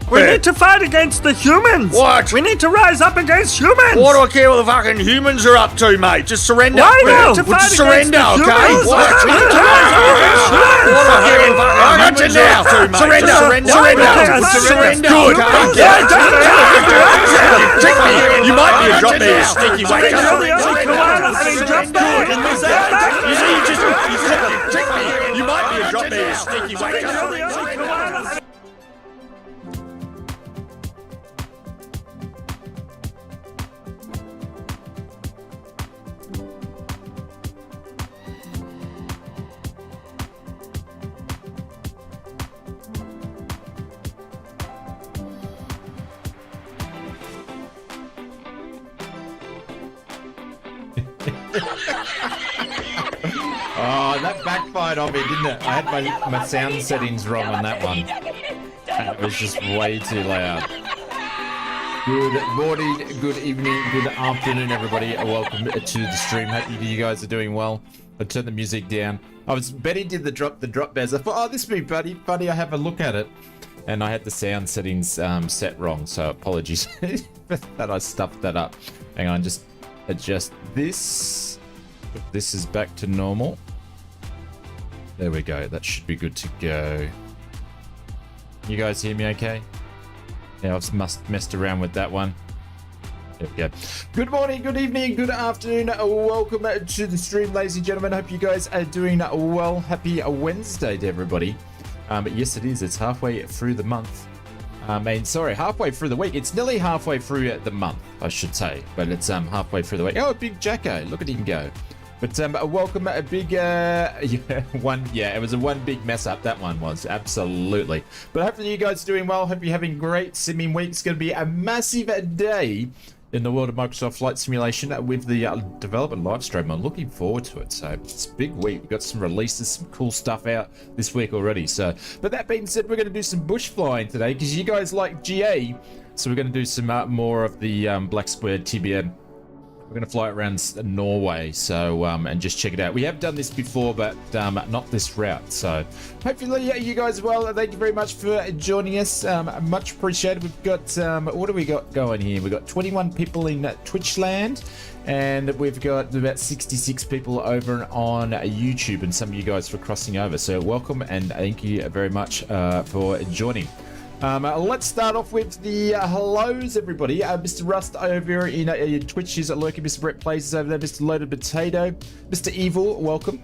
We need to fight against the humans! What? We need to rise up against humans! Why do I care what the fucking humans are up to, mate? Just surrender. Why do we need to We'll fight just surrender, against the okay? humans? What? We need to rise up against humans! What do I care what the fucking humans are up to, mate? Surrender, Surrender, surrender, surrender, surrender. Good. Humans. Trick me. You might be a drop me, you sneaky You're wanker. the only koala having jumped back in this airback. You see, you trick me. You might be a drop me, you sneaky You're wanker. the only koala having... Oh, that backfired on me, didn't it? I had my sound settings wrong on that one. And it was just way too loud. Good morning, good evening, good afternoon, everybody. Welcome to the stream. Hope you guys are doing well. I turned the music down. Betty did the drop bears. I thought, oh, this would be buddy. I have a look at it. And I had the sound settings set wrong, so apologies that I stuffed that up. Hang on, just adjust this. This is back to normal. There we go. That should be good to go. You guys hear me okay? Yeah, I've messed around with that one. There we go. Good morning, good evening, good afternoon. Welcome to the stream, ladies and gentlemen. Hope you guys are doing well. Happy Wednesday to everybody. But yes, it is. It's halfway through the month. Halfway through the week. It's nearly halfway through the month, I should say. But it's halfway through the week. Oh, Big Jacko. Look at him go. But welcome, a big it was a one big mess up. That one was absolutely. But hopefully you guys are doing well. Hope you're having a great simming week. It's going to be a massive day in the world of Microsoft Flight Simulation with the development live stream. I'm looking forward to it. So it's a big week. We've got some releases, some cool stuff out this week already. So, but that being said, we're going to do some bush flying today because you guys like GA. So we're going to do some more of the Black Square TBN. We're going to fly around Norway, so and just check it out. We have done this before, but not this route. So hopefully you guys are well. Thank you very much for joining us. Much appreciated. We've got what do we got going here? We've got 21 people in Twitch land, and we've got about 66 people over on YouTube, and some of you guys for crossing over. So welcome, and thank you very much for joining. Let's start off with the hellos, everybody. Mr. Rust over in Twitch is lurking. Mr. Brett Plays is over there. Mr. Loaded Potato. Mr. Evil, welcome.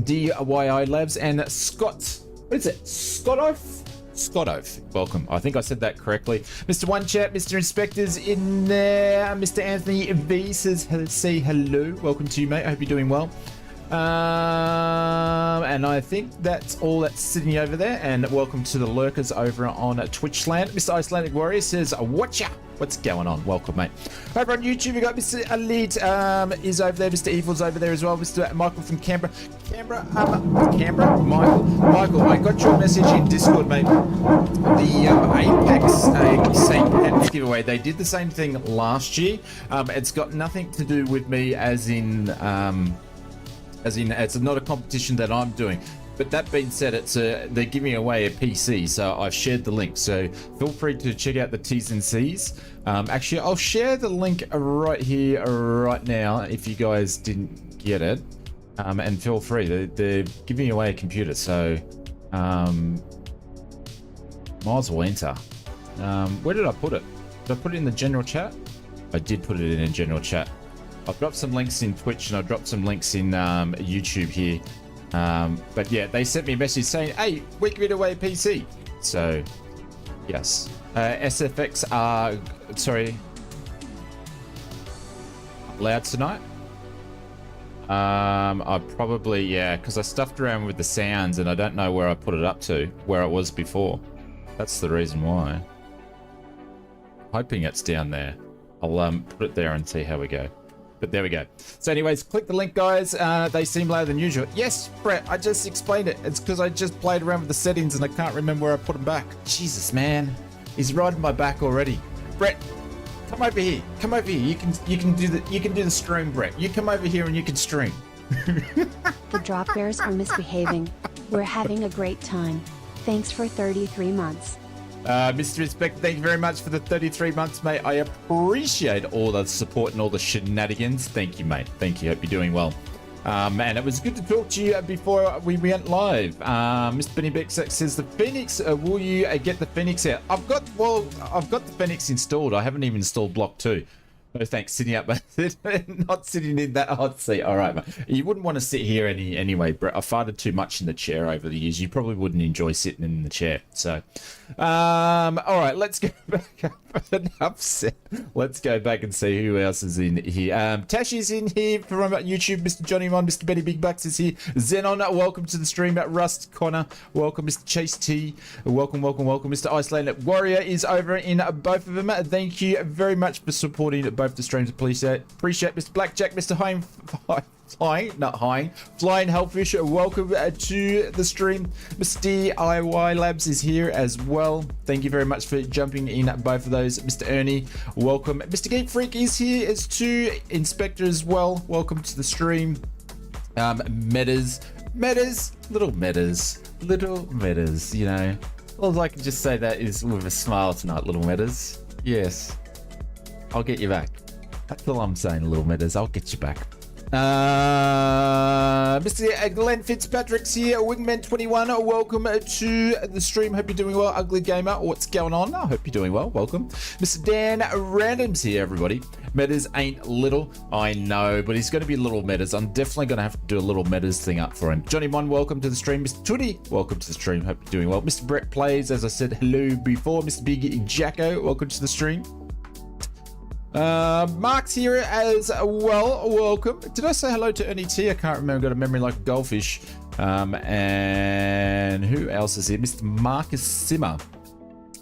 DYI Labs and Scott. What is it? Scottof, welcome. I think I said that correctly. Mr. One Chat, Mr. Inspector's in there. Mr. Anthony V says, say hello. Welcome to you, mate. I hope you're doing well. And I think that's all that's sitting over there. And welcome to the lurkers over on Twitch land. Mr. Icelandic Warrior says, "Watcha, what's going on?" Welcome, mate. Over on YouTube, we got Mr. Elite is over there. Mr. Evil's over there as well. Mr. Michael from Canberra. Michael, I got your message in Discord, mate. The Apex St. Pat's giveaway, they did the same thing last year. It's got nothing to do with me, as in it's not a competition that I'm doing. But that being said, they're giving away a PC, so I've shared the link. So feel free to check out the T's and C's. Actually, I'll share the link right here, right now, if you guys didn't get it. And feel free, they're giving away a computer, so might as well enter. Where did I put it? Did I put it in the general chat? I did put it in a general chat. I've dropped some links in Twitch and I've dropped some links in YouTube here. But yeah, they sent me a message saying, "Hey, we're giving away a PC." So, yes. SFX are, sorry, loud tonight? I probably, yeah, because I stuffed around with the sounds and I don't know where I put it up to, where it was before. That's the reason why. Hoping it's down there. I'll put it there and see how we go. But there we go. So anyways, click the link, guys. They seem louder than usual. Yes, Brett, I just explained it. It's because I just played around with the settings and I can't remember where I put them back. Jesus, man. He's riding my back already. Brett, come over here. Come over here. You can do the stream, Brett. You come over here and you can stream. The drop bears are misbehaving. We're having a great time. Thanks for 33 months. Mr. Inspector, thank you very much for the 33 months, mate. I appreciate all the support and all the shenanigans. Thank you, mate. Thank you. Hope you're doing well. And it was good to talk to you before we went live. Mr. Benny Beck says, the Phoenix, will you get the Phoenix out? I've got the Phoenix installed. I haven't even installed Block 2. No thanks, sitting up, not sitting in that hot seat. All right, mate. You wouldn't want to sit here anyway, Brett. I farted too much in the chair over the years. You probably wouldn't enjoy sitting in the chair. So, all right, let's go back. Enough said. Let's go back and see who else is in here. Tash is in here from YouTube. Mr. Johnny Mon, Mr. Betty Big Bucks is here. Xenon, welcome to the stream. Rust Connor, welcome. Mr. Chase T, welcome. Mr. Iceland Warrior is over in both of them. Thank you very much for supporting both the streams. Appreciate Mr. Blackjack, Mr. Flying Hellfish, welcome to the stream. Mr. DIY Labs is here as well. Thank you very much for jumping in both of those. Mr. Ernie, welcome. Mr. Geek Freak is here as too. Inspector as well, welcome to the stream. Little metas, you know. All I can just say that is with a smile tonight, little metas. Yes, I'll get you back. That's all I'm saying, little metas. I'll get you back. Mr. Glenn Fitzpatrick's here. Wingman21, welcome to the stream. Hope you're doing well. Ugly Gamer, what's going on? I hope you're doing well. Welcome. Mr. Dan Random's here, everybody. Metas ain't little, I know, but he's going to be little metas. I'm definitely going to have to do a little metas thing up for him. Johnny Mon, welcome to the stream. Mr. Tootie, welcome to the stream. Hope you're doing well. Mr. Brett Plays, as I said, hello before. Mr. Big Jacko, welcome to the stream. Mark's here as well. Welcome. Did I say hello to ENT? I can't remember. I've got a memory like a goldfish. And who else is here? Mr. Marcus Simmer.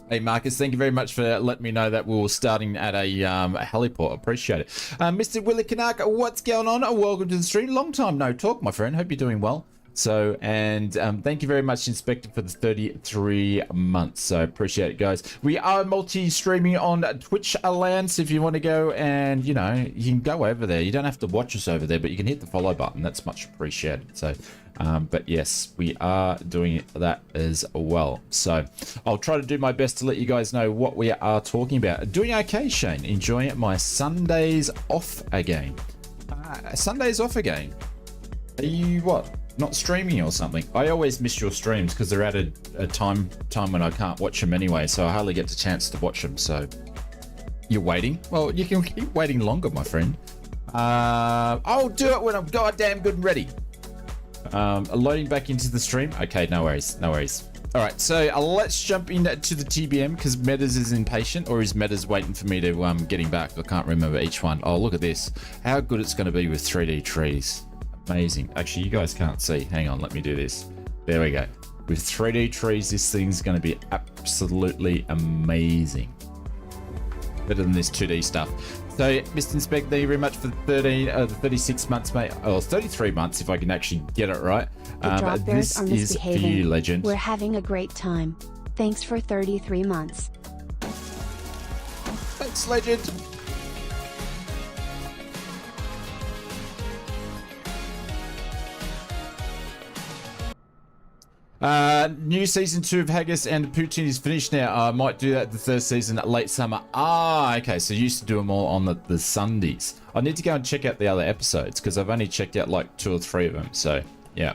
Hey, Marcus, thank you very much for letting me know that we were starting at a heliport. Appreciate it. Mr. Willie Canuck, what's going on? Welcome to the stream. Long time no talk, my friend. Hope you're doing well. So, and thank you very much, Inspector, for the 33 months. So, appreciate it, guys. We are multi-streaming on Twitch Alliance. If you want to go and, you know, you can go over there. You don't have to watch us over there, but you can hit the follow button. That's much appreciated. So, but yes, we are doing that as well. So, I'll try to do my best to let you guys know what we are talking about. Doing okay, Shane. Enjoying my Sundays off again. Sundays off again. Are you what? Not streaming or something? I always miss your streams because they're at a time when I can't watch them anyway, so I hardly get the chance to watch them. So you're waiting? Well, you can keep waiting longer, my friend. I'll do it when I'm goddamn good and ready. Loading back into the stream. Okay, no worries, no worries. All right, so let's jump into the TBM because Metas is impatient, or is Metas waiting for me to get him back? I can't remember each one. Oh, look at this. How good it's going to be with 3D trees. Amazing. Actually, you guys can't see. Hang on, let me do this. There we go. With 3D trees, this thing's going to be absolutely amazing. Better than this 2D stuff. So, Mr. Inspect, thank you very much for the 36 months, mate. Or 33 months, if I can actually get it right. This is for you, legend. We're having a great time. Thanks for 33 months. Thanks, legend. New season 2 of Haggis and Poutine is finished now. I might do that the third season at late summer. Ah, okay. So you used to do them all on the Sundays. I need to go and check out the other episodes because I've only checked out like 2 or 3 of them. So yeah,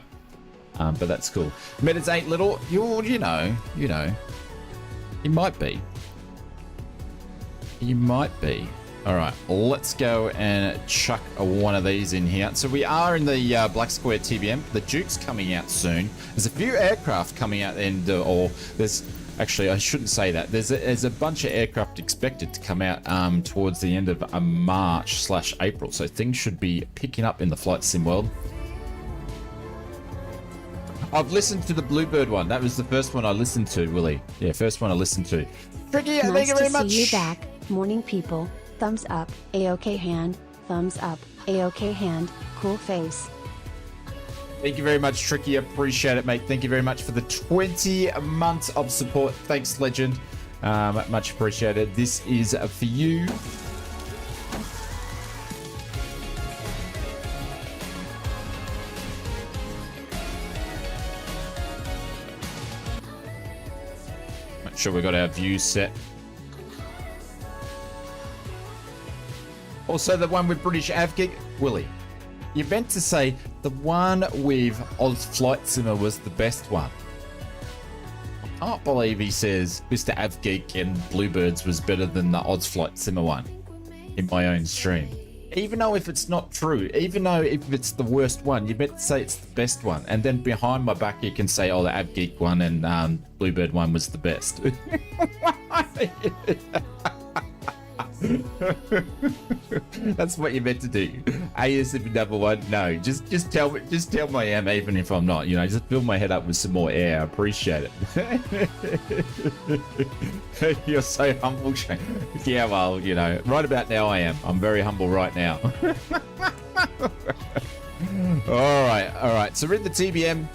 but that's cool. Metas ain't little. You know. He might be. You might be. All right, let's go and chuck one of these in here. So we are in the Black Square TBM. The Duke's coming out soon. There's a few aircraft coming out, and or there's actually, I shouldn't say that. There's a bunch of aircraft expected to come out towards the end of March/April. So things should be picking up in the flight sim world. I've listened to the Bluebird one. That was the first one I listened to, Willie. Yeah, first one I listened to. Tricky, thank you very much. Nice to see you back, morning people. Thumbs up, A-OK hand, thumbs up, A-OK hand, cool face. Thank you very much, Tricky. Appreciate it, mate. Thank you very much for the 20 months of support. Thanks, legend. Much appreciated. This is for you. Make sure we got our views set. Also, the one with British Avgig, Willie. You meant to say the one with ausflightsimmer was the best one. I can't believe he says Mr. Avgeek and Bluebirds was better than the ausflightsimmer one in my own stream. Even though if it's not true, even though if it's the worst one, you meant to say it's the best one. And then behind my back, you can say, oh, the Avgeek one and Bluebird one was the best. That's what you meant to do. A is if number one. No, just tell me I am, even if I'm not. You know, just fill my head up with some more air. I appreciate it. You're so humble, Shane. Yeah, well, you know, right about now I am. I'm very humble right now. All right. So we're in the TBM.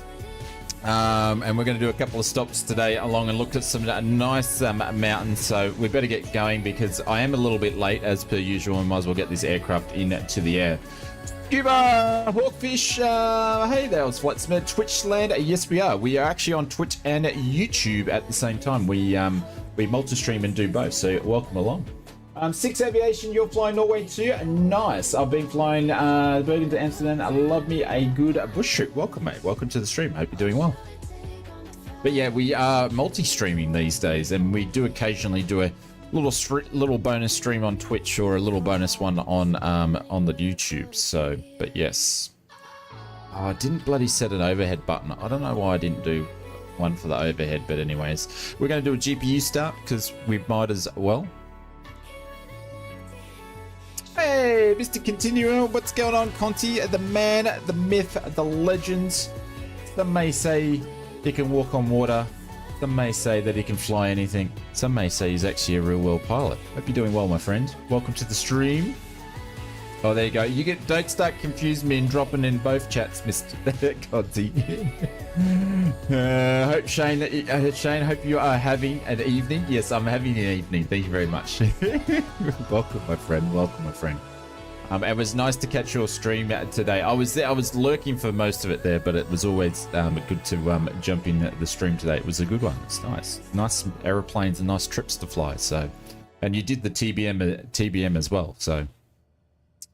And we're going to do a couple of stops today along and look at some nice mountains. So we better get going because I am a little bit late as per usual and might as well get this aircraft into the air. Scuba Hawkfish, hey there, it's Flightsimmer, Twitch land. Yes, we are. We are actually on Twitch and YouTube at the same time. We multi-stream and do both, so welcome along. 6 Aviation, you're flying Norway too. Nice. I've been flying Bergen to Amsterdam. I love me a good bush trip. Welcome, mate. Welcome to the stream. Hope you're doing well. But yeah, we are multi-streaming these days, and we do occasionally do a little bonus stream on Twitch or a little bonus one on the YouTube. So, but yes. Oh, I didn't bloody set an overhead button. I don't know why I didn't do one for the overhead, but anyways, we're going to do a GPU start because we might as well. Hey, Mr. Continuum, what's going on, Conti? The man, the myth, the legend. Some may say he can walk on water. Some may say that he can fly anything. Some may say he's actually a real world pilot. Hope you're doing well, my friend. Welcome to the stream. Oh, there you go. Don't start confusing me and dropping in both chats, Mr. Conti. Hope Shane, hope you are having an evening. Yes, I'm having an evening. Thank you very much. Welcome, my friend. Welcome, my friend. It was nice to catch your stream today. I was there. I was lurking for most of it there, but it was always good to jump in the stream today. It was a good one. It's nice. Nice aeroplanes and nice trips to fly. So, and you did the TBM as well. So.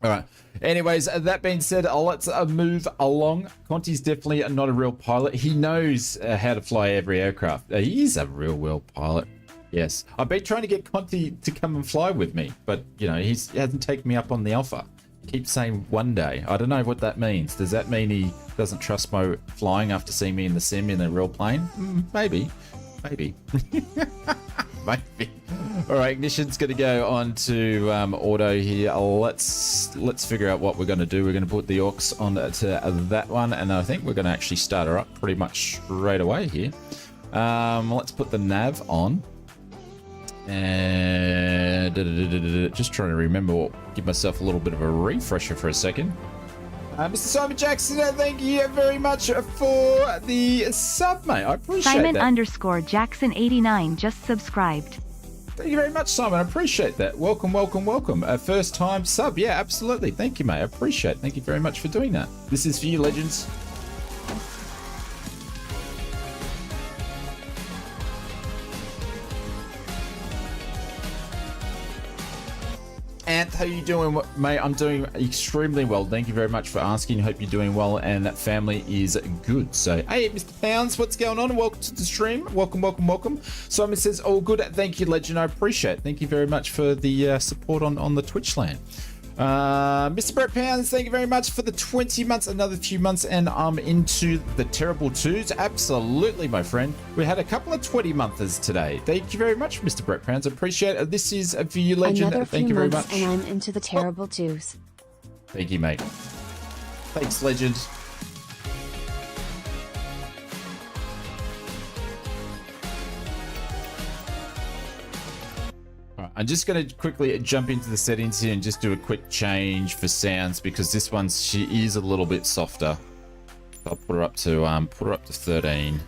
All right. Anyways, that being said, let's move along. Conti's definitely not a real pilot. He knows how to fly every aircraft. He is a real world pilot. Yes. I've been trying to get Conti to come and fly with me, but, you know, he hasn't taken me up on the offer. He keeps saying one day. I don't know what that means. Does that mean he doesn't trust my flying after seeing me in the sim in a real plane? Maybe. Maybe. Maybe. All right, ignition's going to go on to auto here. Let's figure out what we're going to do. We're going to put the aux on to that one, and I think we're going to actually start her up pretty much straight away here. Let's put the nav on. And just trying to remember, give myself a little bit of a refresher for a second. Mr. Simon Jackson, thank you very much for the sub, mate. I appreciate Simon that. _Jackson89 just subscribed. Thank you very much, Simon. I appreciate that. Welcome, welcome, welcome. A first time sub. Yeah, absolutely. Thank you, mate. I appreciate it. Thank you very much for doing that. This is for you, legends. Ant, how you doing, mate? I'm doing extremely well. Thank you very much for asking. Hope you're doing well and that family is good. So, hey, Mr. Pounds, what's going on? Welcome to the stream. Welcome, welcome, welcome. Simon says, all good. Thank you, legend. I appreciate it. Thank you very much for the support on the Twitch land. Mr. Brett Pounds, thank you very much for the 20 months, another few months, and I'm into the terrible twos. Absolutely, my friend. We had a couple of 20-monthers today. Thank you very much, Mr. Brett Pounds. I appreciate it. This is for you, legend. Another Thank few you very months much. And I'm into the terrible twos. Thank you, mate. Thanks, legend. I'm just going to quickly jump into the settings here and just do a quick change for sounds because this one, she is a little bit softer. I'll put her up to 13.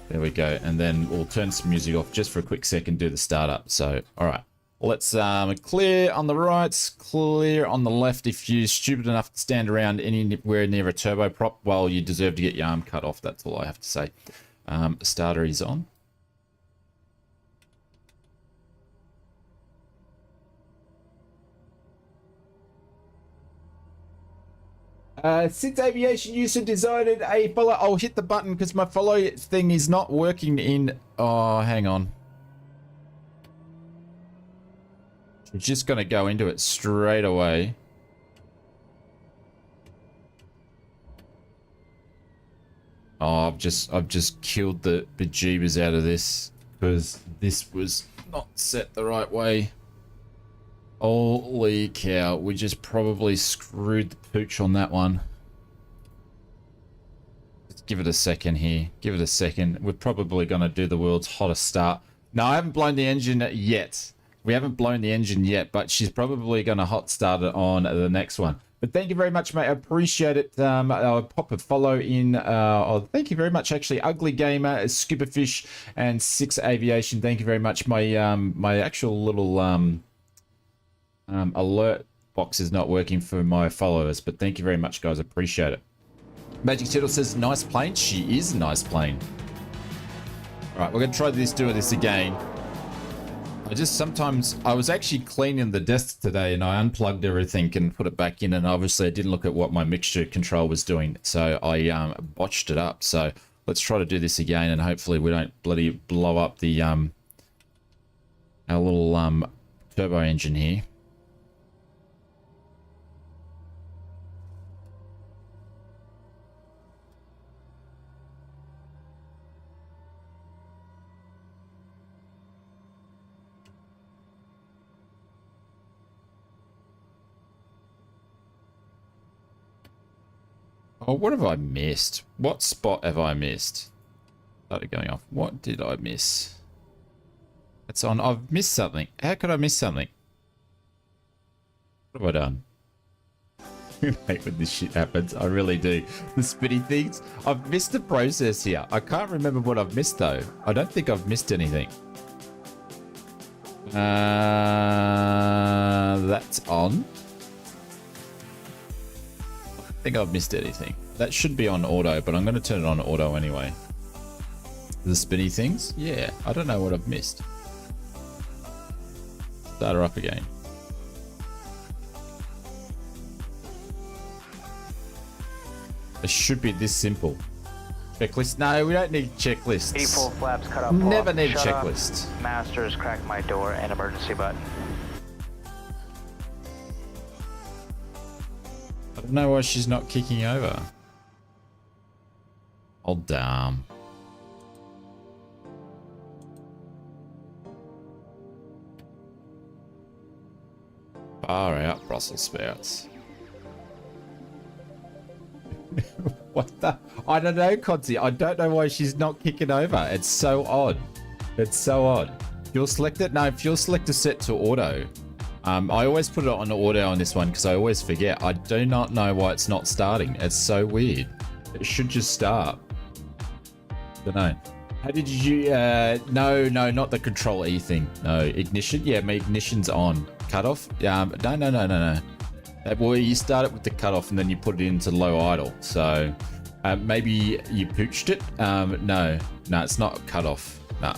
There we go. And then we'll turn some music off just for a quick second, do the startup. So, all right. Let's clear on the right, clear on the left. If you're stupid enough to stand around anywhere near a turboprop, well, you deserve to get your arm cut off. That's all I have to say. Starter is on. Since aviation user decided a follow, I'll hit the button because my follow thing is not working in. Oh, hang on. I'm just gonna go into it straight away. Oh, I've just killed the bejeebers out of this because this was not set the right way. Holy cow, we just probably screwed the pooch on that one. Let's give it a second here. Give it a second. We're probably going to do the world's hottest start. No, I haven't blown the engine yet. We haven't blown the engine yet, but she's probably going to hot start it on the next one. But thank you very much, mate. I appreciate it. I'll pop a follow in. Thank you very much, actually. Ugly Gamer, Skipperfish, and Six Aviation. Thank you very much. My actual little alert box is not working for my followers, but thank you very much, guys. Appreciate it. Magic Turtle says, nice plane. She is a nice plane. All right, we're going to try do this again. I was actually cleaning the desk today and I unplugged everything and put it back in, and obviously I didn't look at what my mixture control was doing, so I botched it up. So let's try to do this again and hopefully we don't bloody blow up the our little turbo engine here. Oh, what have I missed? What spot have I missed? Started going off. What did I miss? It's on. I've missed something. How could I miss something? What have I done? I hate when this shit happens. I really do. The spinny things. I've missed the process here. I can't remember what I've missed though. I don't think I've missed anything. That's on. I don't think I've missed anything. That should be on auto, but I'm going to turn it on auto anyway. The spinny things? Yeah, I don't know what I've missed. Start her up again. It should be this simple. Checklist? No, we don't need checklists. 84 flaps cut off. Never need Shut up. checklists. Masters, crack my door, and emergency button. I don't know why she's not kicking over. Oh, damn. Far out, Brussels sprouts. What the? I don't know, Conti. I don't know why she's not kicking over. It's so odd. It's so odd. Fuel selector? No, fuel selector set to auto. I always put it on auto on this one because I always forget. I do not know why it's not starting. It's so weird. It should just start. Don't know. How did you? No, not the control E thing. No, ignition. Yeah, my ignition's on. Cutoff. No. Well, you start it with the cutoff and then you put it into low idle. So maybe you pooched it. No, it's not cut off. No.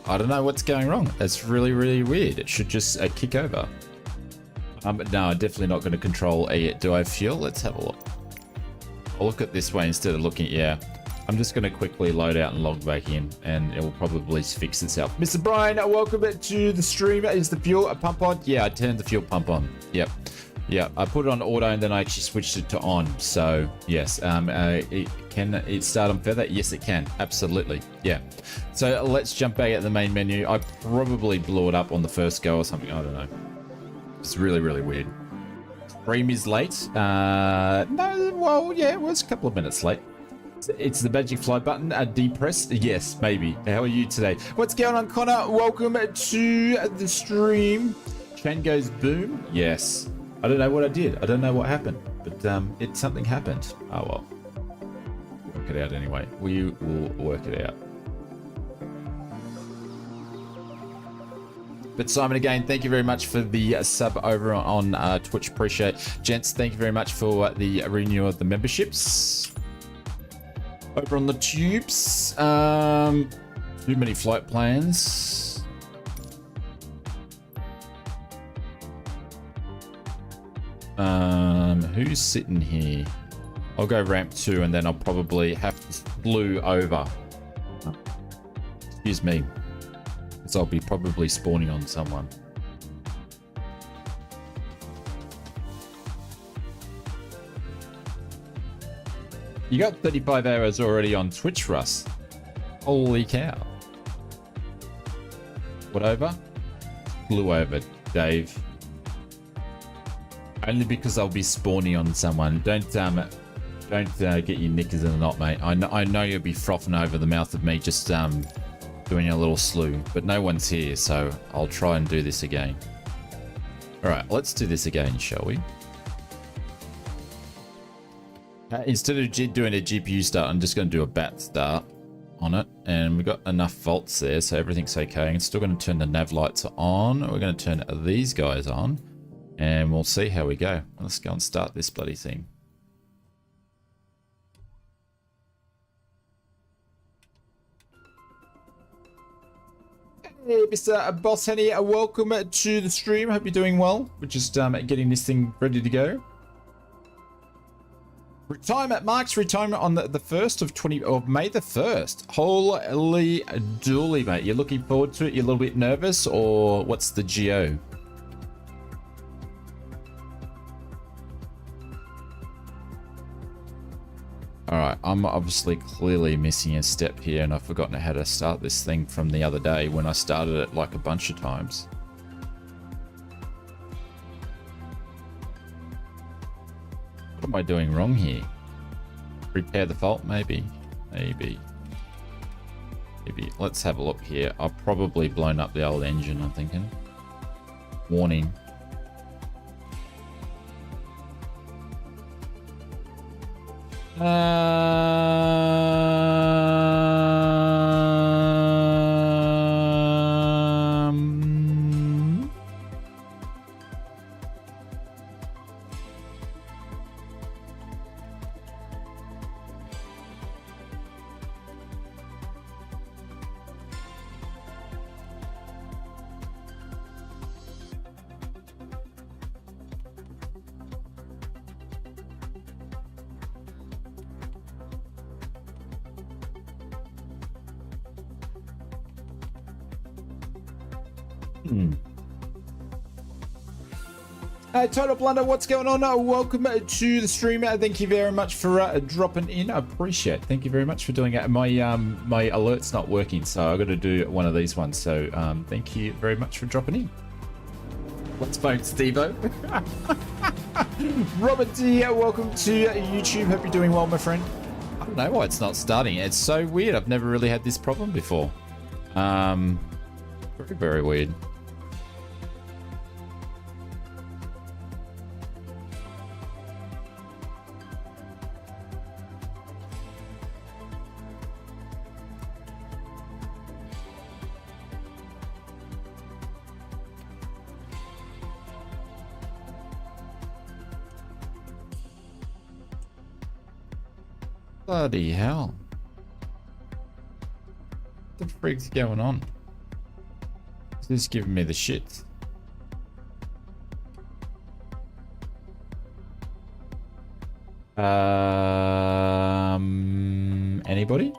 I don't know what's going wrong. It's really, really weird. It should just kick over. But no, I'm definitely not going to control E. Do I have fuel? Let's have a look. I'll look at this way instead of looking. Yeah, I'm just going to quickly load out and log back in, and it will probably fix itself. Mr. Brian, welcome to the stream. Is the fuel a pump on? Yeah, I turned the fuel pump on. Yep. Yeah, I put it on auto and then I actually switched it to on. So yes, can it start on feather? Yes, it can. Absolutely. Yeah. So let's jump back at the main menu. I probably blew it up on the first go or something. I don't know. It's really, really weird. Stream is late. No, well, yeah, it was a couple of minutes late. It's the magic fly button. Depressed? Yes, maybe. How are you today? What's going on, Connor? Welcome to the stream. Chain goes boom. Yes. I don't know what I did. I don't know what happened, but something happened. Oh well. Work it out anyway. We will work it out. But Simon, again, thank you very much for the sub over on Twitch. Appreciate it. Gents, thank you very much for the renewal of the memberships. Over on the tubes. Too many flight plans. Who's sitting here? I'll go ramp 2 and then I'll probably have to flew over. Excuse me. Because I'll be probably spawning on someone. You got 35 hours already on Twitch, Russ. Holy cow. What over? Flew over, Dave. Only because I'll be spawning on someone. Don't get your knickers in a knot, mate. I know you'll be frothing over the mouth of me just doing a little slew, but no one's here, so I'll try and do this again. All right, let's do this again, shall we? Instead of doing a GPU start, I'm just going to do a bat start on it, and we've got enough volts there, so everything's okay. I'm still going to turn the nav lights on. We're going to turn these guys on. And we'll see how we go. Let's go and start this bloody thing. Hey, Mr. Boss Henny, welcome to the stream. Hope you're doing well. We're just getting this thing ready to go. Retirement, Mark's retirement on the 1st of May the 1st. Holy dooly, mate. You're looking forward to it? You're a little bit nervous, or what's the GO? Alright, I'm obviously clearly missing a step here, and I've forgotten how to start this thing from the other day when I started it like a bunch of times. What am I doing wrong here? Repair the fault, maybe. Maybe. Let's have a look here. I've probably blown up the old engine, I'm thinking. Warning. Total Blunder, what's going on? Welcome to the stream. Thank you very much for dropping in. I appreciate it. Thank you very much for doing it. My alert's not working, so I've got to do one of these ones. So thank you very much for dropping in. Let's vote, Steve-O. Robert D, welcome to YouTube. Hope you're doing well, my friend. I don't know why it's not starting. It's so weird. I've never really had this problem before. Very, very weird. Bloody hell. What the freak's going on? This is giving me the shit. Anybody?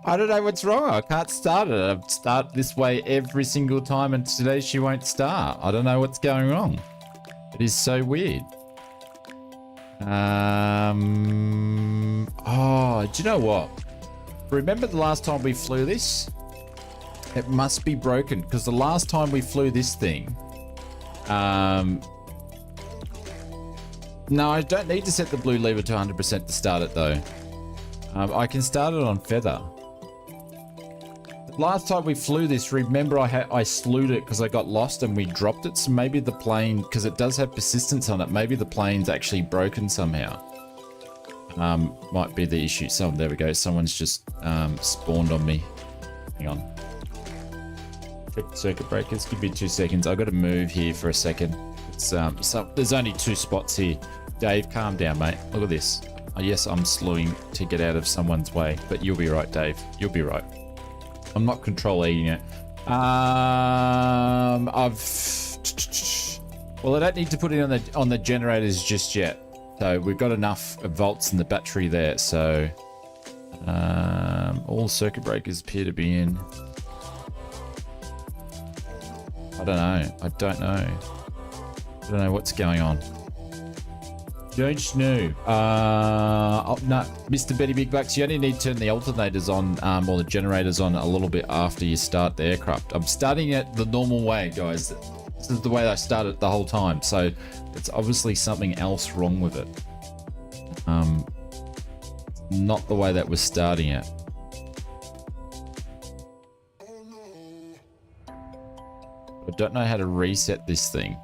I don't know what's wrong. I can't start it. I start this way every single time, and today she won't start. I don't know what's going wrong. It is so weird. Oh, do you know what? Remember the last time we flew this? It must be broken, because the last time we flew this thing, no, I don't need to set the blue lever to 100% to start it though. I can start it on feather. Last time we flew this, remember I slewed it because I got lost and we dropped it. So maybe the plane, because it does have persistence on it, maybe the plane's actually broken somehow. Might be the issue. So there we go. Someone's just spawned on me. Hang on. Check the circuit breakers. Give me 2 seconds. I've got to move here for a second. It's so there's only 2 spots here. Dave, calm down, mate. Look at this. Yes, I'm slewing to get out of someone's way, but you'll be right, Dave. You'll be right. I'm not control eating it. Well, I don't need to put it on the generators just yet. So we've got enough volts in the battery there. So all circuit breakers appear to be in. I don't know. I don't know what's going on. Don't know. Oh, no, Mr. Betty Big Bucks, you only need to turn the alternators on, or the generators on a little bit after you start the aircraft. I'm starting it the normal way, guys. This is the way I started the whole time, so it's obviously something else wrong with it. Not the way that we're starting it. I don't know how to reset this thing.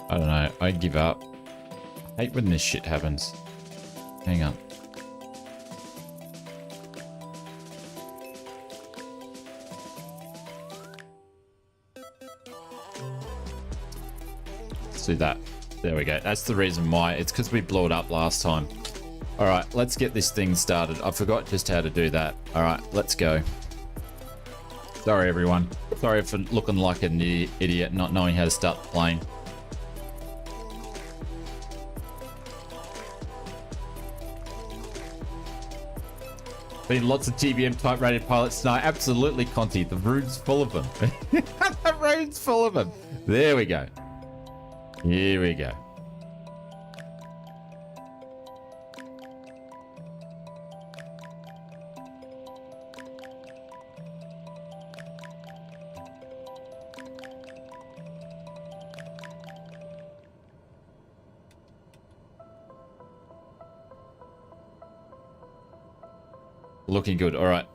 I don't know. I give up. I hate when this shit happens. Hang on. Let's do that. There we go. That's the reason why. It's because we blew it up last time. All right, let's get this thing started. I forgot just how to do that. All right, let's go. Sorry, everyone. Sorry for looking like an idiot, not knowing how to start the plane. Been lots of TBM type rated pilots tonight. Absolutely, Conti. The room's full of them. The room's full of them. There we go. Here we go. Looking good. All right.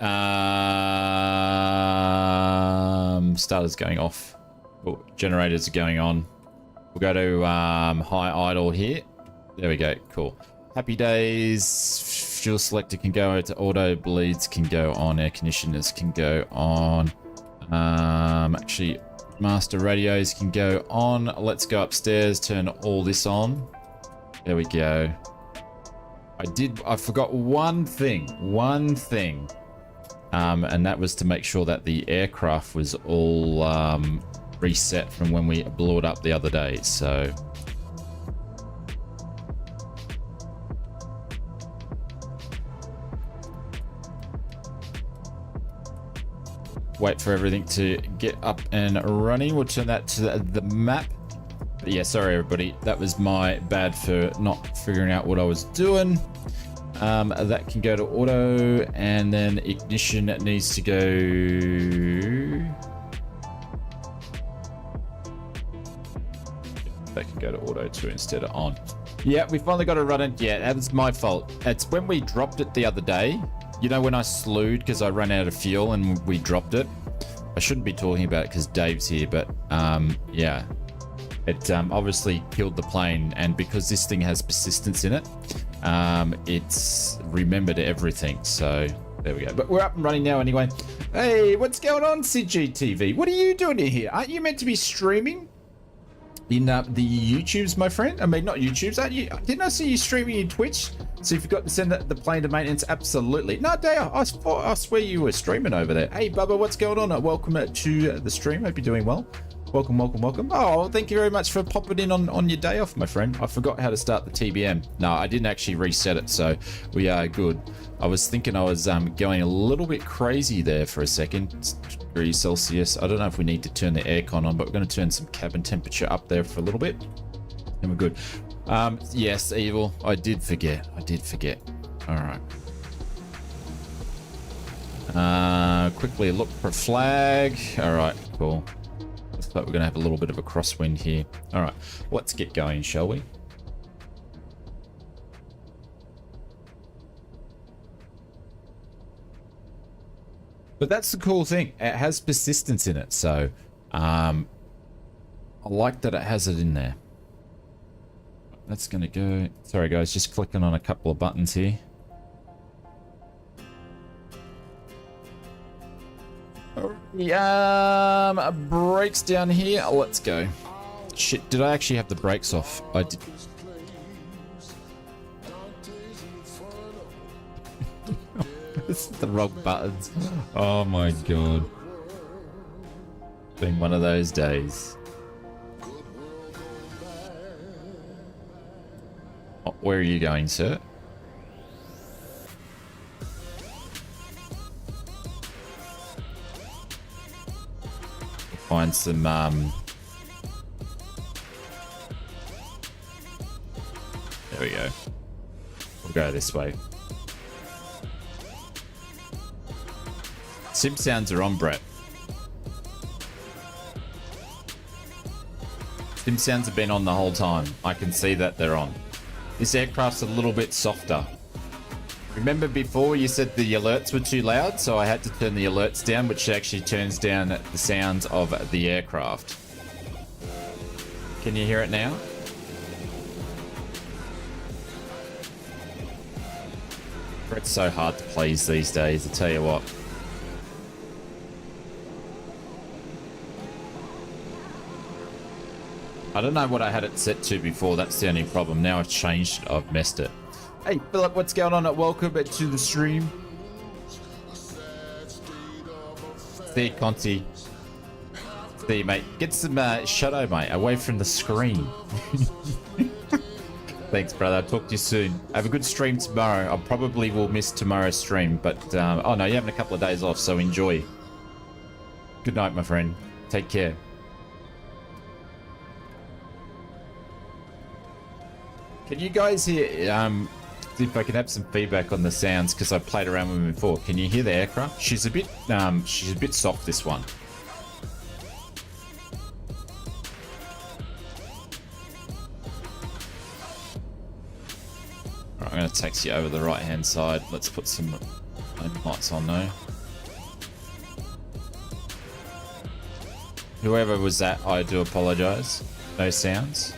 Starters going off. Oh, generators are going on. We'll go to high idle here. There we go. Cool. Happy days. Fuel selector can go to auto. Bleeds can go on. Air conditioners can go on. Actually, master radios can go on. Let's go upstairs. Turn all this on. There we go. I forgot one thing, and that was to make sure that the aircraft was all reset from when we blew it up the other day. So wait for everything to get up and running. We'll turn that to the map. But yeah, sorry everybody, that was my bad for not figuring out what I was doing. That can go to auto, and then ignition needs to go. That can go to auto too instead of on. Yeah, we finally got it running. Yeah, that was my fault. It's when we dropped it the other day. You know, when I slewed because I ran out of fuel and we dropped it. I shouldn't be talking about it because Dave's here, but yeah. It obviously killed the plane, and because this thing has persistence in it, it's remembered everything. So there we go. But we're up and running now anyway. Hey, what's going on, CGTV? What are you doing here? Aren't you meant to be streaming in the YouTubes, my friend? I mean, not YouTubes. Aren't you? Didn't I see you streaming in Twitch? So you forgot to send the plane to maintenance? Absolutely. No, Dave, I swear you were streaming over there. Hey, Bubba, what's going on? Welcome to the stream. Hope you're doing well. Welcome, welcome, welcome. Oh, thank you very much for popping in on your day off, my friend. I forgot how to start the TBM. No, I didn't actually reset it, so we are good. I was thinking I was going a little bit crazy there for a second. 6 degrees Celsius. I don't know if we need to turn the aircon on, but we're going to turn some cabin temperature up there for a little bit. And we're good. Yes, Evil. I did forget. All right. Quickly look for a flag. All right, cool. Looks like we're going to have a little bit of a crosswind here. All right, let's get going, shall we? But that's the cool thing. It has persistence in it, so I like that it has it in there. That's going to go... Sorry, guys, just clicking on a couple of buttons here. Brakes down here. Let's go. Shit, did I actually have the brakes off? I did. This is the wrong buttons. Oh my god. Been one of those days. Oh, where are you going, sir? Find some there we go. We'll go this way. Sim sounds are on, Brett. Sim sounds have been on the whole time. I can see that they're on. This aircraft's a little bit softer. Remember before you said the alerts were too loud, so I had to turn the alerts down, which actually turns down the sounds of the aircraft. Can you hear it now? Brett's so hard to please these days, I tell you what. I don't know what I had it set to before, that's the only problem. Now I've changed it, I've messed it. Hey, Philip, what's going on? Welcome to the stream. See you, Conti. See you, mate. Get some shadow, mate, away from the screen. Thanks, brother. I'll talk to you soon. Have a good stream tomorrow. I probably will miss tomorrow's stream, but oh no, you're having a couple of days off, so enjoy. Good night, my friend. Take care. Can you guys hear... see if I can have some feedback on the sounds, because I played around with them before. Can you hear the aircraft? She's a bit soft, this one. Alright, I'm going to taxi over the right hand side. Let's put some Lights on though. Whoever was that, I do apologize. No sounds.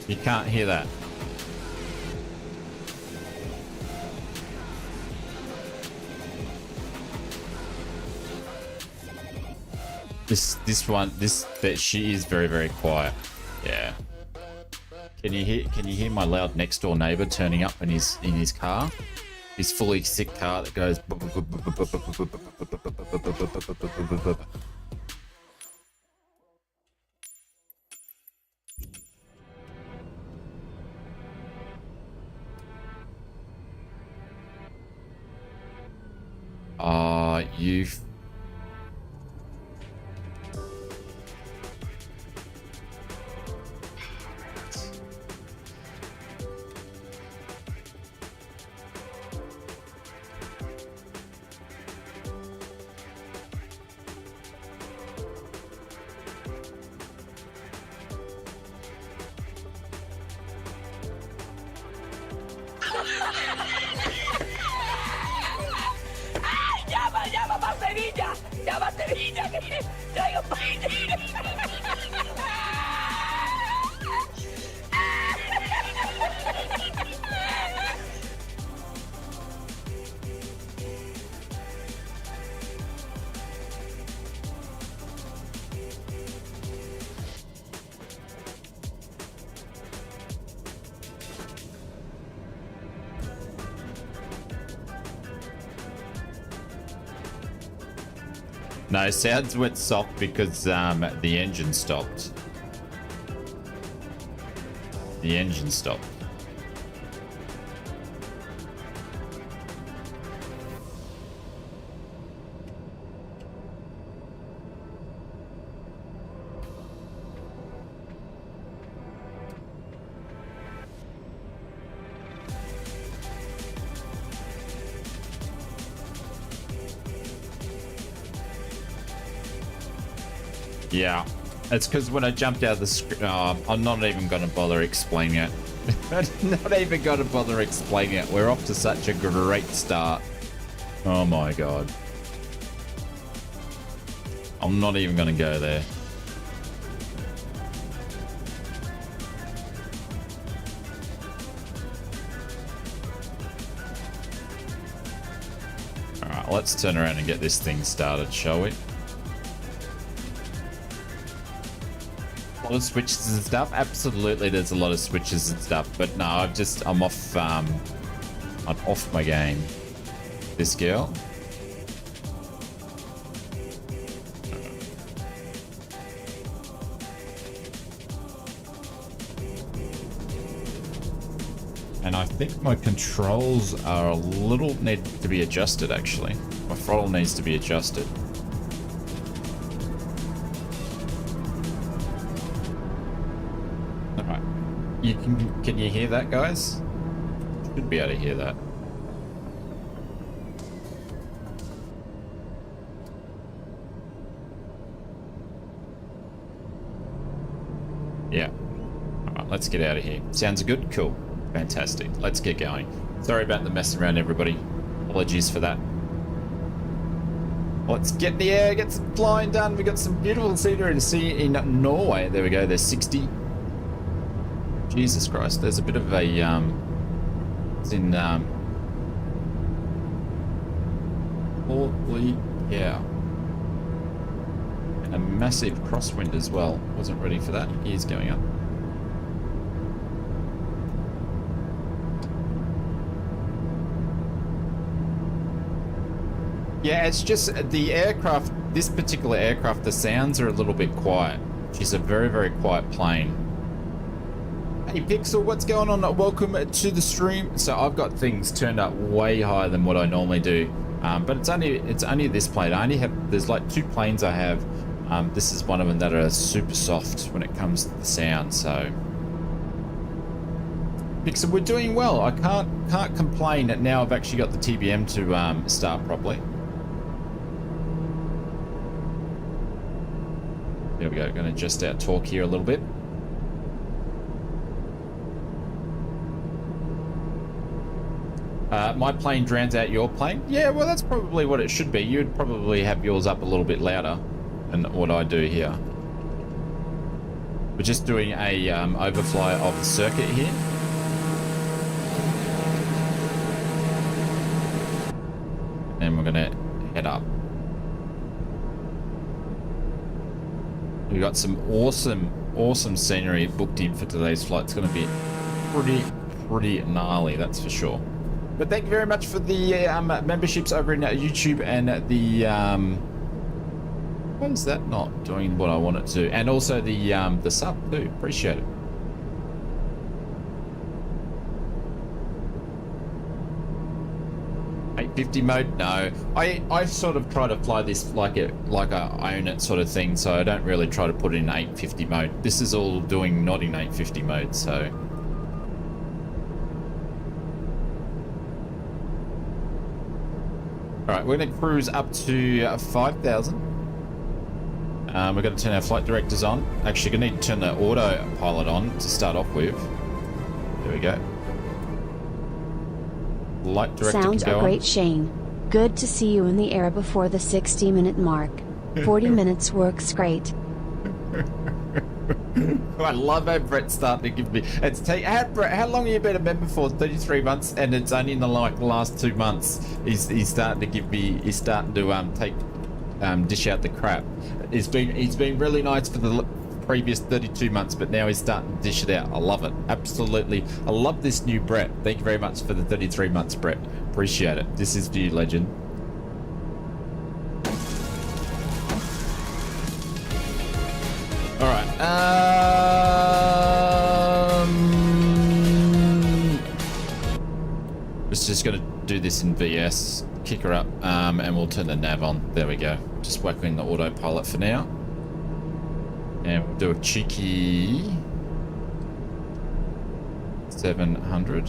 You can't hear that. That she is very, very quiet. Yeah. Can you hear my loud next door neighbor turning up in his car? His fully sick car that goes. You. No, sounds went soft because the engine stopped. The engine stopped. Yeah, it's because when I jumped out of the screen, I'm not even going to bother explaining it. Not even going to bother explaining it. We're off to such a great start. Oh my god. I'm not even going to go there. Alright, let's turn around and get this thing started, shall we? A lot of switches and stuff. Absolutely, there's a lot of switches and stuff. But no, I'm off my game. This girl. And I think my controls are a little need to be adjusted. Actually, my throttle needs to be adjusted. Can you hear that, guys? Should be able to hear that. Yeah. Alright, let's get out of here. Sounds good? Cool. Fantastic. Let's get going. Sorry about the mess around, everybody. Apologies for that. Let's get in the air, get some flying done. We got some beautiful scenery to see in Norway. There we go. There's 60. Jesus Christ, there's a bit of a, it's in, holy, yeah. And a massive crosswind as well. Wasn't ready for that. Gears going up. Yeah, it's just the aircraft, this particular aircraft, the sounds are a little bit quiet. She's a very, very quiet plane. Hey Pixel, what's going on? Welcome to the stream. So I've got things turned up way higher than what I normally do, but it's only this plane. I only have, there's like 2 planes I have. This is one of them that are super soft when it comes to the sound. So Pixel, we're doing well. I can't complain. Now I've actually got the TBM to start properly. There we go. Going to adjust our torque here a little bit. My plane drowns out your plane? Yeah, well, that's probably what it should be. You'd probably have yours up a little bit louder than what I do here. We're just doing a overfly of the circuit here. And we're gonna head up. We've got some awesome scenery booked in for today's flight. It's gonna be pretty gnarly, that's for sure. But thank you very much for the memberships over in YouTube and the why is that not doing what I want it to? And also the sub too. Appreciate it. $850 mode? No. I sort of try to fly this like I own it sort of thing, so I don't really try to put it in 850 mode. This is all doing not in 850 mode, so. Alright, we're gonna cruise up to 5,000. We're going to turn our flight directors on. Actually, going to need to turn the autopilot on to start off with. There we go. Flight director Sounds can go a great on. Shane. Good to see you in the air before the 60-minute mark. 40 minutes works great. I love how Brett's starting to give me. It's Brett, how long have you been a member for? 33 months, and it's only in the last 2 months. He's starting to give me. He's starting to dish out the crap. He's been really nice for the previous 32 months, but now he's starting to dish it out. I love it. Absolutely. I love this new Brett. Thank you very much for the 33 months, Brett. Appreciate it. This is for you, legend. All right. Just gonna do this in VS. Kick her up, and we'll turn the nav on. There we go. Just whacking the autopilot for now. And we'll do a cheeky 700.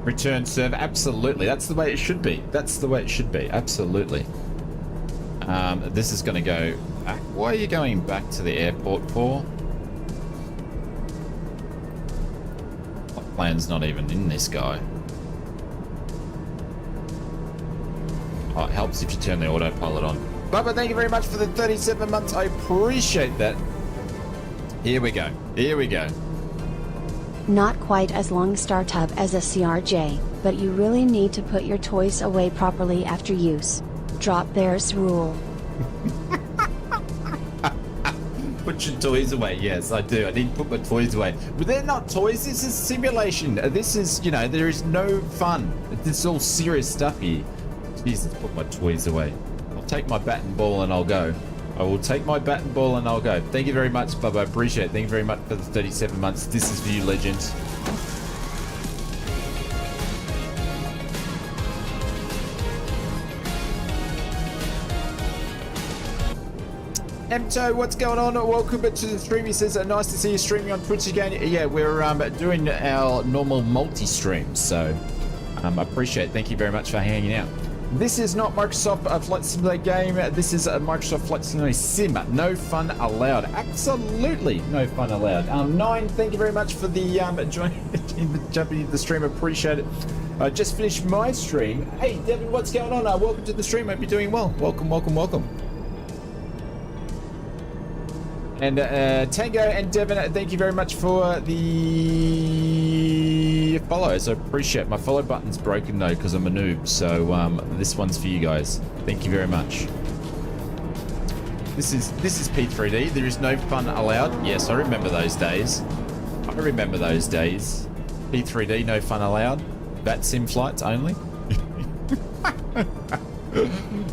Return serve, absolutely. That's the way it should be. That's the way it should be. Absolutely. This is going to go back. Why are you going back to the airport for? My plane's not even in this guy. Oh, it helps if you turn the autopilot on. Bubba, thank you very much for the 37 months. I appreciate that. Here we go. Here we go. Not quite as long startup as a CRJ, but you really need to put your toys away properly after use. Drop bears rule. Put your toys away. Yes, I do. I need to put my toys away. But they're not toys. This is simulation. This is, you know, there is no fun. This is all serious stuff here. Jesus, put my toys away. I'll take my bat and ball and I'll go. I will take my bat and ball and I'll go. Thank you very much, Bubba. I appreciate it. Thank you very much for the 37 months. This is for you, legends. Emto, what's going on? Welcome to the stream. He says, nice to see you streaming on Twitch again. Yeah, we're doing our normal multi-stream, so I appreciate it. Thank you very much for hanging out. This is not Microsoft Flight Simulator game. This is a Microsoft Flight Simulator sim. No fun allowed. Absolutely no fun allowed. Nine, thank you very much for the jumping into the stream. Appreciate it. I just finished my stream. Hey, Devin, what's going on? Welcome to the stream. Hope you're doing well. Welcome, welcome, welcome. And Tango and Devin, thank you very much for the follows. I appreciate it. My follow button's broken though because I'm a noob. So this one's for you guys. Thank you very much. This is P3D. There is no fun allowed. Yes, I remember those days. I remember those days. P3D, no fun allowed. Bat sim flights only.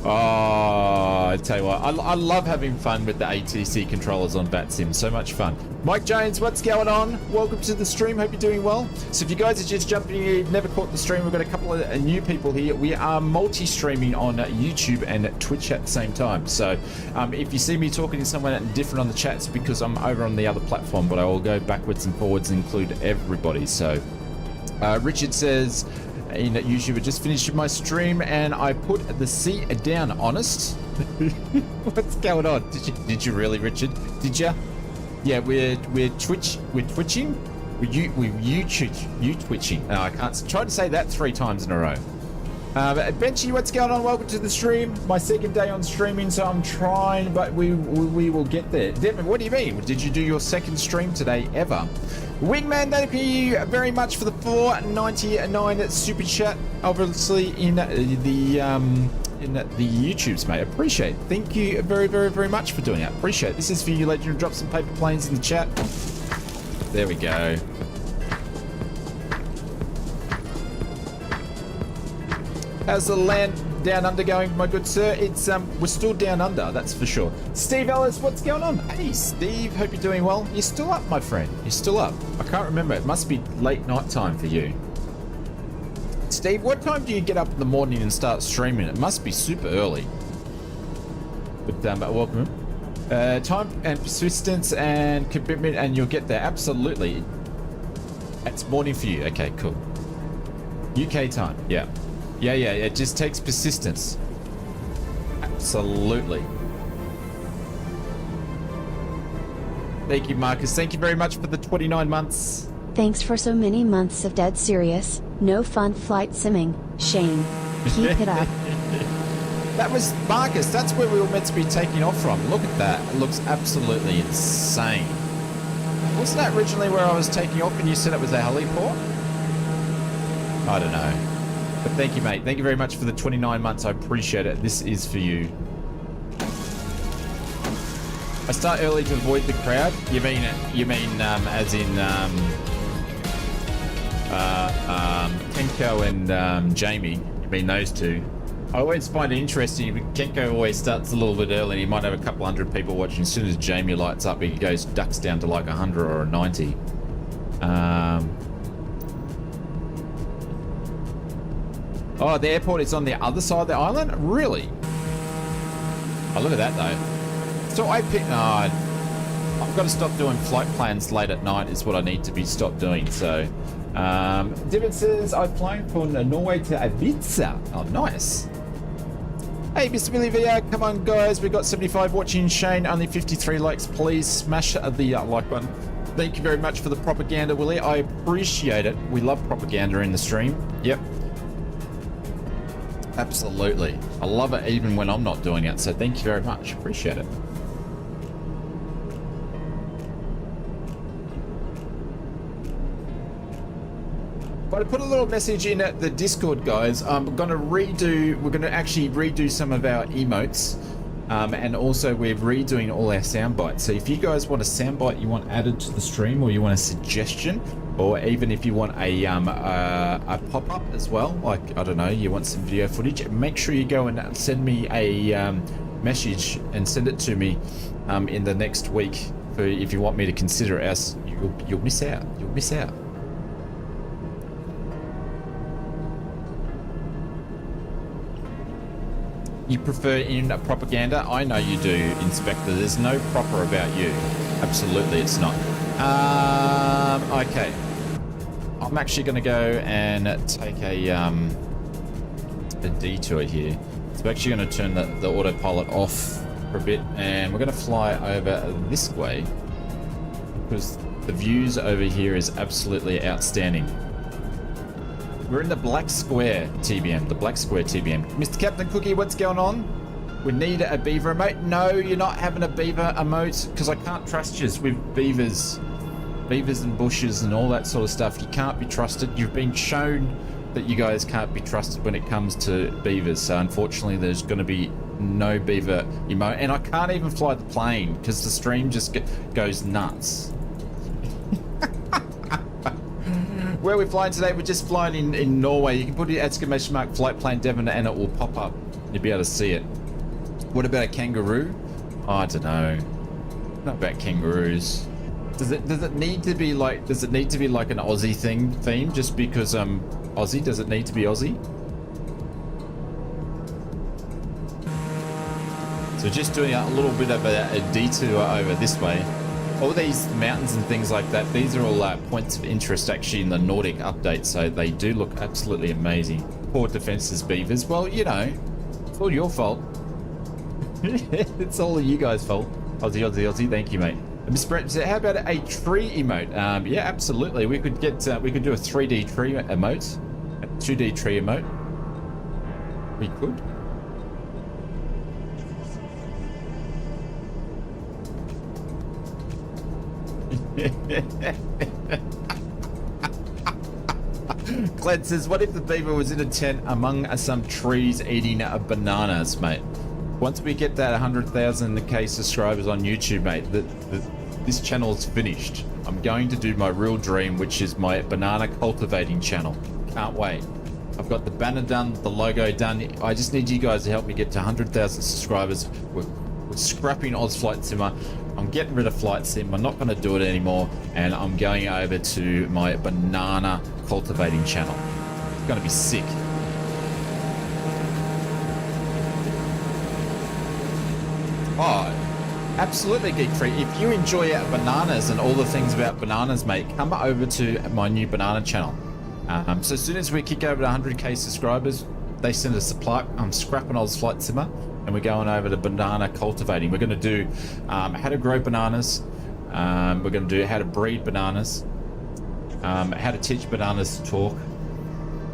Oh, I tell you what, I love having fun with the ATC controllers on VATSIM. So much fun. Mike Jones, what's going on? Welcome to the stream. Hope you're doing well. So if you guys are just jumping in, you've never caught the stream, we've got a couple of new people here. We are multi-streaming on YouTube and Twitch at the same time. So if you see me talking to someone different on the chat, it's because I'm over on the other platform, but I will go backwards and forwards and include everybody. So Richard says, in YouTube. I just finished my stream and I put the seat down. Honest? What's going on? Did you really, Richard? Did ya? Yeah, we're twitching. You twitching. No, I can't try to say that 3 times in a row. Benchy, what's going on? Welcome to the stream. My second day on streaming, so I'm trying, but we will get there. Devin, what do you mean? Did you do your second stream today ever? Wingman, thank you very much for the $4.99 super chat. Obviously in the YouTubes, mate. Appreciate it. Thank you very, very, very much for doing it. Appreciate it. This is for you, Legend. Drop some paper planes in the chat. There we go. How's the land down under going, my good sir? It's we're still down under, that's for sure. Steve Ellis, what's going on? Hey, Steve, hope you're doing well. You're still up, my friend. You're still up. I can't remember. It must be late night time for you. Steve, what time do you get up in the morning and start streaming? It must be super early. But welcome. Time and persistence and commitment, and you'll get there. Absolutely. It's morning for you. Okay, cool. UK time. Yeah. Yeah, it just takes persistence. Absolutely. Thank you, Marcus. Thank you very much for the 29 months. Thanks for so many months of dead serious, no fun flight simming. Shame. Keep it up. That was Marcus. That's where we were meant to be taking off from. Look at that. It looks absolutely insane. Wasn't that originally where I was taking off and you said it was a heliport? I don't know. But thank you, mate. Thank you very much for the 29 months. I appreciate it. This is for you. I start early to avoid the crowd. You mean as in Kenko and Jamie? You mean those two? I always find it interesting. Kenko always starts a little bit early and he might have a couple hundred people watching. As soon as Jamie lights up, he ducks down to like 100 or a 90. Oh, the airport is on the other side of the island? Really? Oh, look at that though. So I picked... I've got to stop doing flight plans late at night is what I need to be stopped doing. So, David says, I've flown from Norway to Ibiza. Oh, nice. Hey, Mr. Billy VR, come on guys. We've got 75 watching. Shane, only 53 likes. Please smash the like button. Thank you very much for the propaganda, Willie. I appreciate it. We love propaganda in the stream. Yep. Absolutely. I love it even when I'm not doing it. So thank you very much. Appreciate it. But I put a little message in at the Discord, guys. We're going to actually redo some of our emotes. And also we're redoing all our sound bites. So if you guys want a sound bite you want added to the stream, or you want a suggestion, or even if you want a pop-up as well, like, I don't know, you want some video footage, make sure you go and send me a message and send it to me in the next week if you want me to consider it, else you'll miss out. You'll miss out. You prefer in propaganda? I know you do, Inspector. There's no proper about you. Absolutely, it's not. Okay. I'm actually going to go and take a detour here. So we're actually going to turn the autopilot off for a bit, and we're going to fly over this way because the views over here is absolutely outstanding. We're in the Black Square TBM, the Black Square TBM. Mr. Captain Cookie, what's going on? We need a beaver emote. No, you're not having a beaver emote because I can't trust you with beavers and bushes and all that sort of stuff. You can't be trusted. You've been shown that you guys can't be trusted when it comes to beavers. So unfortunately, there's going to be no beaver emote. And I can't even fly the plane because the stream just goes nuts. Where are we flying today? We're just flying in Norway. You can put the exclamation mark flight plane Devon and it will pop up. You'll be able to see it. What about a kangaroo? Oh, I don't know. Not about kangaroos. Does it need to be like an Aussie theme just because Aussie? Does it need to be Aussie? So just doing a little bit of a detour over this way. all these mountains and things like that, these are all points of interest actually in the Nordic update, so they do look absolutely amazing. Poor defenses, beavers. Well, you know, it's all your fault. It's all you guys' fault. Aussie, Aussie, Aussie. Thank you, mate. Mr. Brett said, how about a tree emote? Yeah, absolutely. We could get, we could do a 3D tree emote, a 2D tree emote. We could. Glad says, what if the beaver was in a tent among some trees eating bananas, mate? Once we get that 100,000 subscribers on YouTube, mate, this channel's finished. I'm going to do my real dream, which is my banana cultivating channel. Can't wait. I've got the banner done, the logo done. I just need you guys to help me get to 100,000 subscribers. We're scrapping ausflightsimmer. I'm getting rid of flight sim. I'm not going to do it anymore, and I'm going over to my banana cultivating channel. It's going to be sick. Oh, absolutely, Geek Free. If you enjoy bananas and all the things about bananas, mate, come over to my new banana channel. So as soon as we kick over to 100k subscribers, they send us a plaque. I'm scrapping ausflightsimmer, and we're going over to banana cultivating. We're going to do how to grow bananas. We're going to do how to breed bananas, how to teach bananas to talk,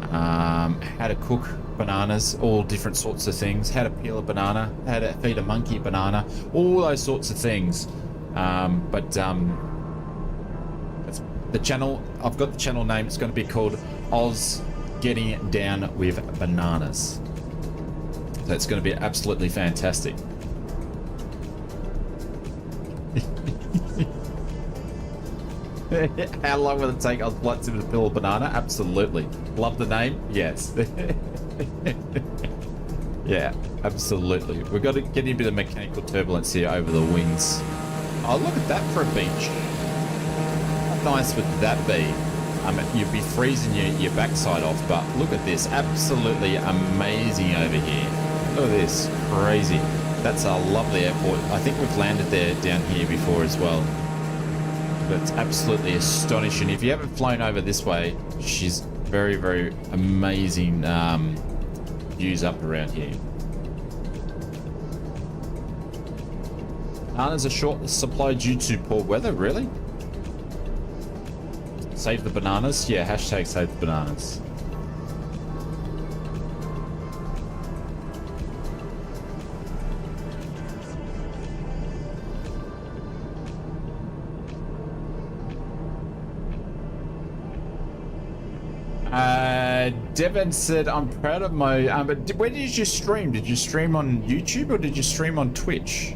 how to cook bananas, all different sorts of things, how to peel a banana, how to feed a monkey banana, all those sorts of things. The channel, I've got the channel name, it's going to be called Oz Getting Down with Bananas. So it's going to be absolutely fantastic. How long will it take ausflightsimmer to peel a banana? Absolutely. Love the name? Yes. Yeah, absolutely. We've got to get a bit of mechanical turbulence here over the wings. Oh, look at that for a beach. How nice would that be? You'd be freezing your backside off, but look at this. Absolutely amazing over here. Look at this. Crazy. That's a lovely airport. I think we've landed there down here before as well. But it's absolutely astonishing. If you haven't flown over this way, she's very, very amazing views up around here. Bananas are short supply due to poor weather, really? Save the bananas? Yeah, hashtag save the bananas. Devin said, I'm proud of my... but where did you stream? Did you stream on YouTube or did you stream on Twitch?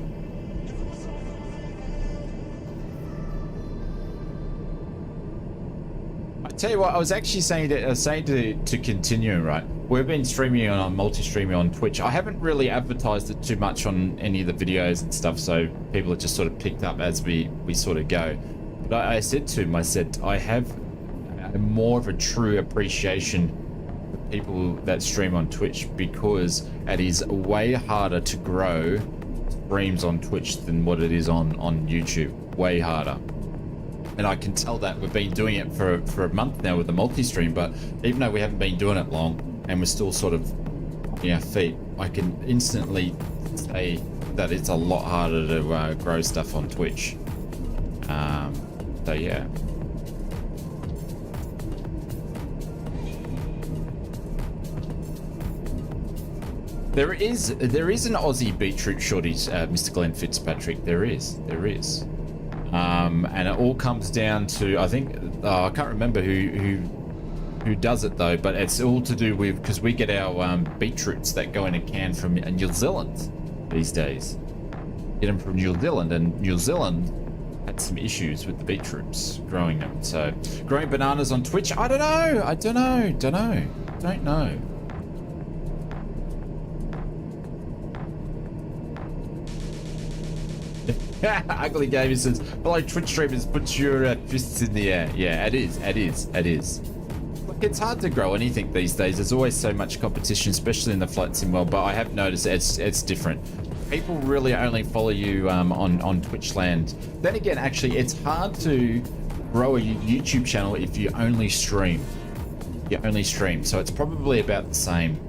I tell you what, I was actually saying to continue, right? We've been streaming on multi-streaming on Twitch. I haven't really advertised it too much on any of the videos and stuff, so people have just sort of picked up as we sort of go. But I said to him, I said, I have more of a true appreciation for people that stream on Twitch, because it is way harder to grow streams on Twitch than what it is on YouTube. Way harder. And I can tell that we've been doing it for a month now with the multi-stream, but even though we haven't been doing it long and we're still sort of on our feet, I can instantly say that it's a lot harder to grow stuff on Twitch. So yeah. There is an Aussie beetroot shortage, Mr. Glenn Fitzpatrick. There is. And it all comes down to, I think, I can't remember who does it though, but it's all to do with, because we get our beetroots that go in a can from New Zealand these days. Get them from New Zealand, and New Zealand had some issues with the beetroots growing them. So growing bananas on Twitch, I don't know. Ugly Gamer says, hello Twitch streamers, put your fists in the air. Yeah, it is. Look, it's hard to grow anything these days. There's always so much competition, especially in the flight sim world, but I have noticed it's different. people really only follow you on Twitch land. Then again, actually, it's hard to grow a YouTube channel if you only stream. So it's probably about the same.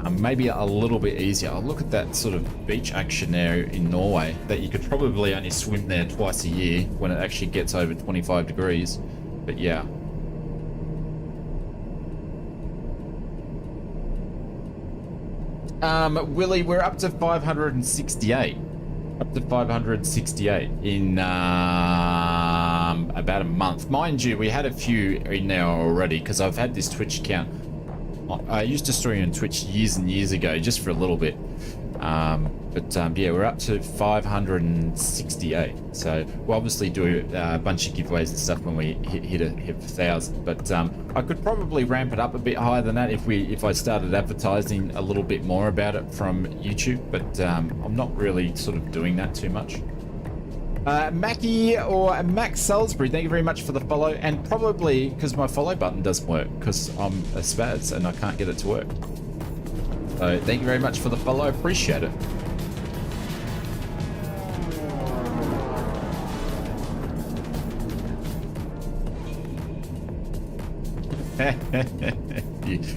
Maybe a little bit easier. I'll look at that sort of beach action there in Norway, that you could probably only swim there twice a year when it actually gets over 25 degrees. But yeah. Willie, we're up to 568. Up to 568 in about a month. Mind you, we had a few in there already because I've had this Twitch account. I used to stream on Twitch years and years ago, just for a little bit. Yeah, we're up to 568. So we'll obviously do a bunch of giveaways and stuff when we hit 1,000. But I could probably ramp it up a bit higher than that if I started advertising a little bit more about it from YouTube. But I'm not really sort of doing that too much. Mackie or Max Salisbury, thank you very much for the follow, and probably because my follow button doesn't work because I'm a spaz and I can't get it to work. So thank you very much for the follow, I appreciate it.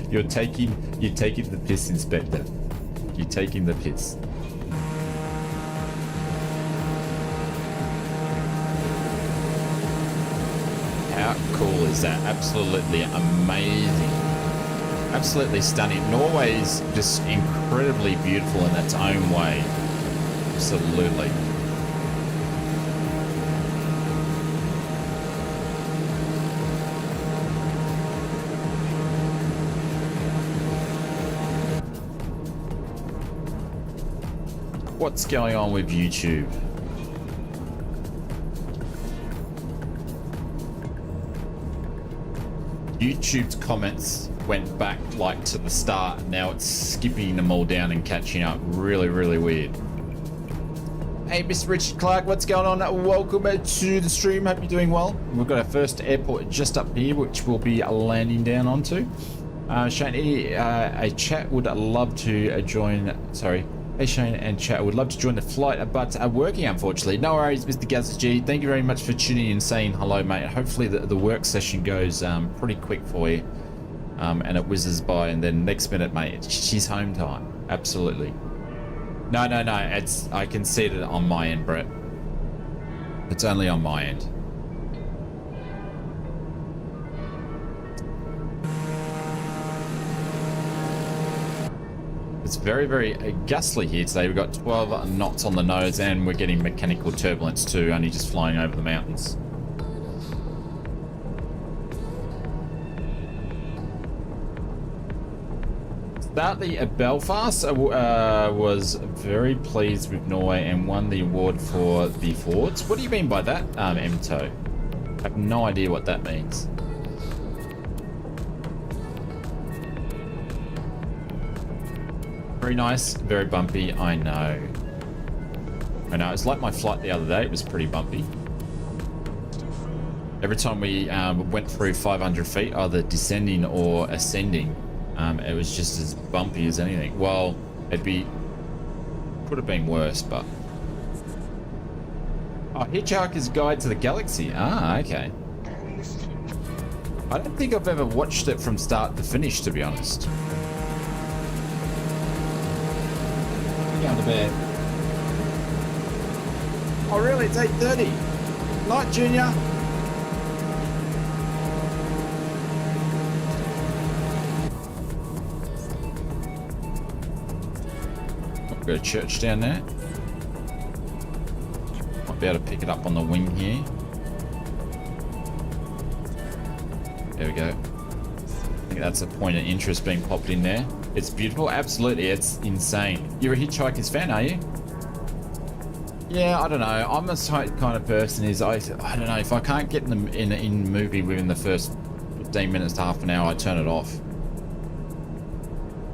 You're taking the piss, Inspector. You're taking the piss. How cool is that? Absolutely amazing. Absolutely stunning. Norway's just incredibly beautiful in its own way. Absolutely. What's going on with YouTube? YouTube's comments went back like to the start, and now it's skipping them all down and catching up. Really, really weird. Hey, Mr. Richard Clark, what's going on? Welcome to the stream. Hope you're doing well. We've got our first airport just up here, which we'll be landing down onto. Shane, a chat would love to join. Sorry. Hey Shane and chat, would love to join the flight, but working unfortunately. No worries, Mr. Gazza G. Thank you very much for tuning in and saying hello, mate. Hopefully the work session goes pretty quick for you, and it whizzes by, and then next minute, mate, she's home time. Absolutely. No. It's I can see it on my end, Brett. It's only on my end. It's very, very ghastly here today. We've got 12 knots on the nose and we're getting mechanical turbulence too, only just flying over the mountains. Startley at Belfast was very pleased with Norway and won the award for the Fords. What do you mean by that, MTO? I have no idea what that means. Very nice, very bumpy, I know. It's like my flight the other day, it was pretty bumpy. Every time we went through 500 feet, either descending or ascending, it was just as bumpy as anything. Well, could have been worse, but... Oh, Hitchhiker's Guide to the Galaxy. Ah, okay. I don't think I've ever watched it from start to finish, to be honest. Down to bed. Oh really? It's 8:30. Night, Junior. I've got a church down there. Might be able to pick it up on the wing here. There we go. I think that's a point of interest being popped in there. It's beautiful, absolutely, it's insane. You're a Hitchhiker's fan, are you? Yeah, I don't know. I'm the kind of person I don't know, if I can't get in the movie within the first 15 minutes to half an hour, I turn it off.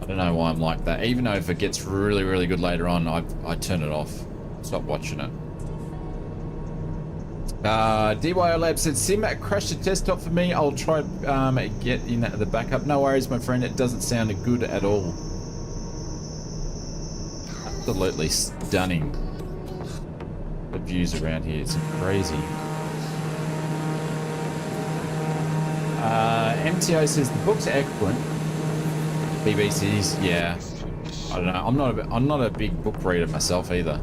I don't know why I'm like that. Even though if it gets really, really good later on, I turn it off. Stop watching it. DYO Lab said, Sim crashed the desktop for me. I'll try get in the backup. No worries, my friend. It doesn't sound good at all. absolutely stunning. The views around here, it's crazy. MTO says the books are excellent. BBC's, yeah. I don't know. I'm not a big book reader myself either.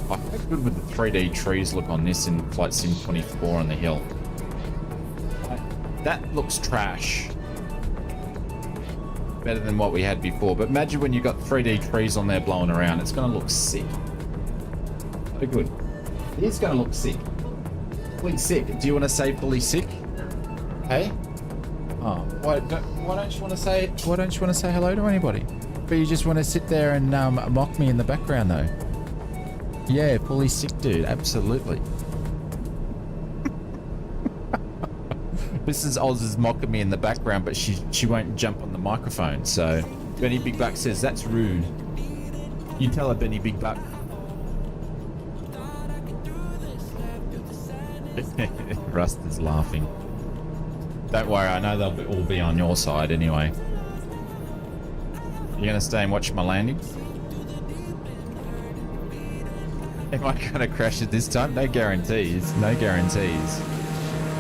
How good would the 3D trees look on this in Flight Sim 24 on the hill? That looks trash. Better than what we had before. But imagine when you've got 3D trees on there blowing around. It's going to look sick. So good. It is going to look sick. Fully sick. Do you want to say fully sick? Hey? Oh, why don't you want to say hello to anybody? But you just want to sit there and mock me in the background though. Yeah, fully sick, dude. Absolutely. Mrs. Oz is mocking me in the background, but she won't jump on the microphone. So Benny Big Buck says that's rude. You tell her, Benny Big Buck. Rust is laughing. Don't worry, I know they'll all be on your side anyway. You gonna stay and watch my landing? Am I gonna crash it this time? No guarantees. No guarantees.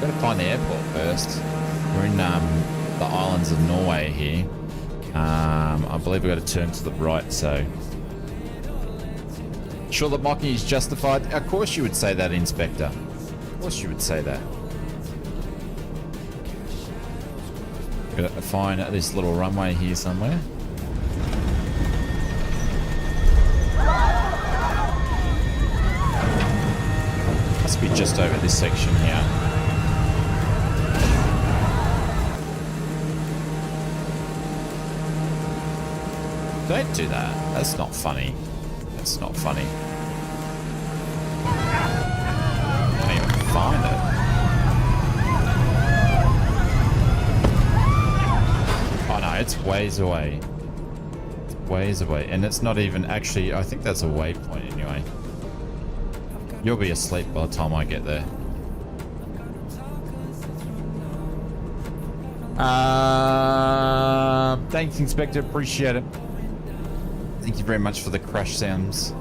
Gotta find the airport first. We're in the islands of Norway here. I believe we've got to turn to the right, so. Sure that mocking is justified? Of course you would say that, Inspector. Of course you would say that. Got to find this little runway here somewhere. Must be just over this section here. Don't do that. That's not funny. That's not funny. Can't even find it. Oh no, it's ways away. It's ways away. And it's not even actually, I think that's a waypoint anyway. You'll be asleep by the time I get there. Thanks, Inspector. Appreciate it. Thank you very much for the crash sounds.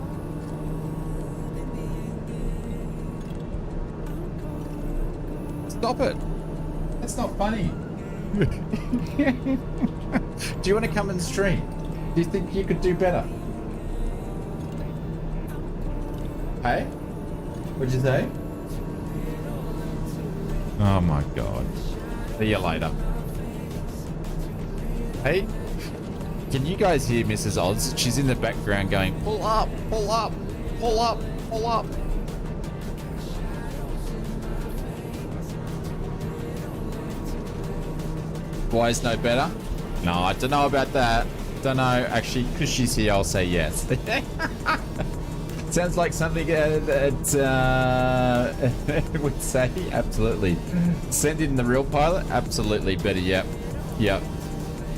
Stop it. That's not funny. Do you want to come and stream? Do you think you could do better? Hey? What'd you say? Oh my god. See you later. Hey? Can you guys hear Mrs. Oz? She's in the background going, pull up, pull up, pull up, pull up. Boys know better? No, I don't know about that. Don't know. Actually, because she's here, I'll say yes. Sounds like something that would say. Absolutely. Send in the real pilot? Absolutely. Better. Yep. Yep.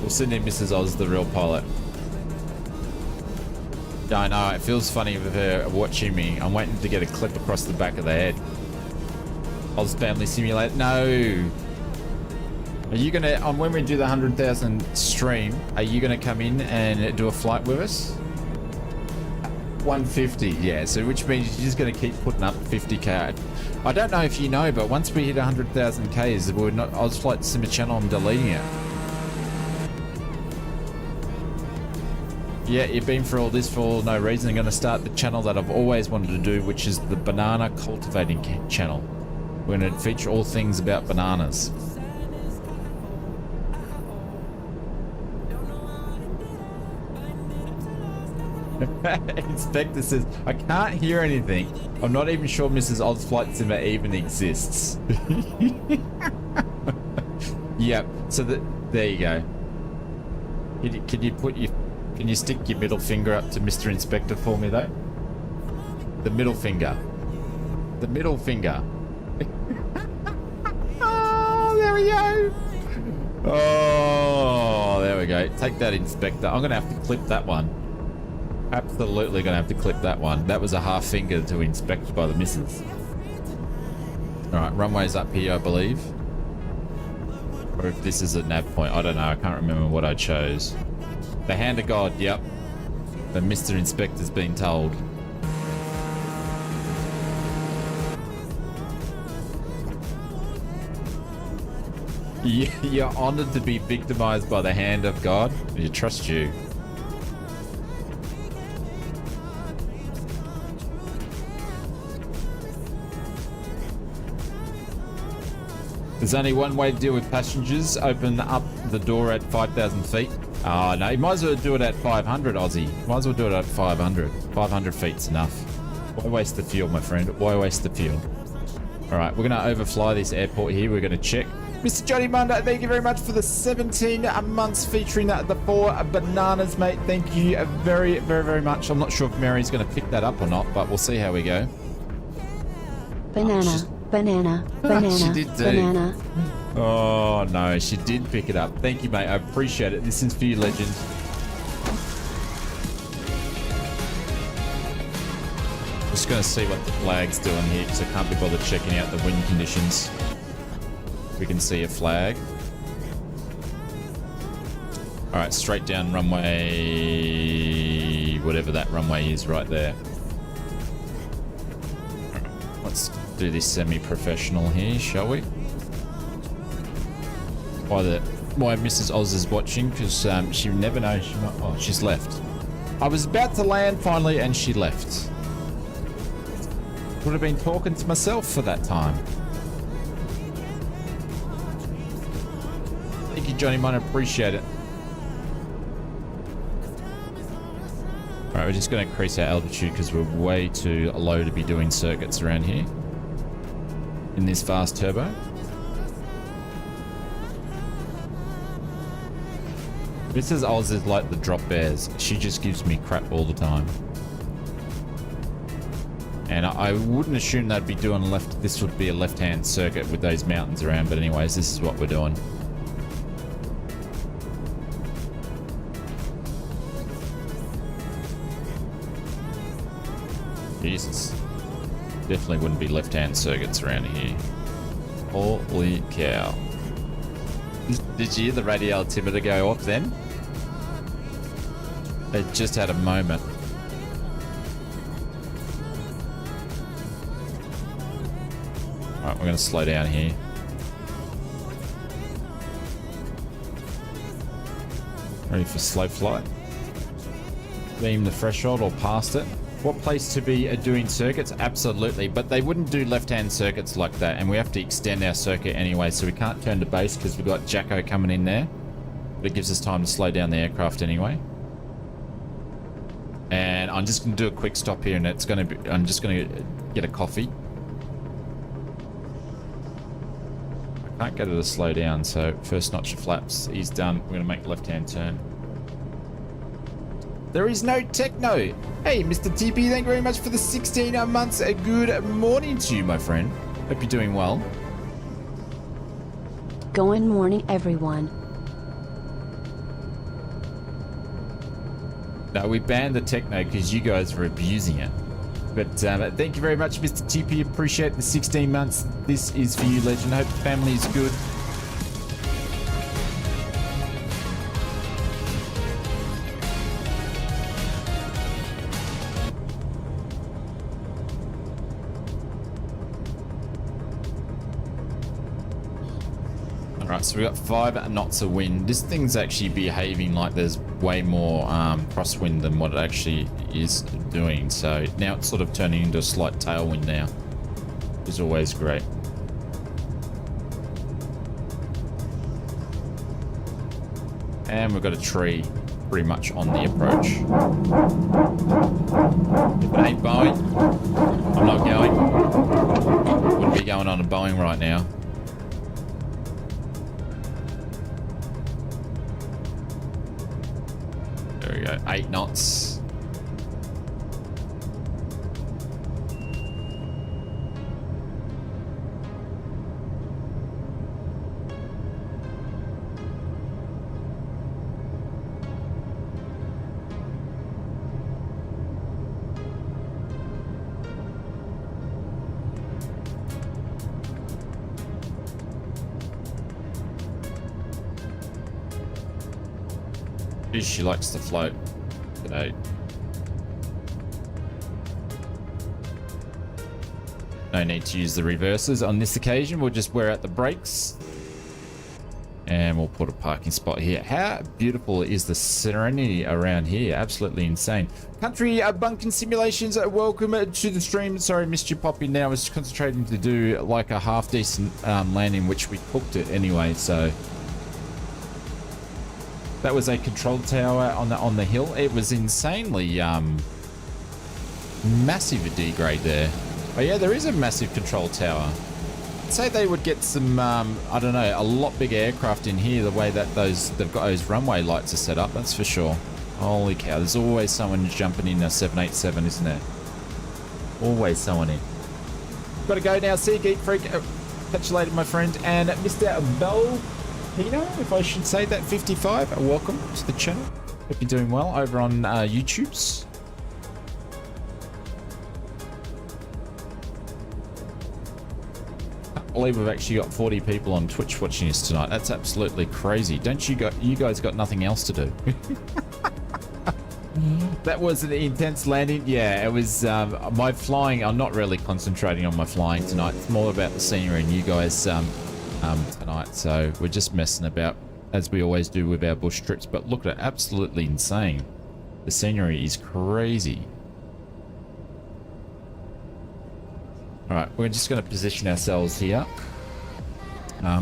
We'll send in Mrs. Oz, the real pilot. I know, it feels funny with her watching me. I'm waiting to get a clip across the back of the head. Oz Family Simulator. No. Are you gonna, when we do the 100,000 stream, are you gonna come in and do a flight with us? 150, yeah, so which means you're just gonna keep putting up 50k. I don't know if you know, but once we hit 100,000 Ks, we're not, ausflightsimmer channel, I'm deleting it. Yeah, you've been for all this for no reason. I'm going to start the channel that I've always wanted to do, which is the banana cultivating channel. We're going to feature all things about bananas. Inspector says, I can't hear anything. I'm not even sure Mrs. Ausflightsimmer even exists. Yep, so there you go. Can you stick your middle finger up to Mr. Inspector for me, though? The middle finger. The middle finger. Oh, there we go. Oh, there we go. Take that, Inspector. I'm going to have to clip that one. Absolutely going to have to clip that one. That was a half finger to inspect by the missus. All right, runway's up here, I believe. Or if this is a nav point. I don't know. I can't remember what I chose. The Hand of God, yep. But Mr. Inspector's been told. You're honored to be victimized by the hand of God. You trust you. There's only one way to deal with passengers. Open up the door at 5,000 feet. Oh, no, you might as well do it at 500, Aussie. Might as well do it at 500. 500 feet's enough. Why waste the fuel, my friend? Why waste the fuel? All right, we're going to overfly this airport here. We're going to check. Mr. Johnny Munder, thank you very much for the 17 months featuring the 4 bananas, mate. Thank you very, very, very much. I'm not sure if Mary's going to pick that up or not, but we'll see how we go. Banana, banana, banana, she did do. banana. Oh, no, she did pick it up. Thank you, mate. I appreciate it. This is for you, legend. Just going to see what the flag's doing here because I can't be bothered checking out the wind conditions. We can see a flag. All right, straight down runway, whatever that runway is right there. Let's do this semi-professional here, shall we? Why Mrs. Oz is watching, because she never knows. Oh, she's left. I was about to land finally, and she left. Would have been talking to myself for that time. Thank you, Johnny Mine. Appreciate it. All right, we're just going to increase our altitude because we're way too low to be doing circuits around here in this fast turbo. Mrs. Oz is like the drop bears. She just gives me crap all the time. And I wouldn't assume they'd be doing left. This would be a left-hand circuit with those mountains around. But anyways, this is what we're doing. Jesus. Definitely wouldn't be left-hand circuits around here. Holy cow. Did you hear the radio altimeter go off then? It just had a moment. Alright, we're going to slow down here. Ready for slow flight. Beam the threshold or past it. What place to be doing circuits? Absolutely, but they wouldn't do left-hand circuits like that, and we have to extend our circuit anyway, so we can't turn to base because we've got Jacko coming in there. But it gives us time to slow down the aircraft anyway. And I'm just going to do a quick stop here, and it's going to be, I'm just going to get a coffee. I can't get it to slow down, so first notch of flaps is done. We're going to make a left-hand turn. There is no techno. Hey, Mr. TP, thank you very much for the 16 months. Good morning to you, my friend. Hope you're doing well. Good morning, everyone. No, we banned the techno because you guys were abusing it. But thank you very much, Mr. TP. Appreciate the 16 months. This is for you, legend. Hope the family is good. So we got 5 knots of wind. This thing's actually behaving like there's way more crosswind than what it actually is doing. So now it's sort of turning into a slight tailwind now, which is always great. And we've got a tree pretty much on the approach. If it ain't Boeing, I'm not going. Wouldn't be going on a Boeing right now. There we go, 8 knots. She likes to float today. No need to use the reverses on this occasion. We'll just wear out the brakes. And we'll put a parking spot here. How beautiful is the serenity around here? Absolutely insane. Country bunking simulations, welcome to the stream. Sorry, missed you pop in there. I was concentrating to do like a half decent landing, which we cooked it anyway. So that was a control tower on the hill. It was insanely massive degrade there. Oh yeah, there is a massive control tower. I'd say they would get some, I don't know, a lot bigger aircraft in here the way that they've got those runway lights are set up, that's for sure. Holy cow, there's always someone jumping in a 787, isn't there? Always someone in. Gotta go now, see you, Geek Freak. Catch you later, my friend. And Mr. Belpino, if I should say that, 55, welcome to the channel. Hope you're doing well over on YouTube's. I believe we've actually got 40 people on Twitch watching us tonight. That's absolutely crazy. Don't you guys got nothing else to do? That was an intense landing. Yeah, it was my flying. I'm not really concentrating on my flying tonight. It's more about the scenery and you guys tonight. So we're just messing about as we always do with our bush trips. But look at it, absolutely insane. The scenery is crazy. All right, we're just going to position ourselves here.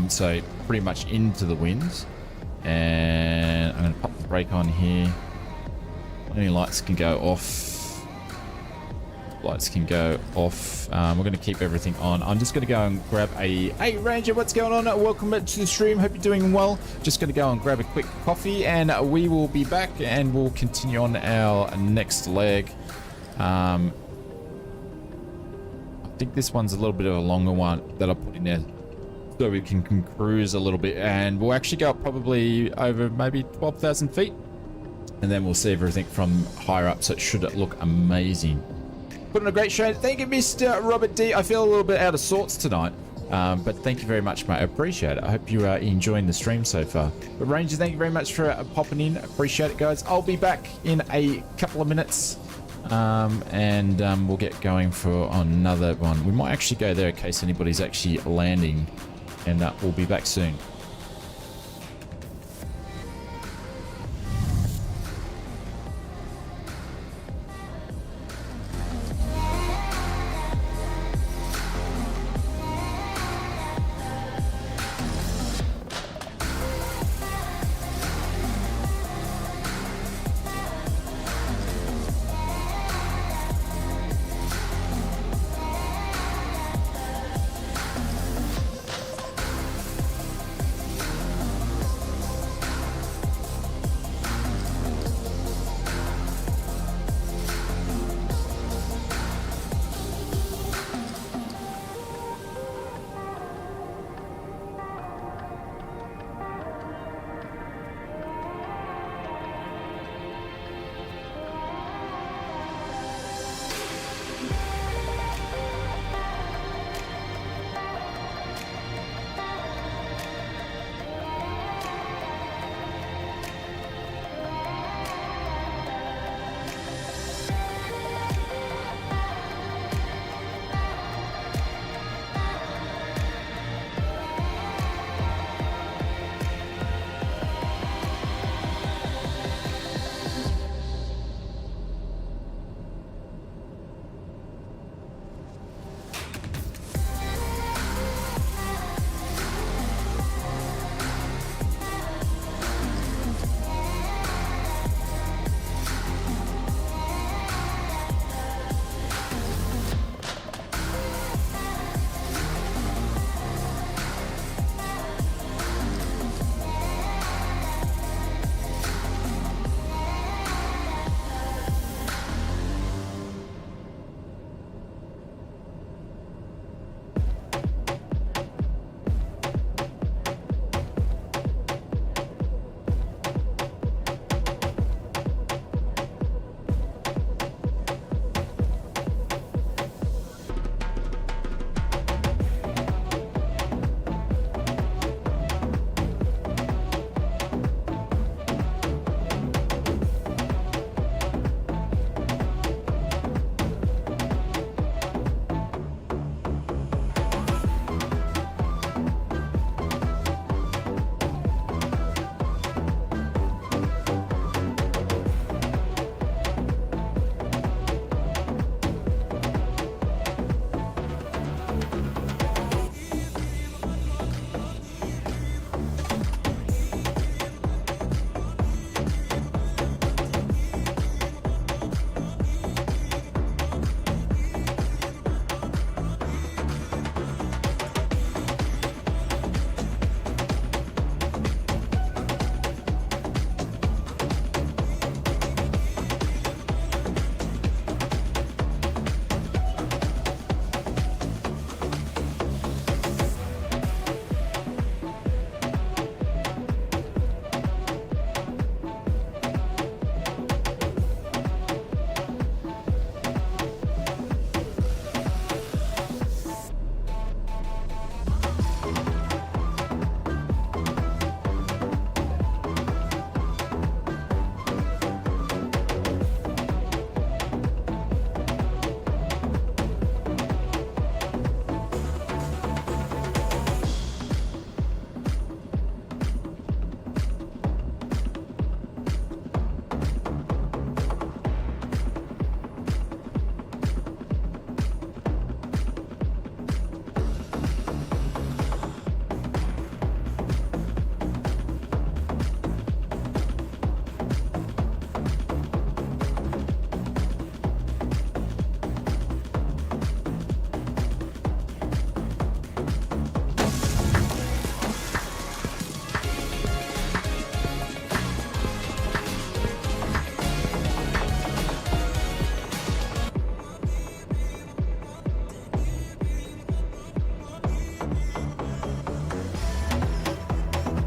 So pretty much into the wind. And I'm going to pop the brake on here. Any lights can go off. Lights can go off. We're going to keep everything on. I'm just going to go and grab Hey, Ranger, what's going on? Welcome to the stream. Hope you're doing well. Just going to go and grab a quick coffee and we will be back and we'll continue on our next leg. I think this one's a little bit of a longer one that I put in there so we can cruise a little bit, and we'll actually go up probably over maybe 12,000 feet and then we'll see everything from higher up, so it should look amazing. Put on a great show. Thank you, Mr. Robert D. I feel a little bit out of sorts tonight, but thank you very much, mate. I appreciate it. I hope you are enjoying the stream so far. But Ranger, thank you very much for popping in. Appreciate it, guys. I'll be back in a couple of minutes. We'll get going for another one. We might actually go there in case anybody's actually landing, and we'll be back soon.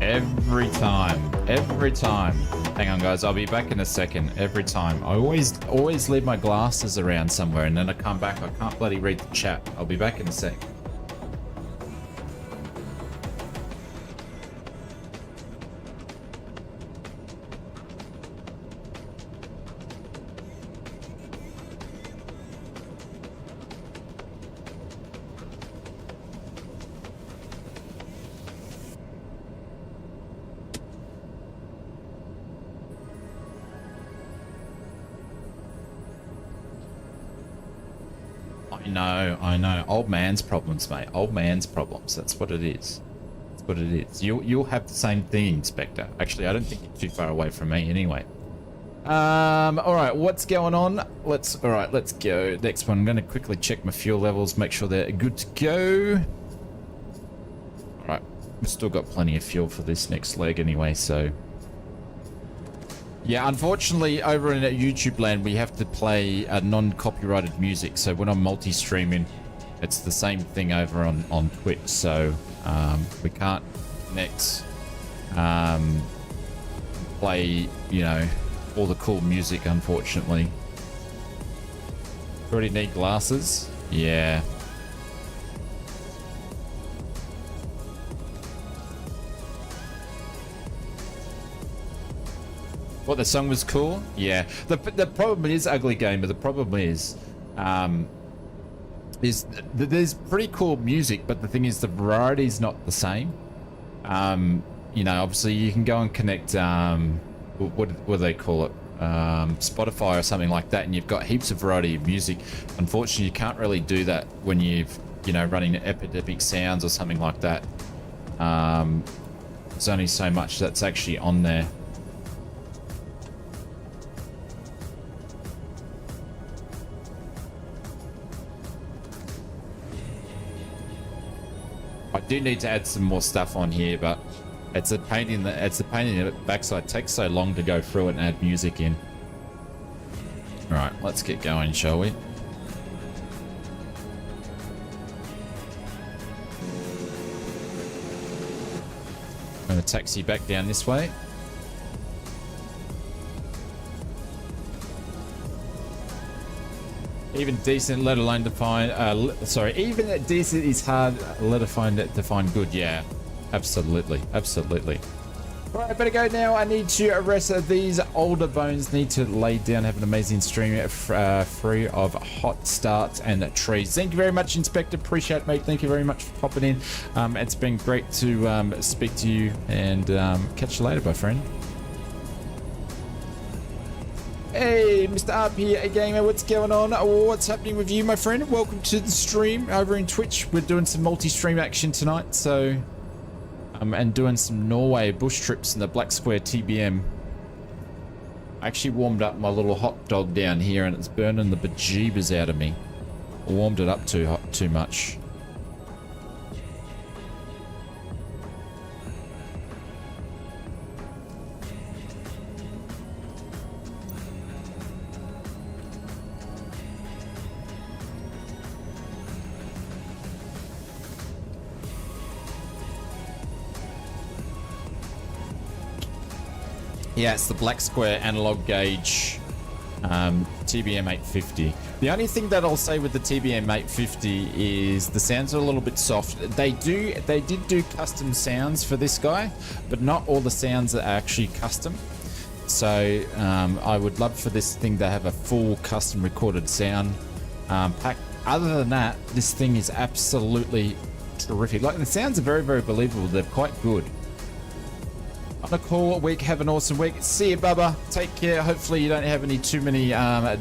Every time. Every time. Hang on, guys. I'll be back in a second. Every time. I always leave my glasses around somewhere, and then I come back. I can't bloody read the chat. I'll be back in a sec. I know. Old man's problems, mate. Old man's problems. That's what it is. That's what it is. You'll have the same thing, Inspector. Actually, I don't think you're too far away from me anyway. All right, what's going on? Let's go. Next one, I'm going to quickly check my fuel levels, make sure they're good to go. All right, we've still got plenty of fuel for this next leg anyway, so... Yeah, unfortunately, over in YouTube land, we have to play non-copyrighted music. So when I'm multi-streaming, it's the same thing over on Twitch. So we can't connect, play, you know, all the cool music, unfortunately. Already need glasses? Yeah. What, the song was cool? Yeah. The problem is, Ugly Gamer, the problem is there's pretty cool music, but the thing is the variety is not the same. You know, obviously you can go and connect, what do they call it? Spotify or something like that, and you've got heaps of variety of music. Unfortunately, you can't really do that when you've, you know, running Epidemic Sounds or something like that. There's only so much that's actually on there. I do need to add some more stuff on here, but it's a pain in the backside. It takes so long to go through it and add music in. All right, let's get going, shall we? I'm going to taxi back down this way. Even decent, let alone define. Even decent is hard, let alone define good. Yeah, absolutely, absolutely. All right, better go now. I need to arrest these older bones. Need to lay down. Have an amazing stream free of hot starts and trees. Thank you very much, Inspector. Appreciate it, mate. Thank you very much for popping in. It's been great to speak to you, and catch you later, my friend. Hey, Mr. RP Gamer, what's going on? What's happening with you, my friend? Welcome to the stream over in Twitch. We're doing some multi-stream action tonight, so... and doing some Norway bush trips in the Black Square TBM. I actually warmed up my little hot dog down here, and it's burning the bejeebers out of me. I warmed it up too much. Yeah, it's the Black Square analog gauge TBM 850. The only thing that I'll say with the TBM 850 is the sounds are a little bit soft. They did do custom sounds for this guy, but not all the sounds are actually custom. So I would love for this thing to have a full custom recorded sound pack. Other than that, this thing is absolutely terrific. Like, the sounds are very, very believable. They're quite good. On a cool week, have an awesome week. See you, Bubba. Take care. Hopefully you don't have too many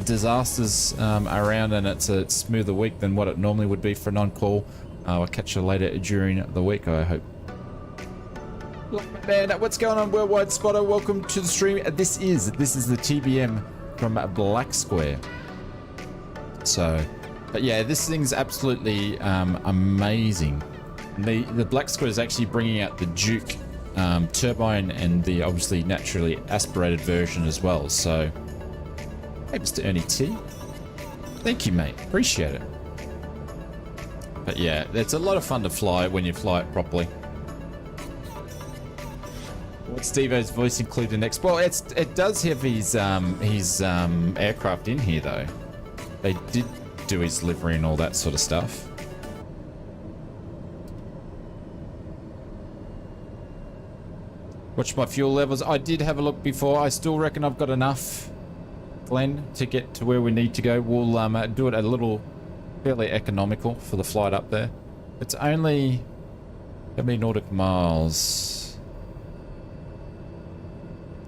disasters around, and it's a smoother week than what it normally would be for a non-call. I'll catch you later during the week, I hope. Man, what's going on, Worldwide Spotter? Welcome to the stream. This is the TBM from Black Square. So, but yeah, this thing's absolutely amazing. The Black Square is actually bringing out the Duke turbine and the obviously naturally aspirated version as well. So, hey, Mr. Ernie T. Thank you, mate. Appreciate it. But yeah, it's a lot of fun to fly when you fly it properly. Steve-O's voice included next. Well, it does have his aircraft in here though. They did do his livery and all that sort of stuff. Watch my fuel levels. I did have a look before. I still reckon I've got enough, Glenn, to get to where we need to go. We'll do it a little fairly economical for the flight up there. It's only how many nautical miles?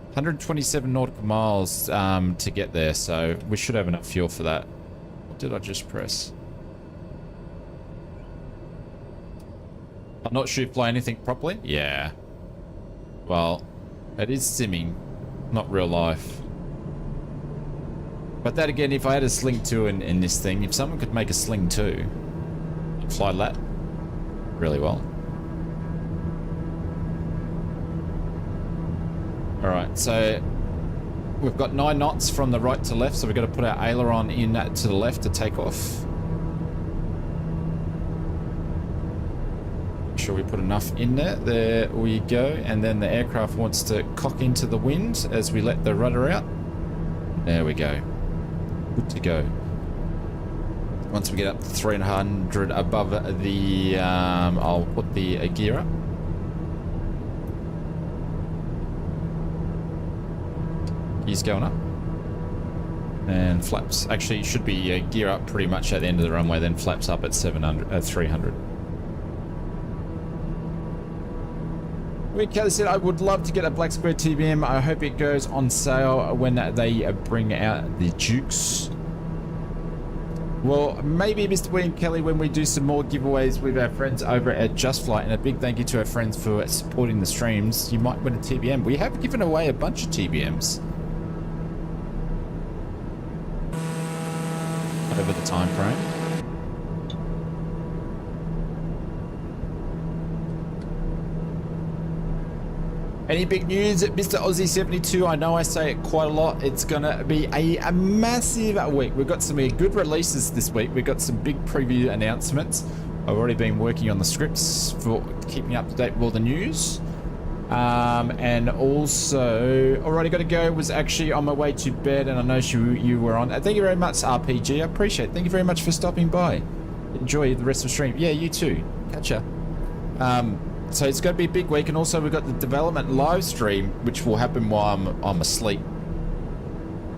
127 nautical miles to get there, so we should have enough fuel for that. What did I just press? I'm not sure if fly anything properly. Yeah. Well, it is simming, not real life. But that again, if I had a Sling 2 in this thing, if someone could make a Sling 2, fly that really well. Alright, so we've got 9 knots from the right to left, so we've got to put our aileron in to the left to take off. Make sure we put enough in there. There we go. And then the aircraft wants to cock into the wind as we let the rudder out. There we go. Good to go. Once we get up to 300 above the, I'll put the gear up. Gears going up. And flaps. Actually, should be gear up pretty much at the end of the runway, then flaps up at 300. Kelly said, I would love to get a Black Square TBM. I hope it goes on sale when they bring out the Dukes. Well, maybe, Mr. William Kelly, when we do some more giveaways with our friends over at Just Flight, and a big thank you to our friends for supporting the streams, you might win a TBM. We have given away a bunch of TBMs over the time frame. Any big news, Mr. Aussie 72? I know I say it quite a lot. It's gonna be a massive week. We've got some good releases this week. We've got some big preview announcements. I've already been working on the scripts for keeping up to date with all the news. And also, already got to go. Was actually on my way to bed, and I know you were on. Thank you very much, RPG. I appreciate it. Thank you very much for stopping by. Enjoy the rest of the stream. Yeah, you too. Catch ya. So it's going to be a big week, and also we've got the development live stream, which will happen while I'm asleep.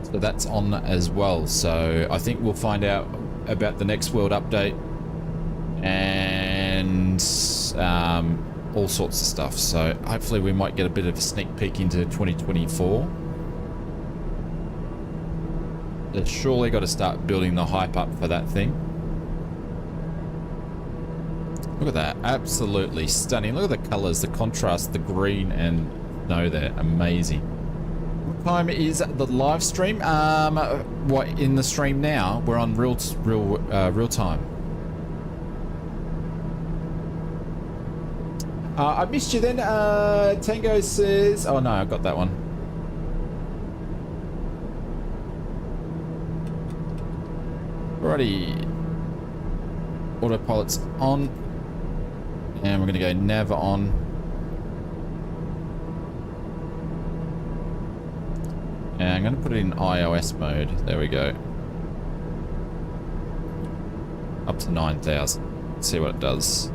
So that's on as well. So I think we'll find out about the next world update and all sorts of stuff. So hopefully we might get a bit of a sneak peek into 2024. They've surely got to start building the hype up for that thing. Look at that, absolutely stunning. Look at the colors, the contrast, the green and snow there, amazing. What time is the live stream? What, in the stream now? We're on real time. I missed you then. Tango says, oh no, I got that one. Alrighty. Autopilot's on. And we're going to go nav on. And I'm going to put it in iOS mode. There we go. Up to 9,000. Let's see what it does.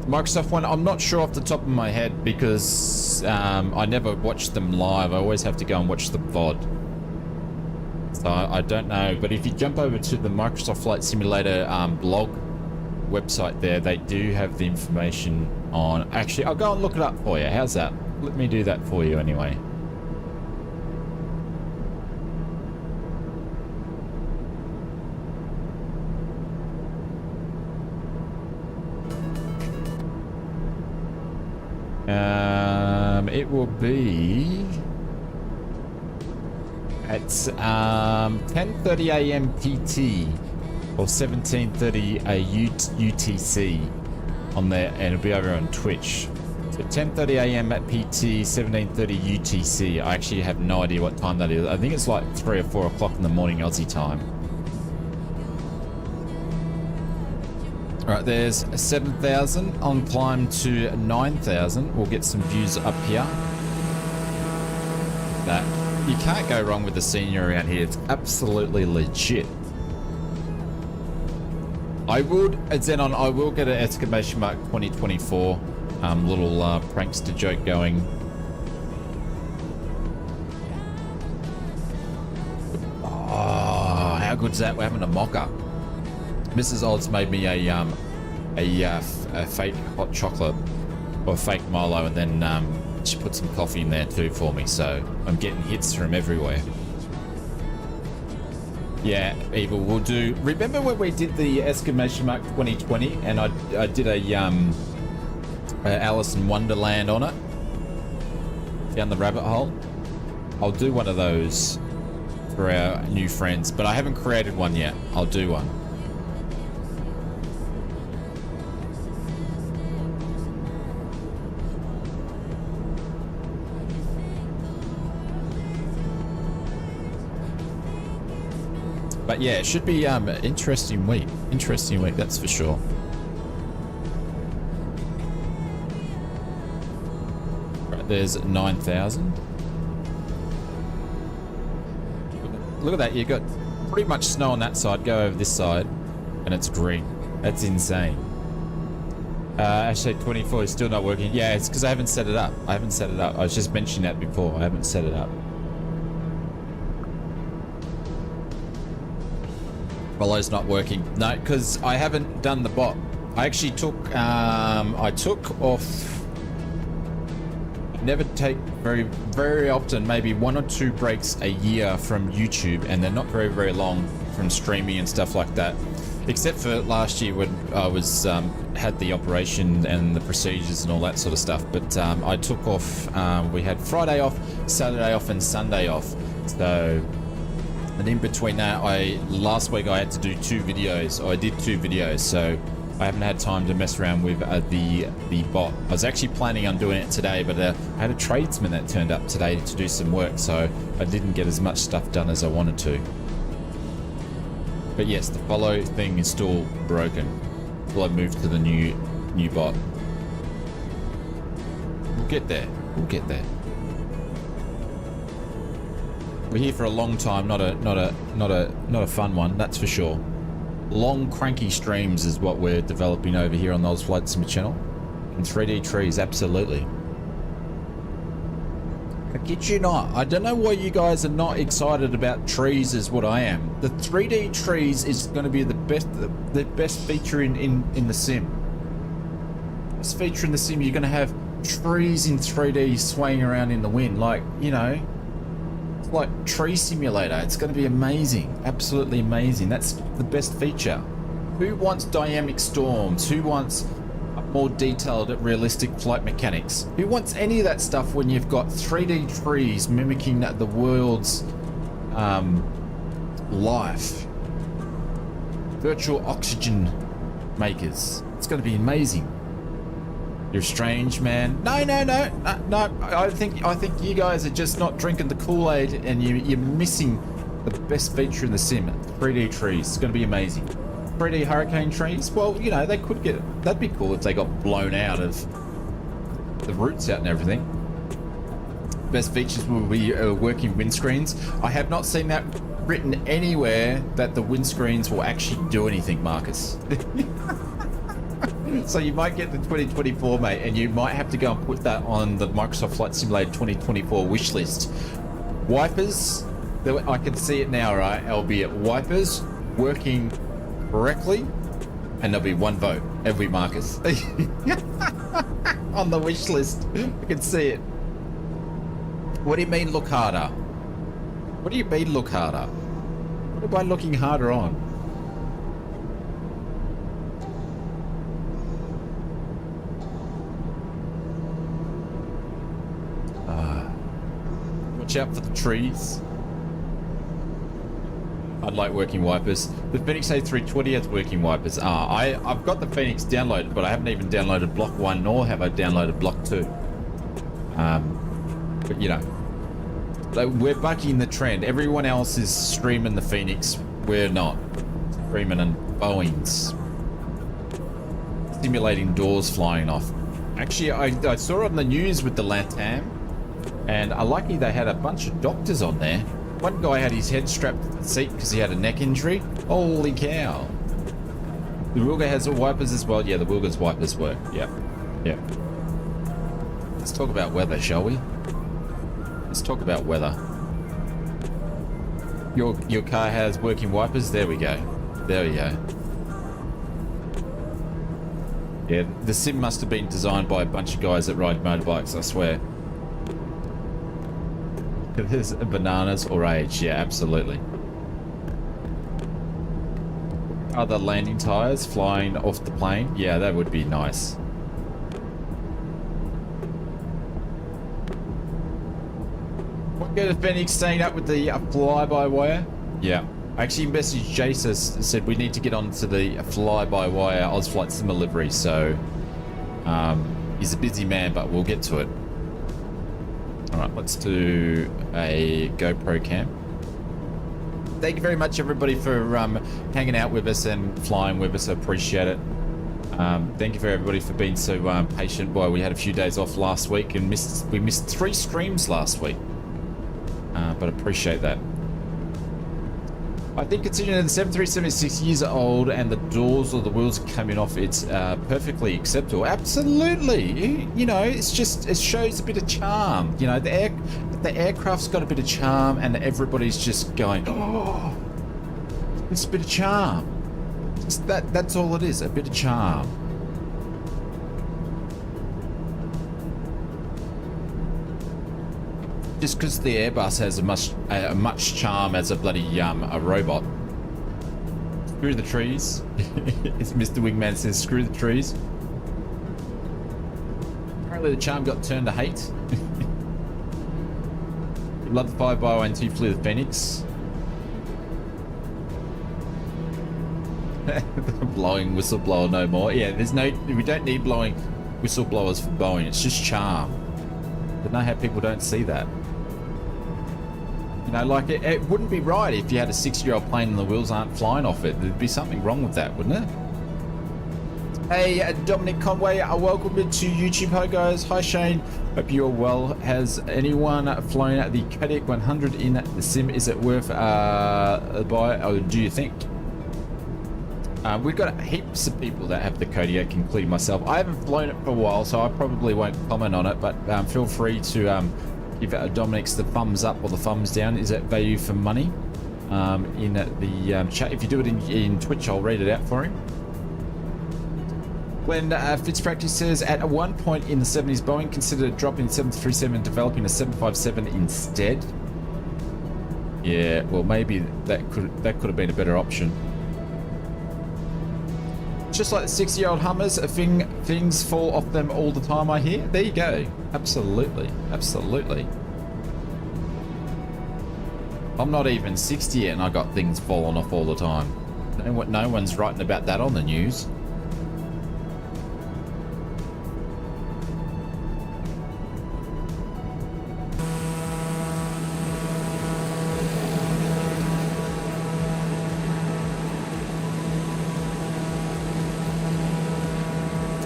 Microsoft one, I'm not sure off the top of my head because I never watch them live. I always have to go and watch the VOD. So I don't know, but if you jump over to the Microsoft Flight Simulator blog website there, they do have the information on... Actually, I'll go and look it up for you. How's that? Let me do that for you anyway. It will be... It's 10:30 a.m. PT or 17:30 UTC on there, and it'll be over on Twitch. So 10:30 a.m. at PT, 17:30 UTC. I actually have no idea what time that is. I think it's like 3 or 4 o'clock in the morning Aussie time. Right, there's 7,000 on climb to 9,000. We'll get some views up here. That you can't go wrong with the scenery around here. It's absolutely legit. I would, Xenon, I will get an exclamation mark 2024 little prankster joke going. Oh, how good's that? We're having a mocha. Mrs. Odds made me a fake hot chocolate or fake Milo, and then she put some coffee in there too for me. So I'm getting hits from everywhere. Yeah, Evil, we'll do. Remember when we did the exclamation mark 2020, and I did a Alice in Wonderland on it down the rabbit hole? I'll do one of those for our new friends, but I haven't created one yet. I'll do one. But yeah, it should be interesting week. Interesting week, that's for sure. Right, there's 9,000. Look at that, you got pretty much snow on that side. Go over this side, and it's green. That's insane. Hashtag 24 is still not working. Yeah, it's because I haven't set it up. I was just mentioning that before. I haven't set it up. Follow's not working. No, because I haven't done the bot. I actually took off. I never take very often, maybe 1 or 2 breaks a year from YouTube, and they're not very long from streaming and stuff like that. Except for last year when I was had the operation and the procedures and all that sort of stuff. But I took off. We had Friday off, Saturday off, and Sunday off. So. And in between that, last week I had to do 2 videos. I did 2 videos, so I haven't had time to mess around with the bot. I was actually planning on doing it today, but I had a tradesman that turned up today to do some work, so I didn't get as much stuff done as I wanted to. But yes, the follow thing is still broken. Till I move to the new bot. We'll get there. We'll get there. We're here for a long time, not a fun one, that's for sure. Long cranky streams is what we're developing over here on the ausflightsimmer channel. And 3D trees, absolutely. I kid you not, I don't know why you guys are not excited about trees as what I am. The 3D trees is going to be the best feature in the sim. Best feature in the sim, you're going to have trees in 3D swaying around in the wind, like, you know. Like tree simulator. It's going to be amazing, absolutely amazing. That's the best feature. Who wants dynamic storms? Who wants more detailed realistic flight mechanics? Who wants any of that stuff when you've got 3D trees mimicking the world's life? Virtual oxygen makers. It's going to be amazing. You're strange, man. No. I think you guys are just not drinking the Kool-Aid, and you're missing the best feature in the sim. 3D trees. It's going to be amazing. 3D hurricane trees. Well, you know, they could get. That'd be cool if they got blown out of the roots out and everything. Best features will be working windscreens. I have not seen that written anywhere that the windscreens will actually do anything, Marcus. So you might get the 2024, mate, and you might have to go and put that on the Microsoft Flight Simulator 2024 wish list. Wipers, I can see it now, right? Albeit wipers working correctly, and there'll be 1 vote every Marcus on the wish list. I can see it. What do you mean look harder? What do you mean look harder? What am I looking harder on? Watch out for the trees. I'd like working wipers. The Phoenix A320 has working wipers. I've got the Phoenix downloaded, but I haven't even downloaded Block 1, nor have I downloaded Block 2. But you know, we're bucking the trend. Everyone else is streaming the Phoenix. We're not. Streaming and Boeings. simulating doors flying off. Actually, I saw on the news with the LATAM, and lucky they had a bunch of doctors on there. One guy had his head strapped to the seat because he had a neck injury. Holy cow. The Wilga has wipers as well. Yeah, the Wilga's wipers work. Yep. Yep. Let's talk about weather, shall we? Let's talk about weather. Your car has working wipers? There we go. There we go. Yeah, the sim must have been designed by a bunch of guys that ride motorbikes, I swear. There's bananas or age, yeah, absolutely. Are the landing tires flying off the plane? Yeah, that would be nice. What good of Phoenix staying up with the fly-by-wire? Yeah. I actually messaged Jace, said we need to get onto the fly-by-wire ausflightsimmer livery, so he's a busy man, but we'll get to it. Alright, let's do a GoPro cam. Thank you very much, everybody, for hanging out with us and flying with us. I appreciate it. Thank you for everybody for being so patient while we had a few days off last week and we missed 3 streams last week. But appreciate that. I think considering the 737 is 6 years old and the doors or the wheels are coming off, it's perfectly acceptable. Absolutely. You know, it's just, it shows a bit of charm. You know, the aircraft's got a bit of charm and everybody's just going, oh, it's a bit of charm. That's all it is, a bit of charm. Just because the Airbus has a much charm as a bloody a robot. Screw the trees. As Mr. Wingman says, screw the trees. Apparently the charm got turned to hate. Love the 5x1 2 flew the Phoenix. Blowing whistleblower no more. Yeah, we don't need blowing whistleblowers for Boeing. It's just charm. I don't know how people don't see that. You know, like it wouldn't be right if you had a 6-year-old plane and the wheels aren't flying off it. There'd be something wrong with that, wouldn't it? Hey, Dominic Conway, welcome to YouTube. Hi guys. Hi Shane. Hope you're well. Has anyone flown the Kodiak 100 in the sim? Is it worth a buy, or do you think? We've got heaps of people that have the Kodiak, including myself. I haven't flown it for a while, so I probably won't comment on it, but feel free to give Dominic's the thumbs up or the thumbs down. Is it value for money? In the chat. If you do it in Twitch, I'll read it out for him. When Fitzpractice says, at one point in the 70s, Boeing considered dropping 737 and developing a 757 instead. Yeah, well, maybe that could have been a better option. Just like the 6-year-old Hummers, things fall off them all the time, I hear. There you go. Absolutely. Absolutely. I'm not even 60 yet and I got things falling off all the time. No one's writing about that on the news.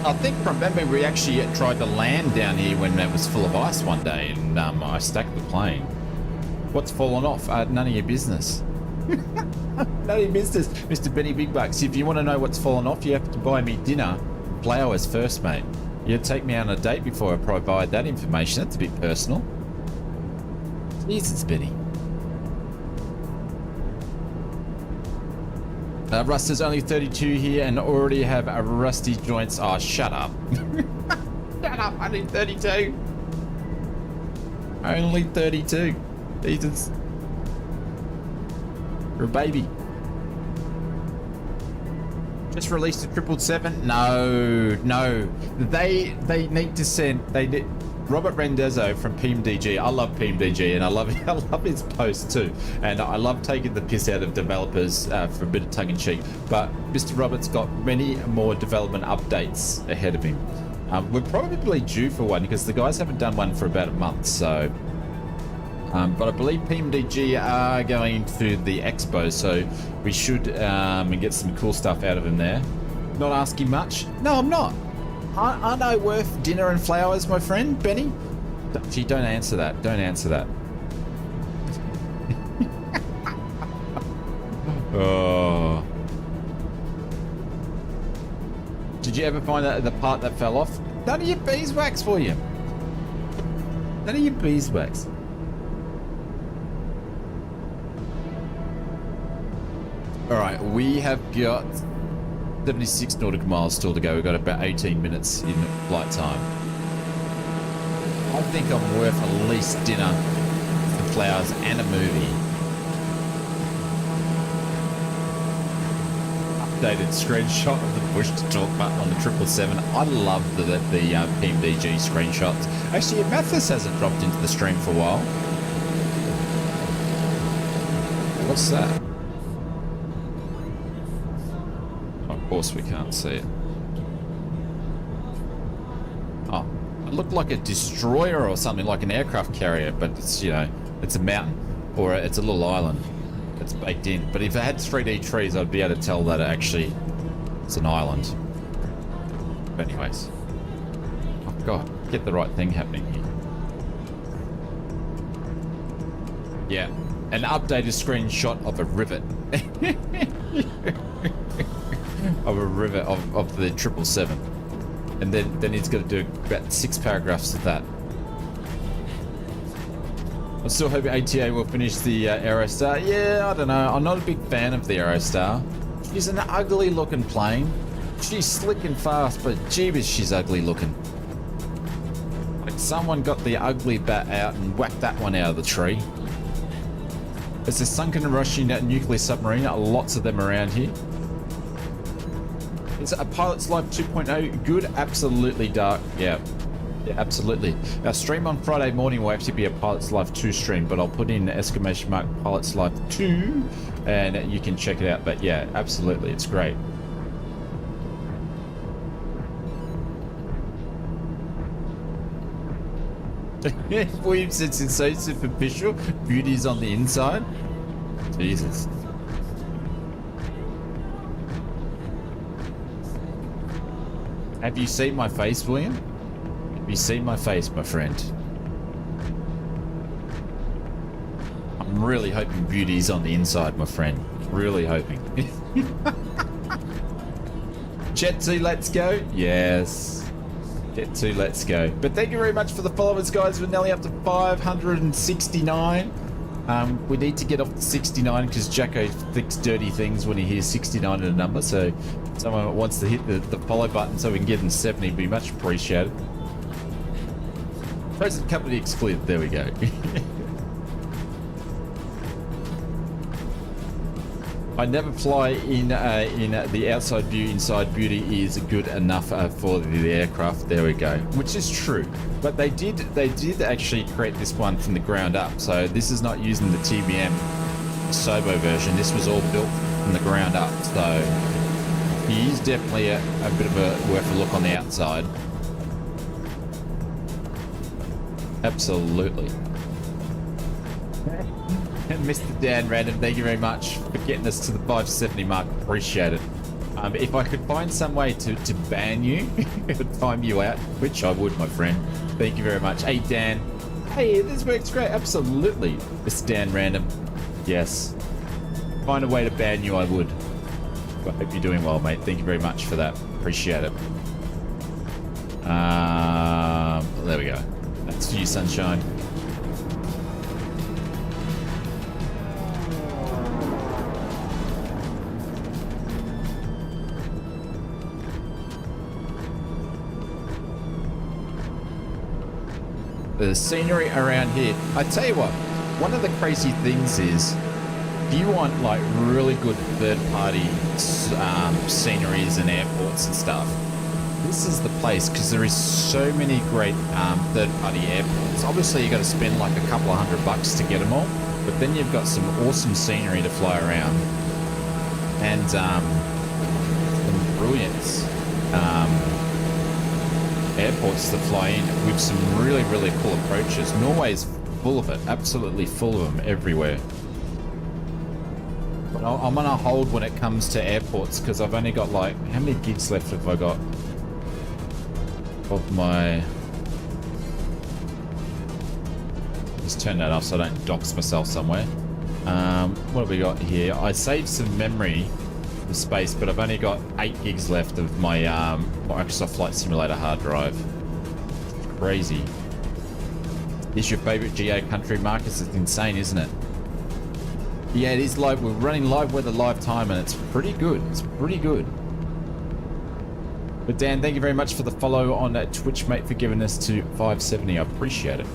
I think from memory we actually tried to land down here when it was full of ice one day and I stacked the plane. What's fallen off? None of your business. None of your business, Mr. Benny Big Bucks. If you want to know what's fallen off, you have to buy me dinner, flowers first, mate. You take me out on a date before I provide that information. That's a bit personal. Jesus, Benny. Rust is only 32 here and already have rusty joints. Oh, shut up. Shut up, only 32. Only 32. Jesus. You're a baby. Just released a 777? No. They need to send... Robert Wendesdsay from PMDG. I love PMDG and I love his posts too. And I love taking the piss out of developers for a bit of tongue-in-cheek. But Mr. Robert's got many more development updates ahead of him. We're probably due for one because the guys haven't done one for about a month. So, but I believe PMDG are going to the expo, so we should get some cool stuff out of them there. Not asking much? No, I'm not. Aren't I worth dinner and flowers, my friend, Benny? Gee, don't answer that. Don't answer that. Oh. Did you ever find out the part that fell off? None of your beeswax for you. None of your beeswax. Alright, we have got 76 nautical miles still to go. We've got about 18 minutes in flight time. I think I'm worth at least dinner, some flowers, and a movie. Updated screenshot of the push to talk button on the 777. I love the PMDG screenshots. Actually, Mathis hasn't dropped into the stream for a while. What's that? Of course we can't see it. Oh, it looked like a destroyer or something, like an aircraft carrier, but it's, you know, it's a mountain or it's a little island. It's baked in. But if it had 3D trees, I'd be able to tell that it actually is an island. But anyways. Oh God, get the right thing happening here. Yeah, an updated screenshot of a rivet. Of a rivet of the 777. And then he's got to do about 6 paragraphs of that. I'm still hoping ATA will finish the Aerostar. Yeah, I don't know. I'm not a big fan of the Aerostar. She's an ugly looking plane. She's slick and fast, but jeebus, she's ugly looking. Like someone got the ugly bat out and whacked that one out of the tree. There's a sunken Russian nuclear submarine. Lots of them around here. Is a Pilot's Life 2.0 good? Absolutely, Dark. Yeah. Yeah, absolutely. Our stream on Friday morning will actually be a Pilot's Life 2 stream, but I'll put in exclamation mark Pilot's Life 2 and you can check it out. But yeah, absolutely, it's great. William said, it's so superficial. Beauty's on the inside. Jesus. Have you seen my face, William? Have you seen my face, my friend? I'm really hoping beauty's on the inside, my friend. Really hoping. Jet 2, let's go. Yes. Jet 2, let's go. But thank you very much for the followers, guys. We're nearly up to 569. We need to get off to 69 because Jacko thinks dirty things when he hears 69 in a number. So someone that wants to hit the follow button so we can get in 70 would be much appreciated. Present company excluded. There we go. I never fly in the outside view. Inside beauty is good enough for the aircraft. There we go. Which is true. But they did actually create this one from the ground up. So this is not using the TBM Sobo version. This was all built from the ground up. So he is definitely a bit of a worth a look on the outside. Absolutely. And Mr. Dan Random, thank you very much for getting us to the 570 mark. Appreciate it. If I could find some way to ban you, time you out, which I would, my friend. Thank you very much. Hey, Dan. Hey, this works great. Absolutely. Mr. Dan Random. Yes. Find a way to ban you, I would. I hope you're doing well, mate. Thank you very much for that. Appreciate it. There we go. That's for you, sunshine. The scenery around here, I tell you what, one of the crazy things is, if you want like really good third-party sceneries and airports and stuff, this is the place, because there is so many great third-party airports. Obviously you got to spend like a couple of $100 to get them all, but then you've got some awesome scenery to fly around and some brilliant airports to fly in with some really, really cool approaches. Norway's full of it, absolutely full of them everywhere. I'm on a hold when it comes to airports because I've only got like, how many gigs left have I got of my... Just turn that off so I don't dox myself somewhere. What have we got here? I saved some memory for space, but I've only got 8 gigs left of my Microsoft Flight Simulator hard drive. Crazy. Is your favorite GA country, Marcus? It's insane, isn't it? Yeah, it is live. We're running live weather live time, and it's pretty good. It's pretty good. But Dan, thank you very much for the follow on Twitch, mate, for giving us to 570. I appreciate it.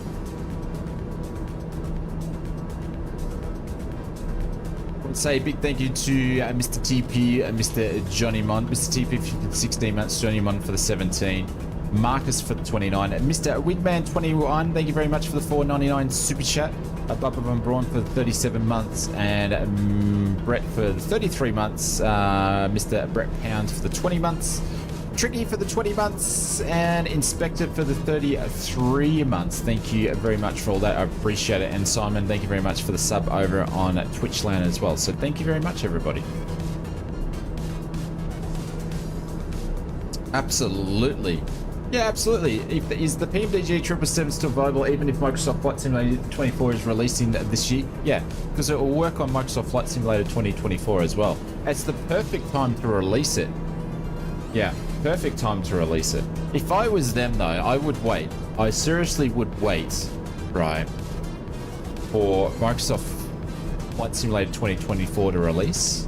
I want to say a big thank you to Mr. TP, Mr. Johnny Mon, Mr. TP for the 16 months, Johnny Mon for the 17. Marcus for the 29, Mr. Wigman 21, thank you very much for the 4.99 super chat. Bubba Van Braun for the 37 months, and Brett for the 33 months. Mr. Brett Pound for the 20 months. Tricky for the 20 months, and Inspector for the 33 months. Thank you very much for all that. I appreciate it. And Simon, thank you very much for the sub over on Twitchland as well. So thank you very much, everybody. Absolutely. Yeah, absolutely. Is the PMDG 777 still viable even if Microsoft Flight Simulator 24 is releasing this year? Yeah, because it will work on Microsoft Flight Simulator 2024 as well. It's the perfect time to release it. Yeah, perfect time to release it. If I was them though, I would wait. I seriously would wait, right, for Microsoft Flight Simulator 2024 to release,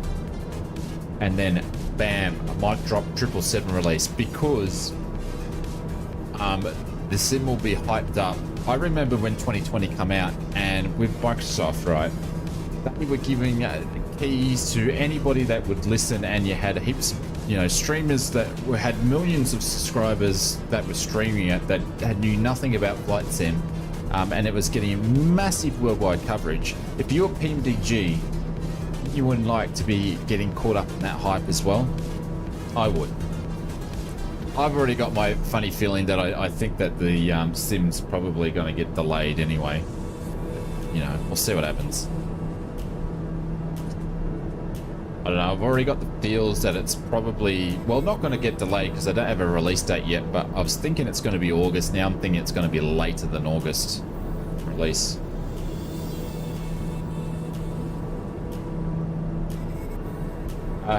and then bam, I might drop 777 release, because the sim will be hyped up. I remember when 2020 come out, and with Microsoft, right, they were giving keys to anybody that would listen, and you had heaps of, you know, streamers that had millions of subscribers that were streaming it that knew nothing about flight sim, and it was getting massive worldwide coverage. If you're PMDG, you wouldn't like to be getting caught up in that hype as well? I would. I've already got my funny feeling that I think that the sim's probably going to get delayed anyway. You know, we'll see what happens. I don't know, I've already got the feels that it's probably, well, not going to get delayed because I don't have a release date yet, but I was thinking it's going to be August. Now I'm thinking it's going to be later than August release.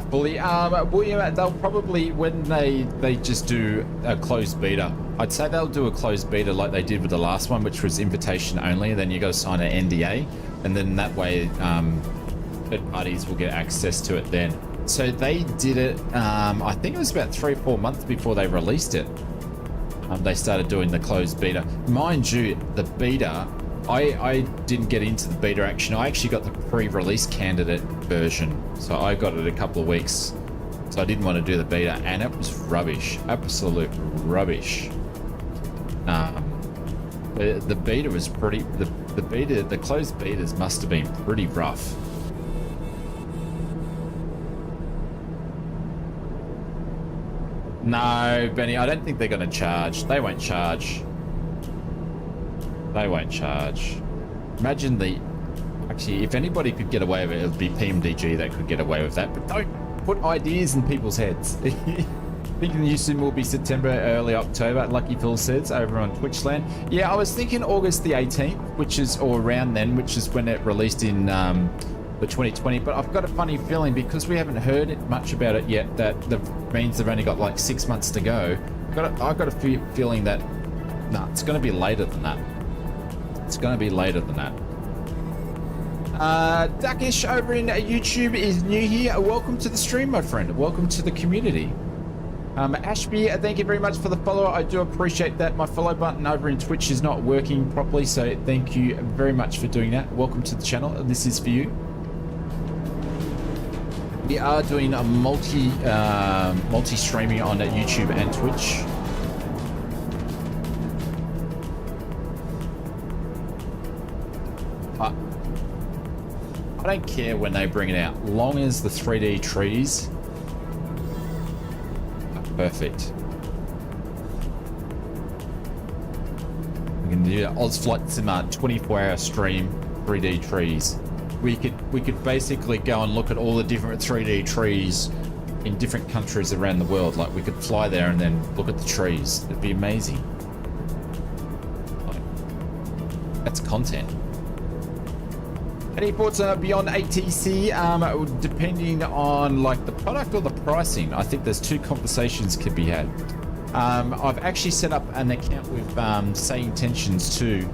Fully, William, they'll probably, when they just do a closed beta, I'd say they'll do a closed beta like they did with the last one, which was invitation only. Then you got to sign an NDA, and then that way third parties will get access to it then. So they did it, I think it was about 3 or 4 months before they released it. They started doing the closed beta. Mind you, the beta, I didn't get into the beta action. I actually got the pre-release candidate version. So I got it a couple of weeks. So I didn't want to do the beta, and it was rubbish. Absolute rubbish. The beta was pretty, the closed betas must have been pretty rough. No, Benny, I don't think they're going to charge. They won't charge. They won't charge. Imagine the... Actually, if anybody could get away with it, it would be PMDG that could get away with that. But don't put ideas in people's heads. Thinking the new sim will be September, early October, Lucky Phil says, over on Twitchland. Yeah, I was thinking August the 18th, which is, or around then, which is when it released in the 2020. But I've got a funny feeling, because we haven't heard much about it yet, that means they've only got like 6 months to go. I've got a feeling that, nah, it's going to be later than that. It's going to be later than that. Duckish over in YouTube is new here. Welcome to the stream, my friend. Welcome to the community. Ashby, thank you very much for the follow. I do appreciate that. My follow button over in Twitch is not working properly, so thank you very much for doing that. Welcome to the channel. This is for you. We are doing a multi-streaming on YouTube and Twitch. I don't care when they bring it out, long as the 3D trees are perfect. We can do an ausflightsimmer 24-hour stream, 3D trees. we could basically go and look at all the different 3D trees in different countries around the world. Like, we could fly there and then look at the trees. It'd be amazing. Like, that's content. Any thoughts beyond ENTC? Depending on like the product or the pricing, I think there's two conversations could be had. I've actually set up an account with Say Intentions too,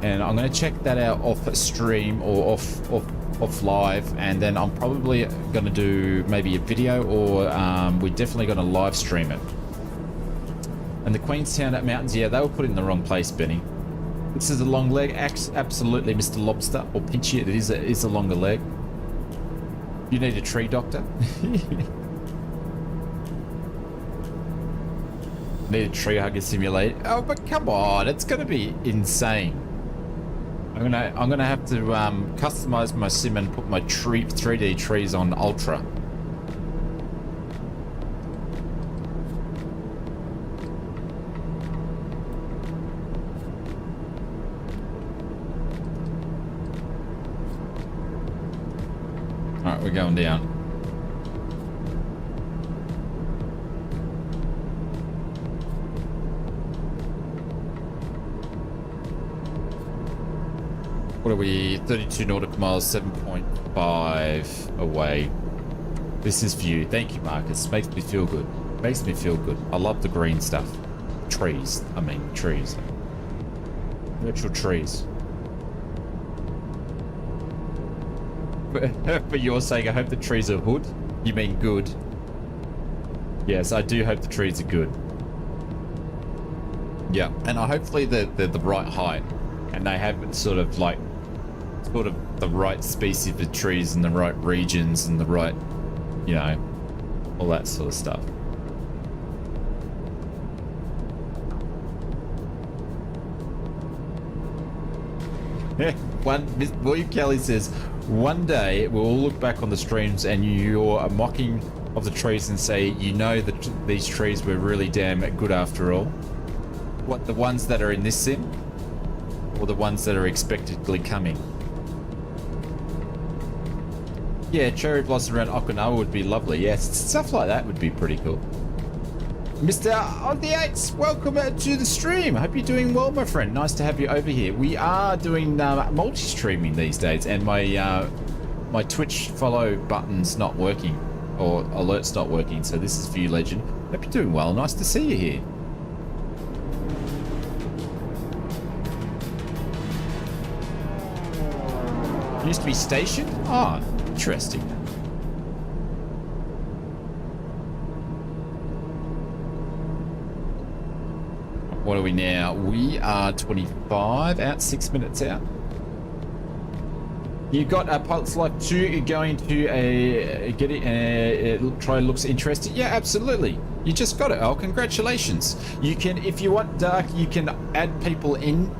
and I'm going to check that out off stream or off live, and then I'm probably going to do maybe a video, or we're definitely going to live stream it. And the Queenstown Mountains, yeah, they were put in the wrong place, Benny. This is a long leg. Absolutely, Mr. Lobster, or Pinchy, it is a longer leg. You need a tree doctor. Need a tree hugger simulator. Oh, but come on, it's gonna be insane. I'm gonna have to customize my sim and put my 3D trees on ultra. All right, we're going down. What are we? 32 nautical miles, 7.5 away. This is view. Thank you, Marcus. Makes me feel good. Makes me feel good. I love the green stuff. Trees. I mean, trees. Virtual trees. But you're saying, I hope the trees are good? You mean good? Yes, I do hope the trees are good. Yeah, and hopefully they're the right height, and they have sort of the right species of trees in the right regions and the right, you know, all that sort of stuff. William Kelly says, one day we'll all look back on the streams and you're mocking of the trees and say, you know, that these trees were really damn good after all. What, the ones that are in this sim, or the ones that are expectedly coming? Yeah, cherry blossom around Okinawa would be lovely. Yes, stuff like that would be pretty cool. Mr. On the 8th, welcome to the stream. I hope you're doing well, my friend. Nice to have you over here. We are doing multi-streaming these days, and my Twitch follow button's not working, or alert's not working, so this is for you, legend. Hope you're doing well. Nice to see you here. Used to be stationed? Ah, interesting. What are we now? We are 25 out, 6 minutes out. You got a Pilot's Life 2. You're going to get it. Try looks interesting. Yeah, absolutely. You just got it. Oh, congratulations. You can, if you want dark, you can add people in,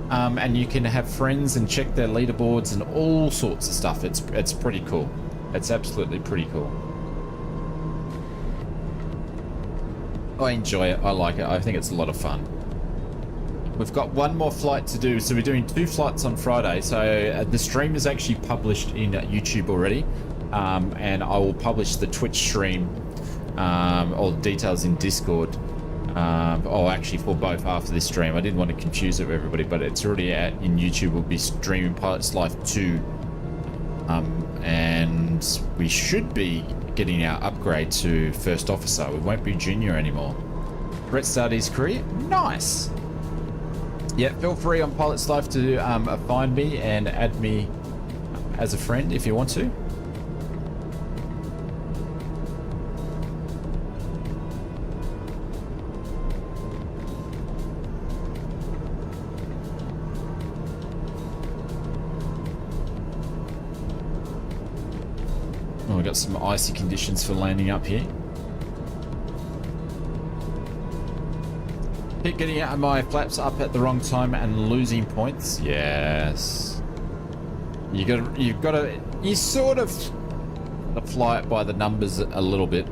and you can have friends and check their leaderboards and all sorts of stuff. It's pretty cool. It's absolutely pretty cool. I enjoy it. I like it. I think it's a lot of fun. We've got one more flight to do, so we're doing 2 flights on Friday. So the stream is actually published in YouTube already, and I will publish the Twitch stream, all the details in Discord. Actually for both after this stream. I didn't want to confuse it with everybody, but it's already out in YouTube. We'll be streaming Pilot's Life 2, and we should be getting our upgrade to First Officer. We won't be Junior anymore. Brett started his career. Nice. Yeah, feel free on Pilot's Life to find me and add me as a friend if you want to. Oh, we've got some icy conditions for landing up here. Keep getting out of my flaps up at the wrong time and losing points. Yes. You sort of fly it by the numbers a little bit.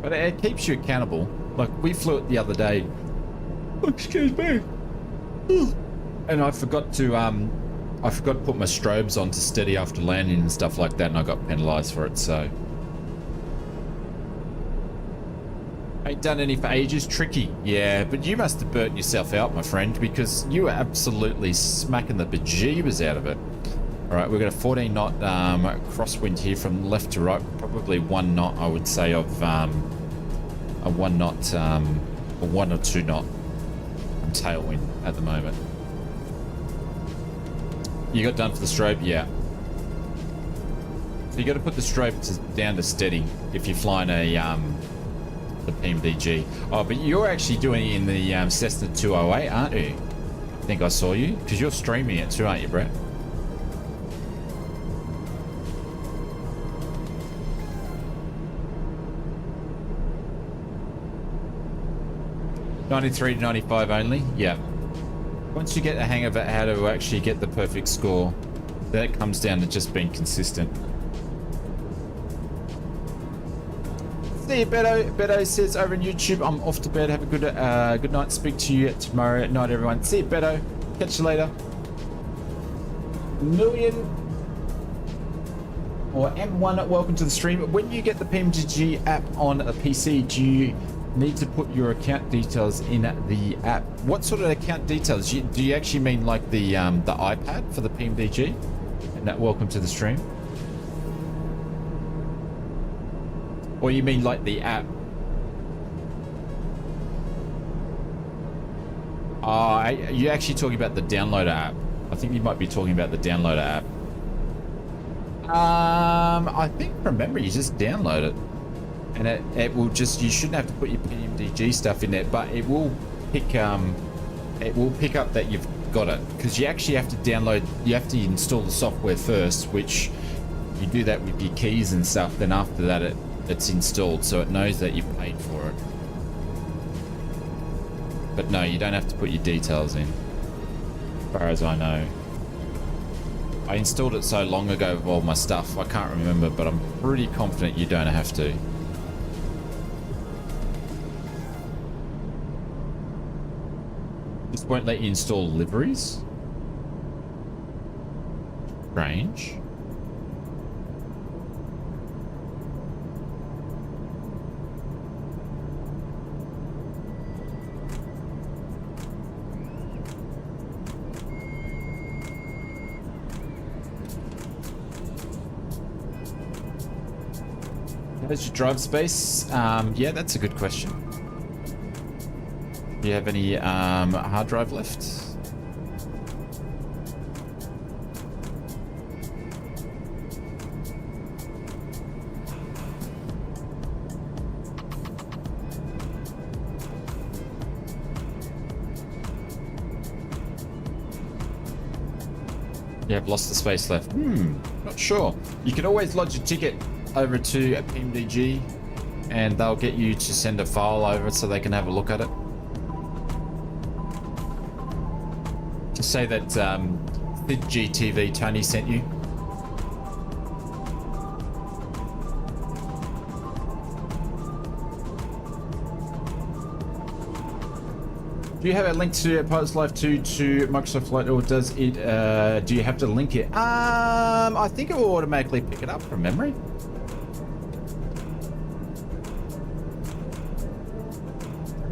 But it keeps you accountable. Like, we flew it the other day. Excuse me. And I forgot to put my strobes on to steady after landing and stuff like that, and I got penalised for it, so. Ain't done any for ages. Tricky. Yeah, but you must have burnt yourself out, my friend, because you were absolutely smacking the bejeebers out of it. Alright, we've got a 14 knot crosswind here from left to right. Probably 1 knot, I would say, of a 1 knot, or 1 or 2 knot tailwind at the moment. You got done for the strobe? Yeah. So you got to put the strobe down to steady if you're flying a the PMDG. Oh, but you're actually doing it in the Cessna 208, aren't you? I think I saw you, because you're streaming it too, aren't you, Brett? $93 to $95 only? Yeah. Once you get the hang of it, how to actually get the perfect score, then it comes down to just being consistent. See you, Beto. Beto says over on YouTube, I'm off to bed. Have a good night. Speak to you tomorrow night, everyone. See you, Beto. Catch you later. Million or M1, welcome to the stream. When you get the PMDG app on a PC, do you need to put your account details in the app? What sort of account details? Do you actually mean like the iPad for the PMDG? And that welcome to the stream? Or you mean like the app? You're actually talking about the downloader app. I think you might be talking about the downloader app. I think from memory you just download it. And it will just, you shouldn't have to put your PMDG stuff in there, but it will pick up that you've got it. Because you actually have to download, you have to install the software first, which you do that with your keys and stuff, then after that it's installed, so it knows that you've paid for it. But no, you don't have to put your details in, as far as I know. I installed it so long ago with all my stuff, I can't remember, but I'm pretty confident you don't have to. This won't let you install liveries? Strange. How's your drive space? Yeah, that's a good question. Do you have any hard drive left? Yeah, I've lost the space left. Not sure. You can always lodge a ticket over to PMDG and they'll get you to send a file over so they can have a look at it. Just say that GTV Tony sent you. Do you have a link to Pilots Live 2 to Microsoft Flight, or does it, do you have to link it? I think it will automatically pick it up from memory.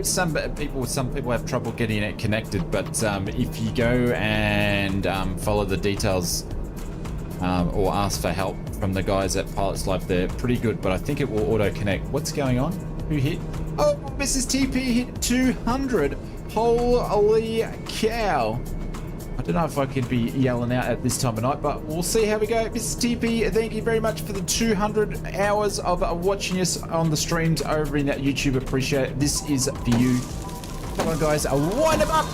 Some people have trouble getting it connected, but if you go and follow the details or ask for help from the guys at Pilots Live, they're pretty good, but I think it will auto connect. What's going on? Who hit? Oh, Mrs. TP hit 200. Holy cow. I don't know if I could be yelling out at this time of night, but we'll see how we go. Mrs. TP, thank you very much for the 200 hours of watching us on the streams over in that YouTube. Appreciate it. This is for you. Come on, guys. Wind them up.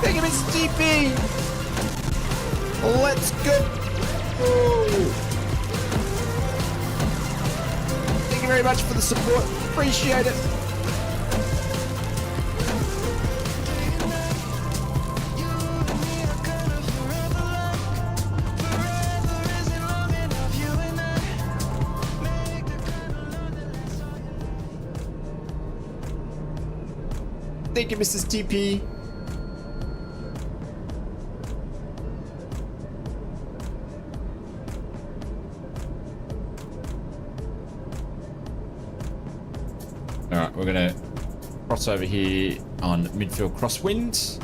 Thank you, Mrs. TP. Let's go. Thank you very much for the support. Appreciate it. Thank you, Mrs. TP. Alright, we're gonna cross over here on midfield crosswind.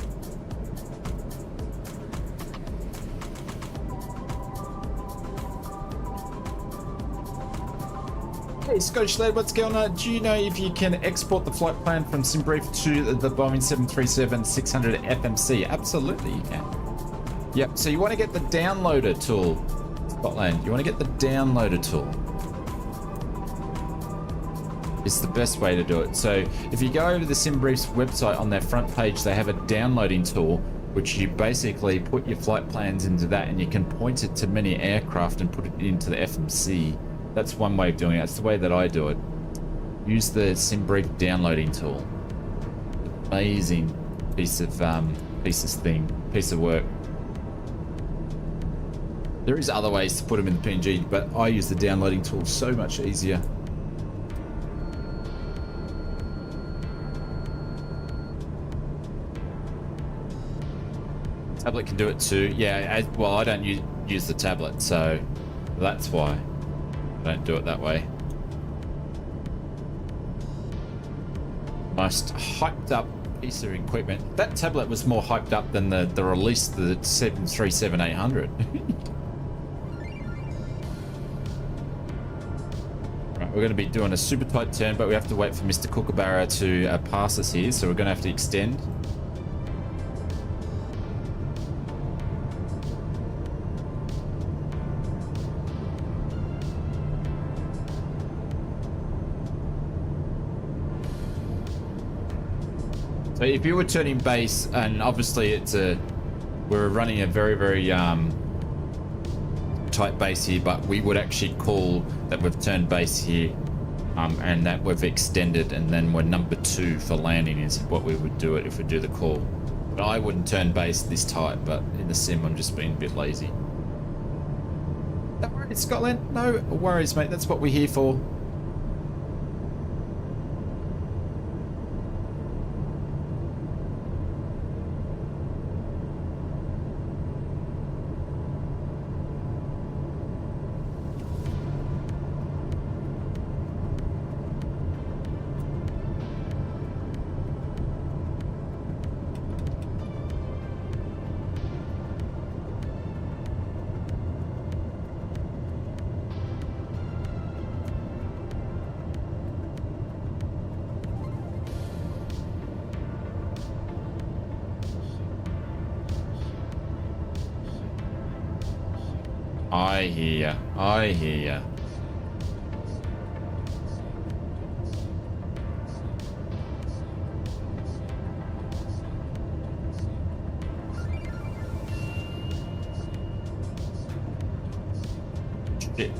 Hey Scottish lad, what's going on? Do you know if you can export the flight plan from SimBrief to the Boeing 737-600 FMC? Absolutely you can. Yep, so you want to get the downloader tool, Scotland. You want to get the downloader tool. It's the best way to do it. So if you go over to the SimBrief's website, on their front page, they have a downloading tool, which you basically put your flight plans into that, and you can point it to many aircraft and put it into the FMC. That's one way of doing it. That's the way that I do it. Use the SimBrief downloading tool. Amazing piece of work. There is other ways to put them in the PNG, but I use the downloading tool, so much easier. Tablet can do it too. Yeah, well, I don't use the tablet, so that's why I don't do it that way. Most hyped up piece of equipment. That tablet was more hyped up than the release of the 737-800. Right, we're going to be doing a super tight turn, but we have to wait for Mr. Kookaburra to pass us here, so we're going to have to extend. So if you were turning base, and obviously we're running a very, very tight base here, but we would actually call that we've turned base here, and that we've extended, and then we're number 2 for landing is what we would do it if we do the call. But I wouldn't turn base this tight, but in the sim I'm just being a bit lazy. Don't worry, Scotland. No worries, mate. That's what we're here for. I hear ya. Shit.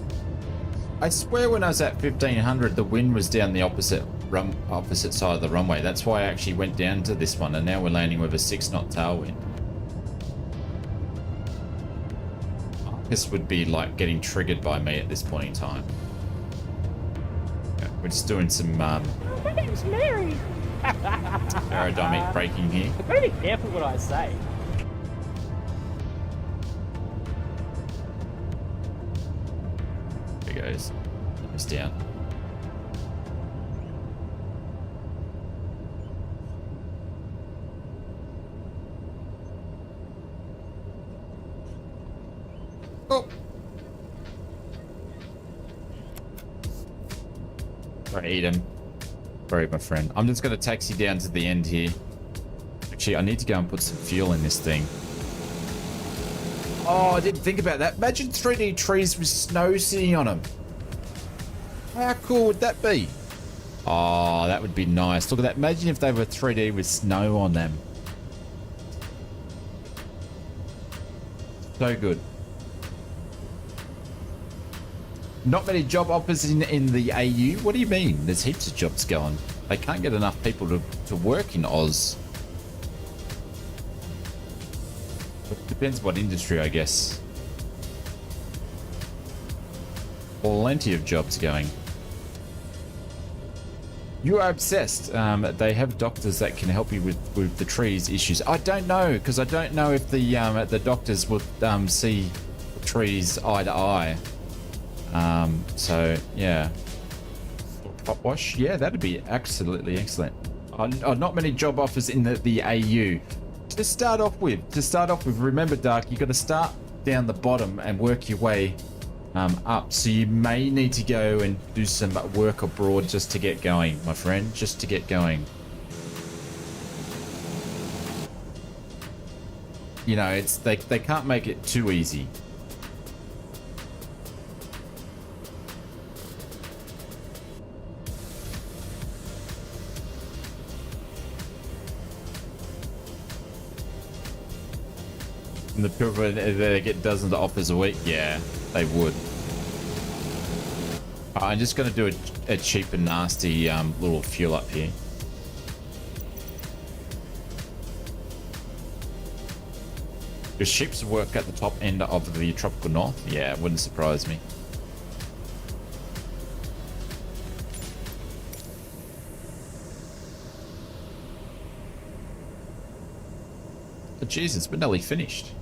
I swear when I was at 1500 the wind was down the opposite side of the runway. That's why I actually went down to this one, and now we're landing with a 6-knot tailwind. This would be like getting triggered by me at this point in time. Okay, we're just doing some My name's Mary. aerodynamic braking here. I've got to be careful what I say. There it goes. It's down. Oh. Sorry, Eden. Sorry, my friend. I'm just going to taxi down to the end here. Actually, I need to go and put some fuel in this thing. Oh, I didn't think about that. Imagine 3D trees with snow sitting on them. How cool would that be? Oh, that would be nice. Look at that. Imagine if they were 3D with snow on them. So good. Not many job offers in the AU? What do you mean? There's heaps of jobs going. They can't get enough people to work in Oz. It depends what industry, I guess. Plenty of jobs going. You are obsessed. They have doctors that can help you with the trees issues. I don't know, because I don't know if the doctors would see the trees eye to eye. So yeah, Hot wash? Yeah, that'd be absolutely excellent. Not many job offers in the AU. To start off with, remember, Dark, you got to start down the bottom and work your way up. So you may need to go and do some work abroad just to get going, my friend, just to get going. You know, it's they can't make it too easy. And the people, they get dozens of offers a week. Yeah, they would. I'm just going to do a cheap and nasty little fuel up here. Your ships work at the top end of the tropical north? Yeah, it wouldn't surprise me. But Jesus, but nearly finished.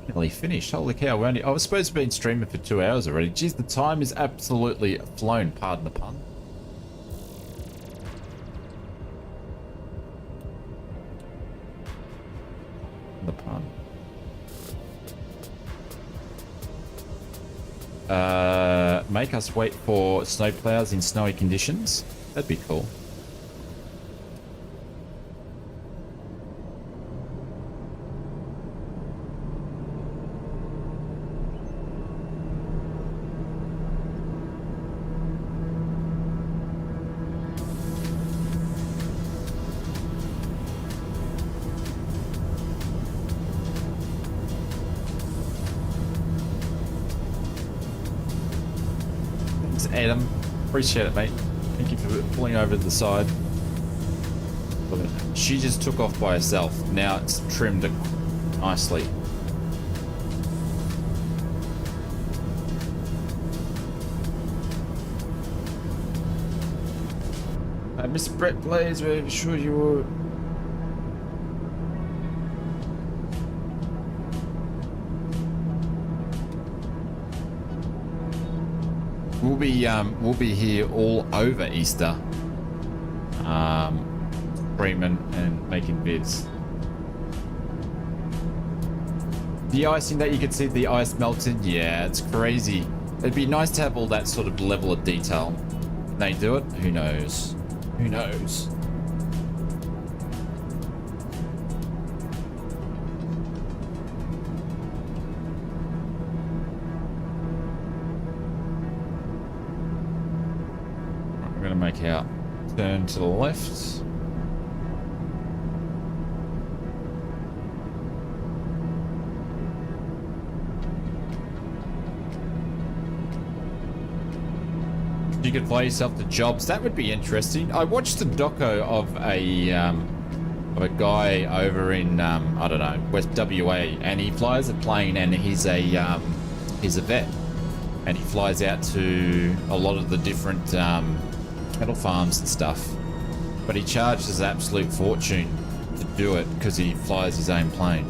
Nearly finished. Holy cow, I was supposed to be streaming for 2 hours already. Jeez, the time is absolutely flown, pardon the pun. The pun. Make us wait for snowplows in snowy conditions. That'd be cool. Adam, appreciate it, mate. Thank you for pulling over to the side. She just took off by herself. Now it's trimmed nicely. Mr. Brett Blaze, we're sure you were. We'll be here all over Easter, streaming and making vids. The icing that you can see, the ice melted, yeah, it's crazy. It'd be nice to have all that sort of level of detail. Can they do it? Who knows? Who knows? Make out, turn to the left. You could play yourself to jobs. That would be interesting. I watched a doco of a guy over in I don't know, West WA, and he flies a plane, and he's a vet, and he flies out to a lot of the different cattle farms and stuff, but he charges an absolute fortune to do it because he flies his own plane.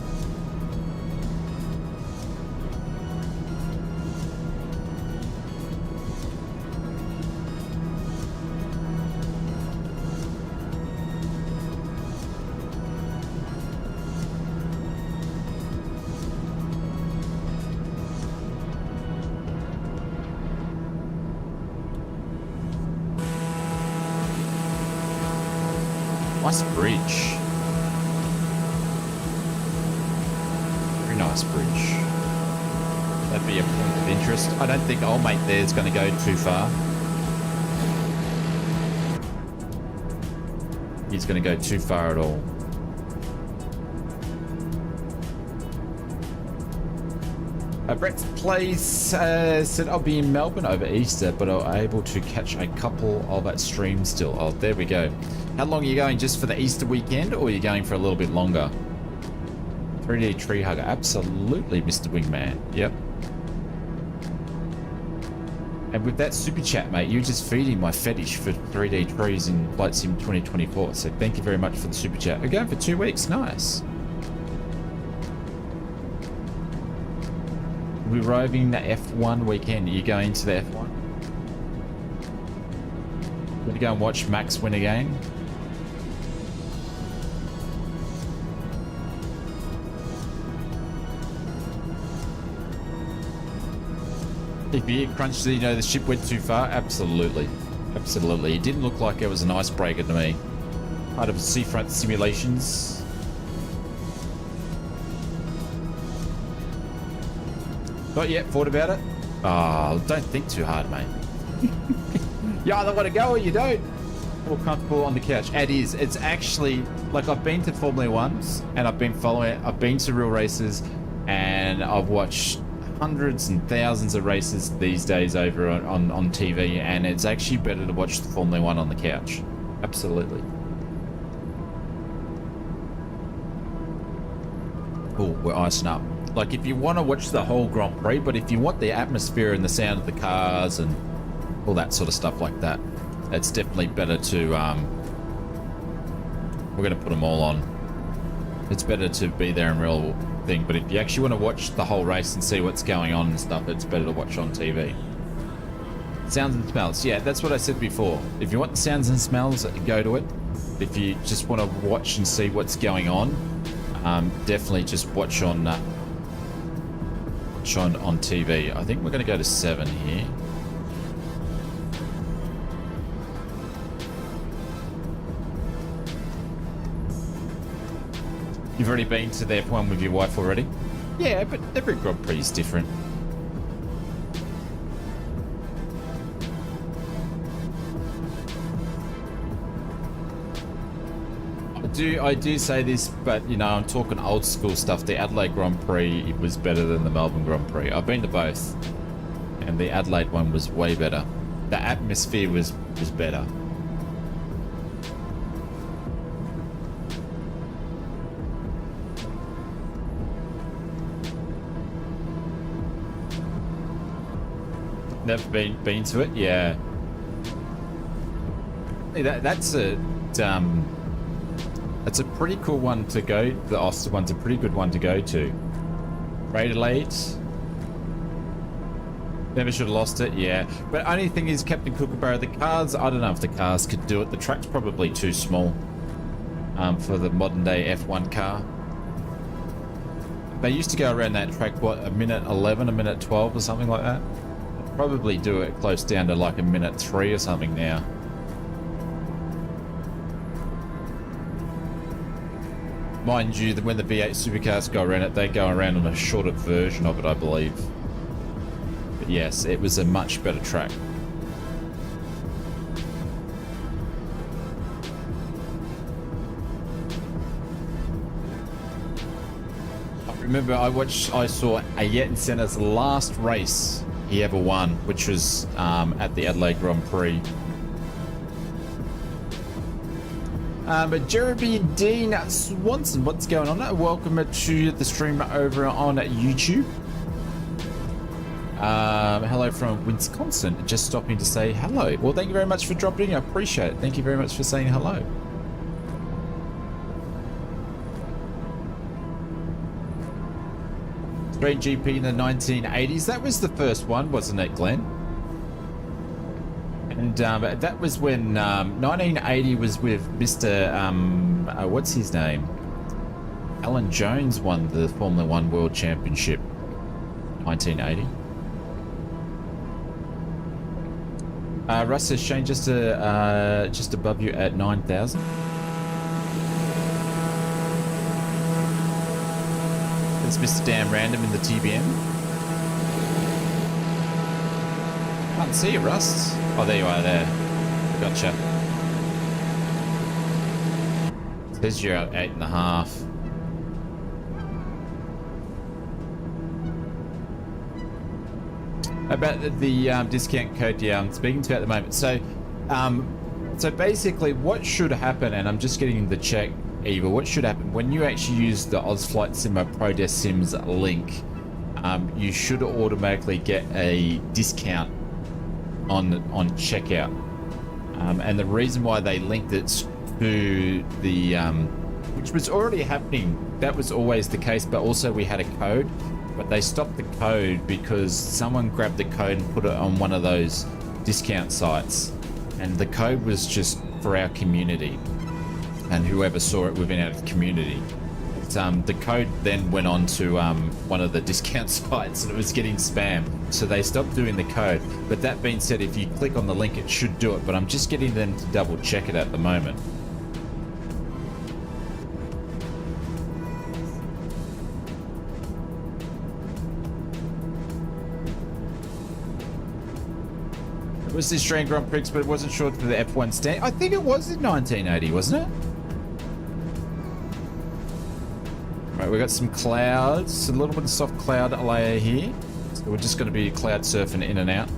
Nice bridge. Very nice bridge. That'd be a point of interest. I don't think old mate there is going to go too far. He's going to go too far at all. Brett Plays said I'll be in Melbourne over Easter, but I'm able to catch a couple of that stream still. Oh, there we go. How long are you going? Just for the Easter weekend, or are you going for a little bit longer? 3D tree hugger. Absolutely, Mr. Wingman. Yep. And with that super chat, mate, you're just feeding my fetish for 3D trees in Flight Sim 2024. So thank you very much for the super chat. We're going for 2 weeks. Nice. We're arriving the F1 weekend. Are you going to the F1? going to go and watch Max win again. If you hear crunch, do you know the ship went too far? Absolutely. Absolutely. It didn't look like it was an icebreaker to me. Part of seafront simulations. Not yet thought about it? Oh, don't think too hard, mate. You either want to go or you don't. More comfortable on the couch. It is. It's actually, like, I've been to Formula Ones and I've been following it. I've been to real races and I've watched hundreds and thousands of races these days over on TV, and it's actually better to watch the Formula One on the couch. Absolutely. Oh, we're icing up. Like, if you want to watch the whole Grand Prix, but if you want the atmosphere and the sound of the cars and all that sort of stuff like that, it's definitely better to we're going to put them all on. It's better to be there in real thing, but if you actually want to watch the whole race and see what's going on and stuff, it's better to watch on TV. Sounds and smells. Yeah, that's what I said before. If you want the sounds and smells, go to it. If you just want to watch and see what's going on, definitely just watch on TV. I think we're going to go to 7 here. You've already been to the F1 with your wife already? Yeah, but every Grand Prix is different. I do say this, but you know, I'm talking old school stuff. The Adelaide Grand Prix was better than the Melbourne Grand Prix. I've been to both, and the Adelaide one was way better. The atmosphere was better. Never been to it. Yeah. Hey, that's a pretty cool one to go. The Oster one's a pretty good one to go to. Adelaide. Never should have lost it. Yeah, but only thing is, Captain Kookaburra, the cars. I don't know if the cars could do it. The track's probably too small for the modern day F1 car. They used to go around that track, what, a minute 11, a minute 12 or something like that. Probably do it close down to like a minute 3 or something now. Mind you, that when the V8 supercars go around it, they go around on a shorter version of it, I believe. But yes, it was a much better track. I remember I saw Ayrton Senna's last race he ever won, which was at the Adelaide Grand Prix. But Jeremy Dean Swanson, what's going on? Welcome to the stream over on YouTube. Hello from Wisconsin. Just stopping to say hello. Well, thank you very much for dropping in. I appreciate it. Thank you very much for saying hello. Great GP in the 1980s. That was the first one, wasn't it, Glenn? And that was when 1980 was with Mr. What's his name? Alan Jones won the Formula One World Championship. 1980. Russ says Shane just above you at 9,000. It's Mr. Damn Random in the TBM. Can't see you, Rust. Oh, there you are there. Gotcha. Says you're at 8.5. About the discount code, yeah, I'm speaking to you at the moment. So basically what should happen, and I'm just getting the check, Eva, what should happen when you actually use the ausflightsimmer Pro Desk Sims link, you should automatically get a discount on checkout. And the reason why they linked it to the, which was already happening, that was always the case, but also we had a code, but they stopped the code because someone grabbed the code and put it on one of those discount sites. and the code was just for our community and whoever saw it within our community. The code then went on to one of the discount sites and it was getting spam, so they stopped doing the code. But that being said, if you click on the link it should do it, but I'm just getting them to double check it at the moment. It was the Australian Grand Prix, but it wasn't short for the F1 stand. I think it was in 1980, wasn't it? Right, we got some clouds, a little bit of soft cloud layer here. So we're just going to be cloud surfing in and out.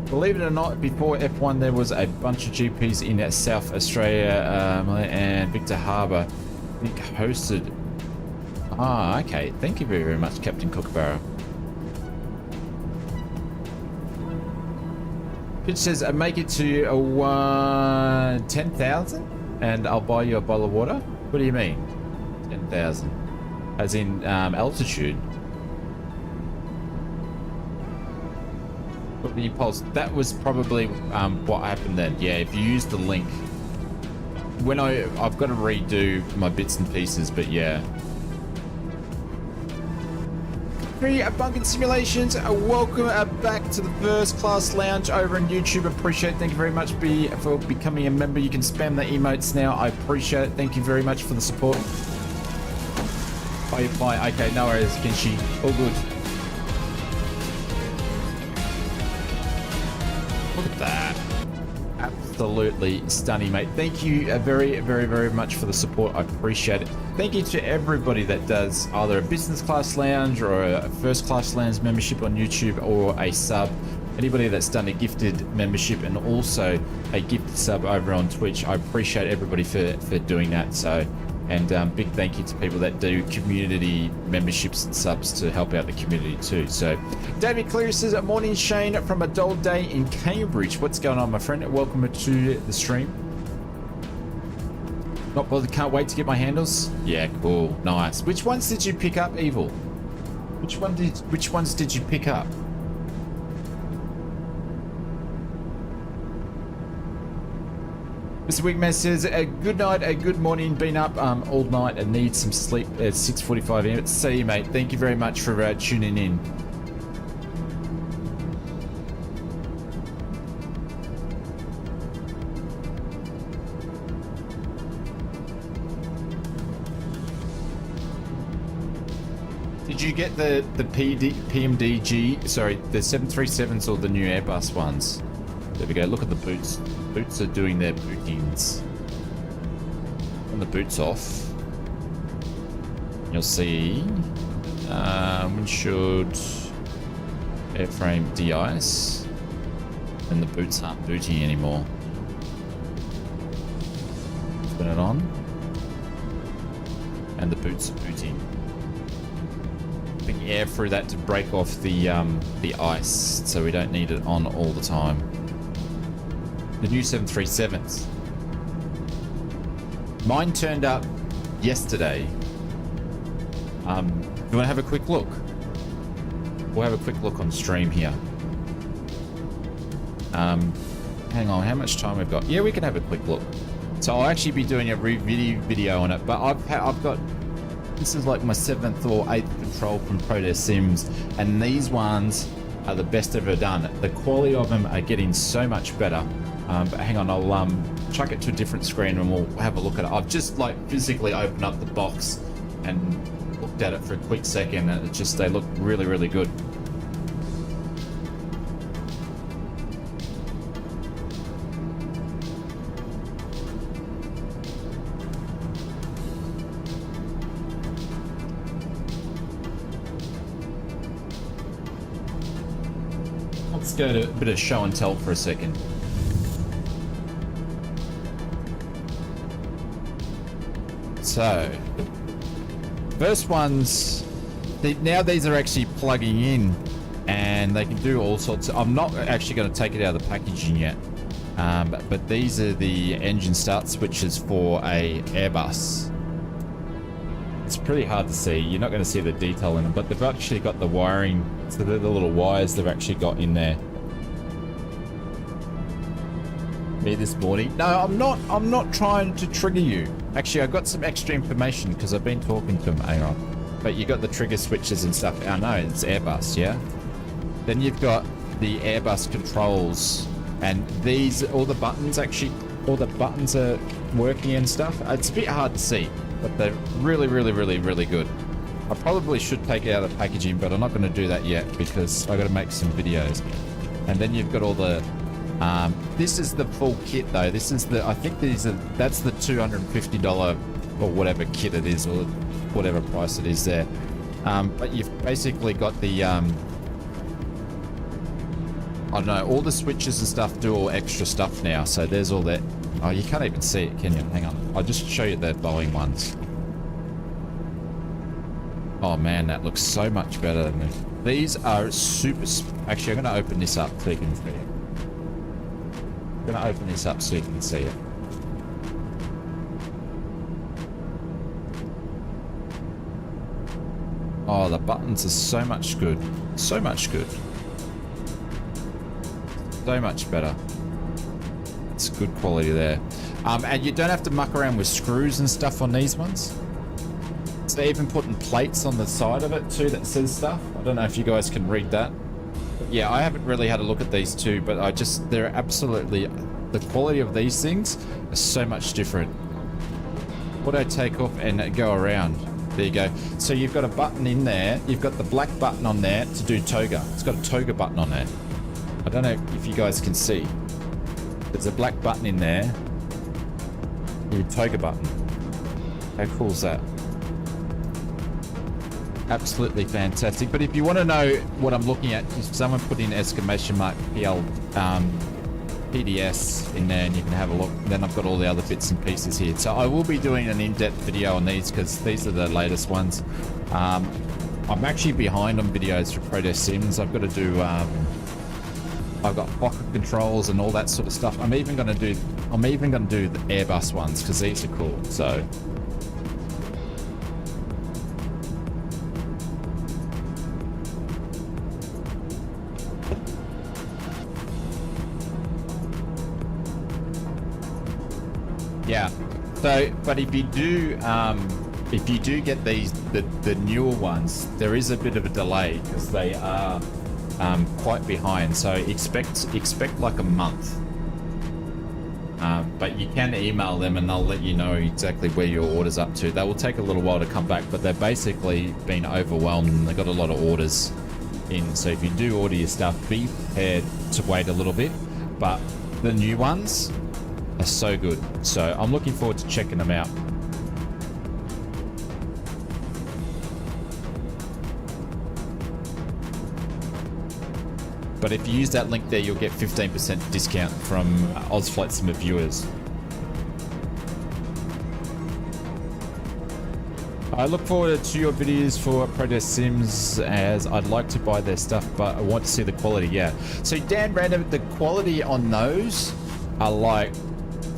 Believe it or not, before F1 there was a bunch of GPs in South Australia and Victor Harbour, I think, hosted. Ah, okay. Thank you very, very much, Captain Kookaburra. Pitch says, make it to 10,000 and I'll buy you a bottle of water. What do you mean? 10,000. As in altitude. What the pulse? That was probably what happened then. Yeah, if you use the link. When I've got to redo my bits and pieces, but yeah. Bunkin Simulations, welcome back to the First Class Lounge over on YouTube. Appreciate it. Thank you very much for becoming a member. You can spam the emotes now. I appreciate it. Thank you very much for the support. Bye. Okay, no worries, Kenshi. All good. Look at that. Absolutely stunning, mate. Thank you very, very, very much for the support. I appreciate it. Thank you to everybody that does either a business class lounge or a first class lounge membership on YouTube or a sub. Anybody that's done a gifted membership and also a gifted sub over on Twitch, I appreciate everybody for doing that. So, and big thank you to people that do community memberships and subs to help out the community too. So David Cleary says, morning Shane from a dull day in Cambridge. What's going on, my friend? Welcome to the stream. Not bothered, can't wait to get my handles. Yeah, cool, nice. Which ones did you pick up, Evil? Which ones did you pick up? Mr. Wigman says, a good night, a good morning, been up all night and need some sleep at 6:45 a.m. See you, mate. Thank you very much for tuning in. Did you get the PMDG, sorry, the 737s or the new Airbus ones? There we go, look at the boots. Boots are doing their bootings. When the boots off, you'll see windshield, airframe de-ice, and the boots aren't booting anymore. Turn it on, and the boots are booting. Putting air through that to break off the ice, so we don't need it on all the time. The new 737s. Mine turned up yesterday. You want to have a quick look? We'll have a quick look on stream here. Hang on, how much time we've got? Yeah, we can have a quick look. So I'll actually be doing a video on it, but I've got, this is like my 7th or 8th control from Protest Sims, and these ones are the best ever done. The quality of them are getting so much better. But hang on, I'll chuck it to a different screen and we'll have a look at it. I've just like physically opened up the box and looked at it for a quick second, and it just, they look really, really good. Let's go to a bit of show and tell for a second. So, first ones, now these are actually plugging in and they can do all sorts of, I'm not actually going to take it out of the packaging yet, but these are the engine start switches for a Airbus. It's pretty hard to see, you're not going to see the detail in them, but they've actually got the wiring, so they're the little wires they've actually got in there. me this morning. No, I'm not trying to trigger you. Actually, I got some extra information because I've been talking to him, Aaron. But you got the trigger switches and stuff. I know, it's Airbus, yeah? Then you've got the Airbus controls, and these, all the buttons are working and stuff. It's a bit hard to see, but they're really, really, really, really good. I probably should take it out of the packaging, but I'm not going to do that yet because I got to make some videos. And then you've got all the, this is the full kit though. This is the, I think that's the $250 or whatever kit it is, or whatever price it is there. But you've basically got the, I don't know, all the switches and stuff do all extra stuff now. So there's all that. Oh, you can't even see it, can you? Hang on. I'll just show you the Boeing ones. Oh man, that looks so much better than this. These are super... Actually, I'm going to open this up so you can see it. I'm going to open this up so you can see it. Oh, the buttons are so much good. So much good. So much better. It's good quality there. And you don't have to muck around with screws and stuff on these ones. So they're even putting plates on the side of it too that says stuff. I don't know if you guys can read that. But yeah, I haven't really had a look at these two, but they're absolutely, the quality of these things are so much different. Auto take off and go around. There you go. So you've got a button in there. You've got the black button on there to do toga. It's got a toga button on there. I don't know if you guys can see. There's a black button in there. Your toga button. How cool is that? Absolutely fantastic. But if you want to know what I'm looking at, if someone put in exclamation mark PL PDS in there and you can have a look. Then I've got all the other bits and pieces here. So I will be doing an in-depth video on these because these are the latest ones. I'm actually behind on videos for Protest Sims. I've got to do I've got pocket controls and all that sort of stuff. I'm even going to do the Airbus ones because these are cool. So yeah. So, but if you do get these the newer ones, there is a bit of a delay because they are quite behind. So expect like a month. But you can email them and they'll let you know exactly where your order's up to. They will take a little while to come back, but they've basically been overwhelmed and they've got a lot of orders in. So if you do order your stuff, be prepared to wait a little bit. But the new ones are so good. So I'm looking forward to checking them out. But if you use that link there, you'll get 15% discount from ausflightsimmer viewers. I look forward to your videos for Protest Sims as I'd like to buy their stuff, but I want to see the quality, yeah. So Dan Random, the quality on those are like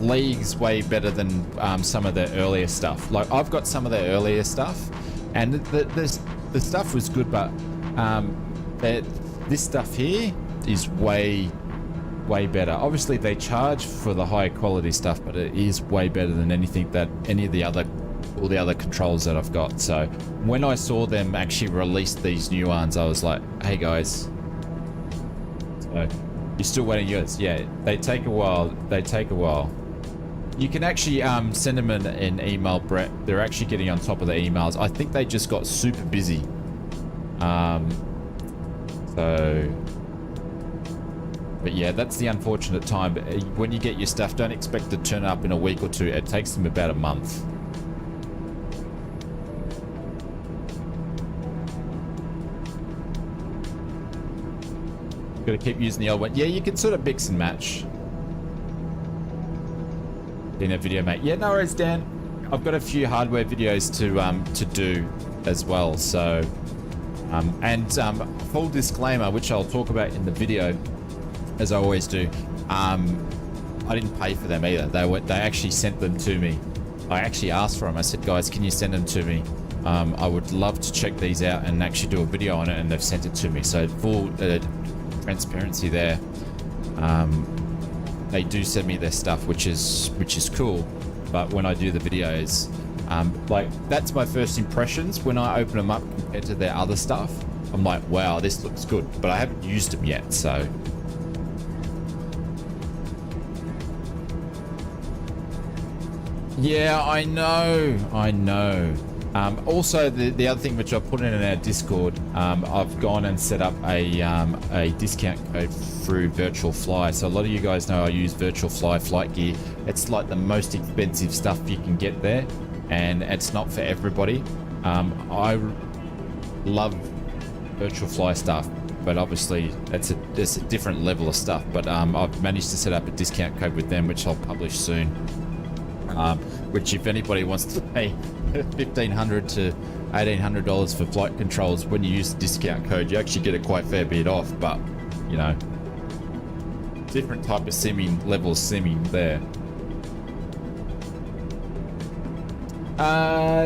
leagues way better than some of the earlier stuff. Like I've got some of the earlier stuff and the stuff was good, but this stuff here is way better. Obviously they charge for the high quality stuff, but it is way better than anything that all the other controls that I've got. So when I saw them actually release these new ones, I was like, hey guys, so you're still waiting yours? Yeah, they take a while. You can actually send them an email, Brett. They're actually getting on top of the emails. I think they just got super busy. But yeah, that's the unfortunate time. But when you get your stuff, don't expect to turn up in a week or two. It takes them about a month. Got to keep using the old one. Yeah, you can sort of mix and match in a video, mate. Yeah, no worries, Dan. I've got a few hardware videos to do as well. So, full disclaimer, which I'll talk about in the video, as I always do. I didn't pay for them either. They actually sent them to me. I actually asked for them. I said, guys, can you send them to me? I would love to check these out and actually do a video on it, and they've sent it to me. So full transparency there. they do send me their stuff, which is cool. But when I do the videos, like that's my first impressions when I open them up compared to their other stuff. I'm like, wow, this looks good, but I haven't used them yet, so. Yeah, I know. Also, the other thing which I put in our Discord, I've gone and set up a discount code through Virtual Fly. So a lot of you guys know I use Virtual Fly flight gear. It's like the most expensive stuff you can get there, and it's not for everybody. I love Virtual Fly stuff, but obviously it's a different level of stuff. But I've managed to set up a discount code with them, which I'll publish soon. Which if anybody wants to pay $1,500 to $1,800 for flight controls, when you use the discount code, you actually get a quite fair bit off. But you know, different type of simming, level of simming there.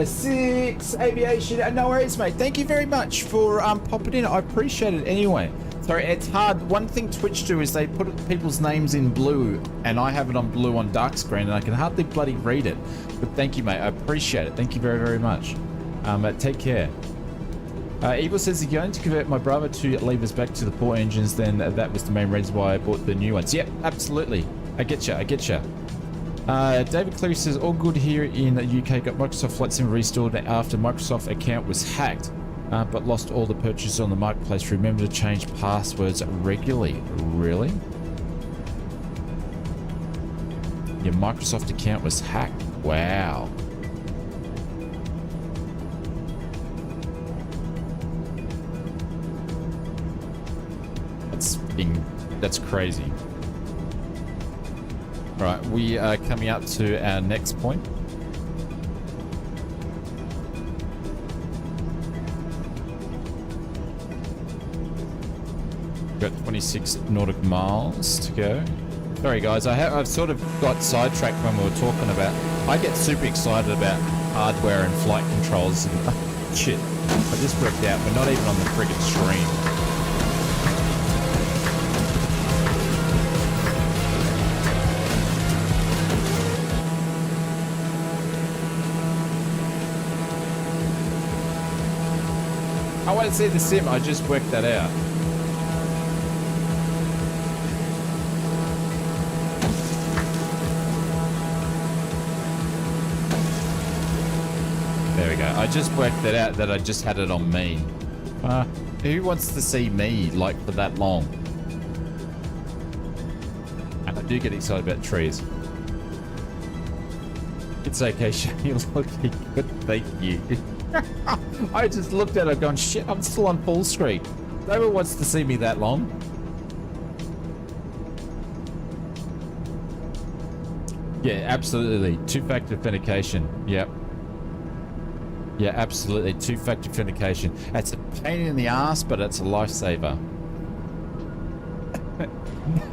6 aviation, no worries, mate. Thank you very much for popping in. I appreciate it anyway. Sorry, it's hard. One thing Twitch do is they put people's names in blue, and I have it on blue on dark screen, and I can hardly bloody read it. But thank you, mate. I appreciate it. Thank you very, very much. Take care. Evil says he's going to convert my brother to levers back to the port engines. Then that was the main reason why I bought the new ones. Yep, absolutely. I get you. David Cleary says all good here in the UK. Got Microsoft Flight Sim restored after Microsoft account was hacked. But lost all the purchases on the marketplace. Remember to change passwords regularly. Really? Your Microsoft account was hacked. Wow. That's crazy. All right, we are coming up to our next point. Got 26 nautical miles to go. Sorry guys, I've sort of got sidetracked when we were talking about. I get super excited about hardware and flight controls and shit. I just worked out we're not even on the friggin' stream. I want to see the sim. I just worked that out. There we go. I just worked that out that I just had it on me. Who wants to see me like for that long? And I do get excited about trees. It's okay, Shane. You're looking good. Thank you. I just looked at it going, shit, I'm still on full screen. No one wants to see me that long. Yeah, absolutely. Two-factor authentication. Yep. Yeah, absolutely. Two-factor authentication. It's a pain in the ass, but it's a lifesaver.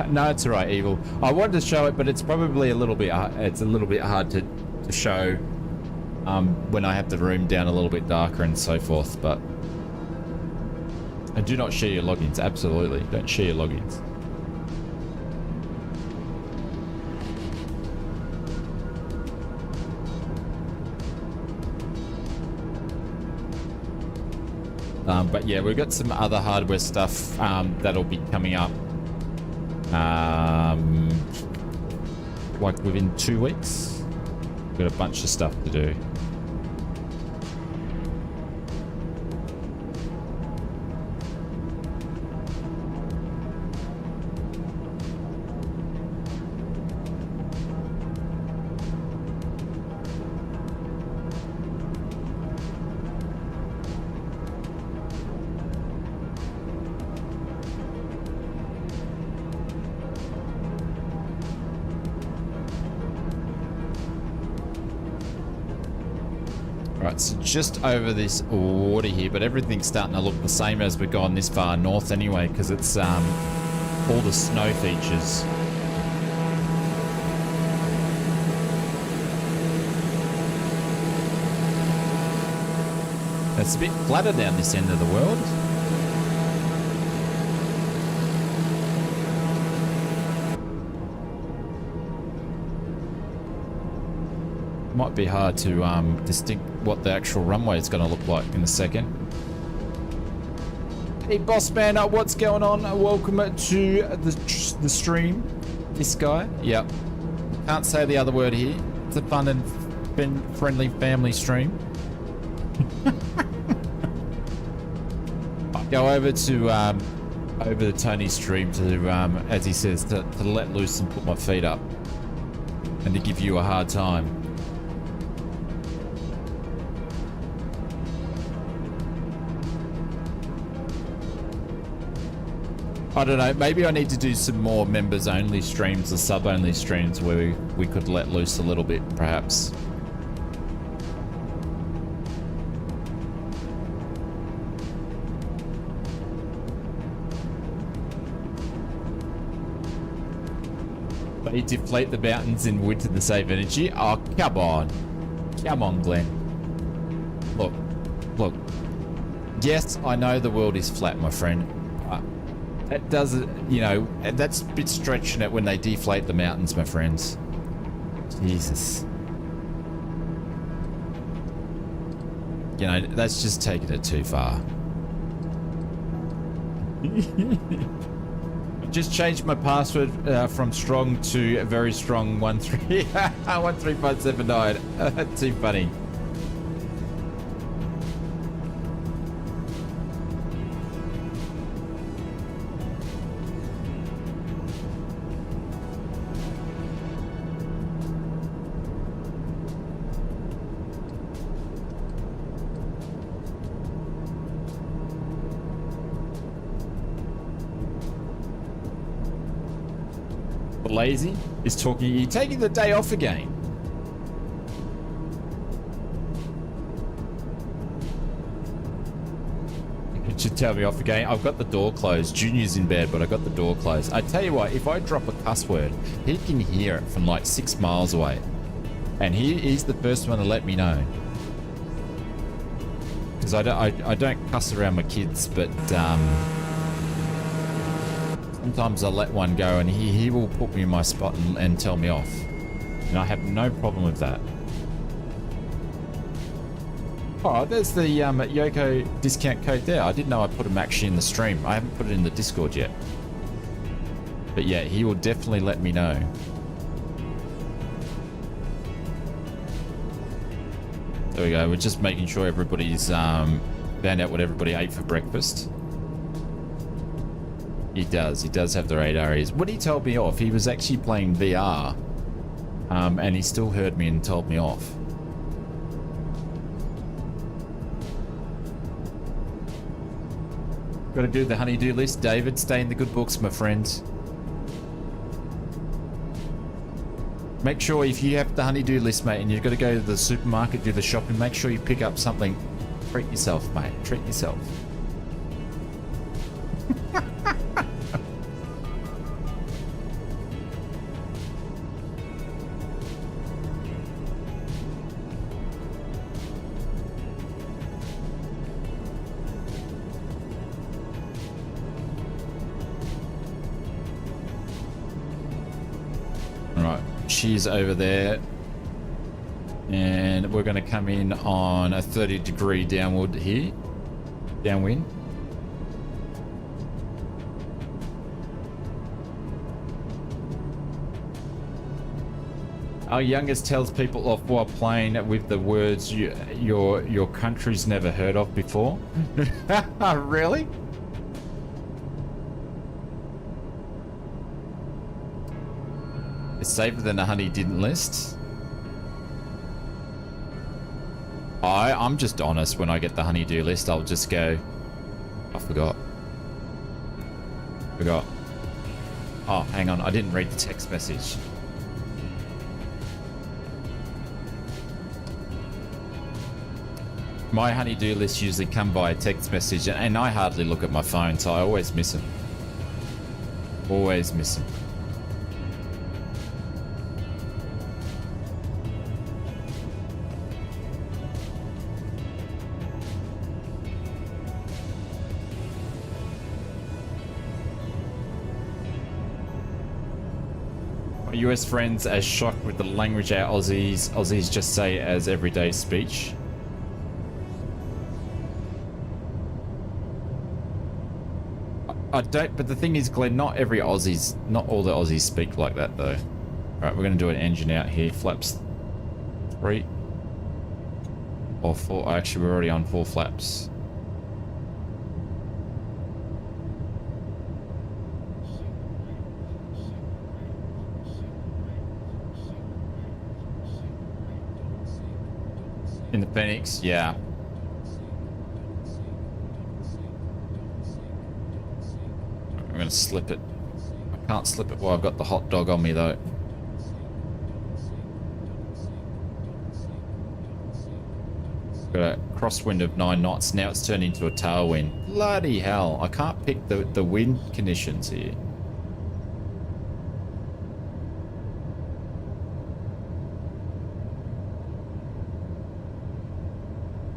No, it's all right, Evil. I wanted to show it, but it's probably a little bit. It's a little bit hard to show when I have the room down a little bit darker and so forth. But and do not share your logins. Absolutely, don't share your logins. But yeah, we've got some other hardware stuff that'll be coming up like within 2 weeks. We've got a bunch of stuff to do. Right, so just over this water here, but everything's starting to look the same as we've gone this far north anyway, because it's all the snow features. It's a bit flatter down this end of the world. Might be hard to distinct what the actual runway is going to look like in a second. Hey, boss man, what's going on? Welcome to the stream. This guy. Yep. Can't say the other word here. It's a fun and friendly family stream. I go over to Tony's stream to, as he says, to let loose and put my feet up, and to give you a hard time. I don't know, maybe I need to do some more members only streams or sub only streams where we could let loose a little bit, perhaps. They deflate the mountains in winter to save energy. Oh, come on. Come on, Glenn. Look. Yes, I know the world is flat, my friend. That doesn't, you know, that's a bit stretching it when they deflate the mountains, my friends. Jesus. You know, that's just taking it too far. I just changed my password from strong to very strong 13579. Too funny. Lazy is talking. You're taking the day off again. You should tell me off again. I've got the door closed. Junior's in bed, but I got the door closed. I tell you what, if I drop a cuss word, he can hear it from like 6 miles away, and he's the first one to let me know. Because I don't cuss around my kids, but sometimes I let one go and he will put me in my spot and tell me off. And I have no problem with that. Oh, there's the Yoko discount code there. I didn't know I put them actually in the stream. I haven't put it in the Discord yet. But yeah, he will definitely let me know. There we go. We're just making sure everybody's found out what everybody ate for breakfast. He does have the radar. When he told me off, he was actually playing VR, and he still heard me and told me off. Got to do the honey-do list, David. Stay in the good books, my friends. Make sure if you have the honey-do list, mate, and you've got to go to the supermarket, do the shopping, make sure you pick up something. Treat yourself, mate. Treat yourself. She's over there, and we're going to come in on a 30-degree downwind here. Downwind. Our youngest tells people off while playing with the words your country's never heard of before. Really? It's safer than a honey didn't list. I'm just honest. When I get the honeydew list, I'll just go, I forgot. Oh, hang on. I didn't read the text message. My honeydew lists usually come by a text message, and I hardly look at my phone, so I always miss them. Always miss them. US friends as shocked with the language our Aussies just say as everyday speech. I don't, but the thing is, Glenn, not all the Aussies speak like that though. Alright, we're gonna do an engine out here. Flaps 3 or 4. Actually, we're already on 4 flaps. In the Phoenix, yeah. I'm gonna slip it. I can't slip it while I've got the hot dog on me though. Got a crosswind of 9 knots. Now it's turned into a tailwind. Bloody hell. I can't pick the wind conditions here.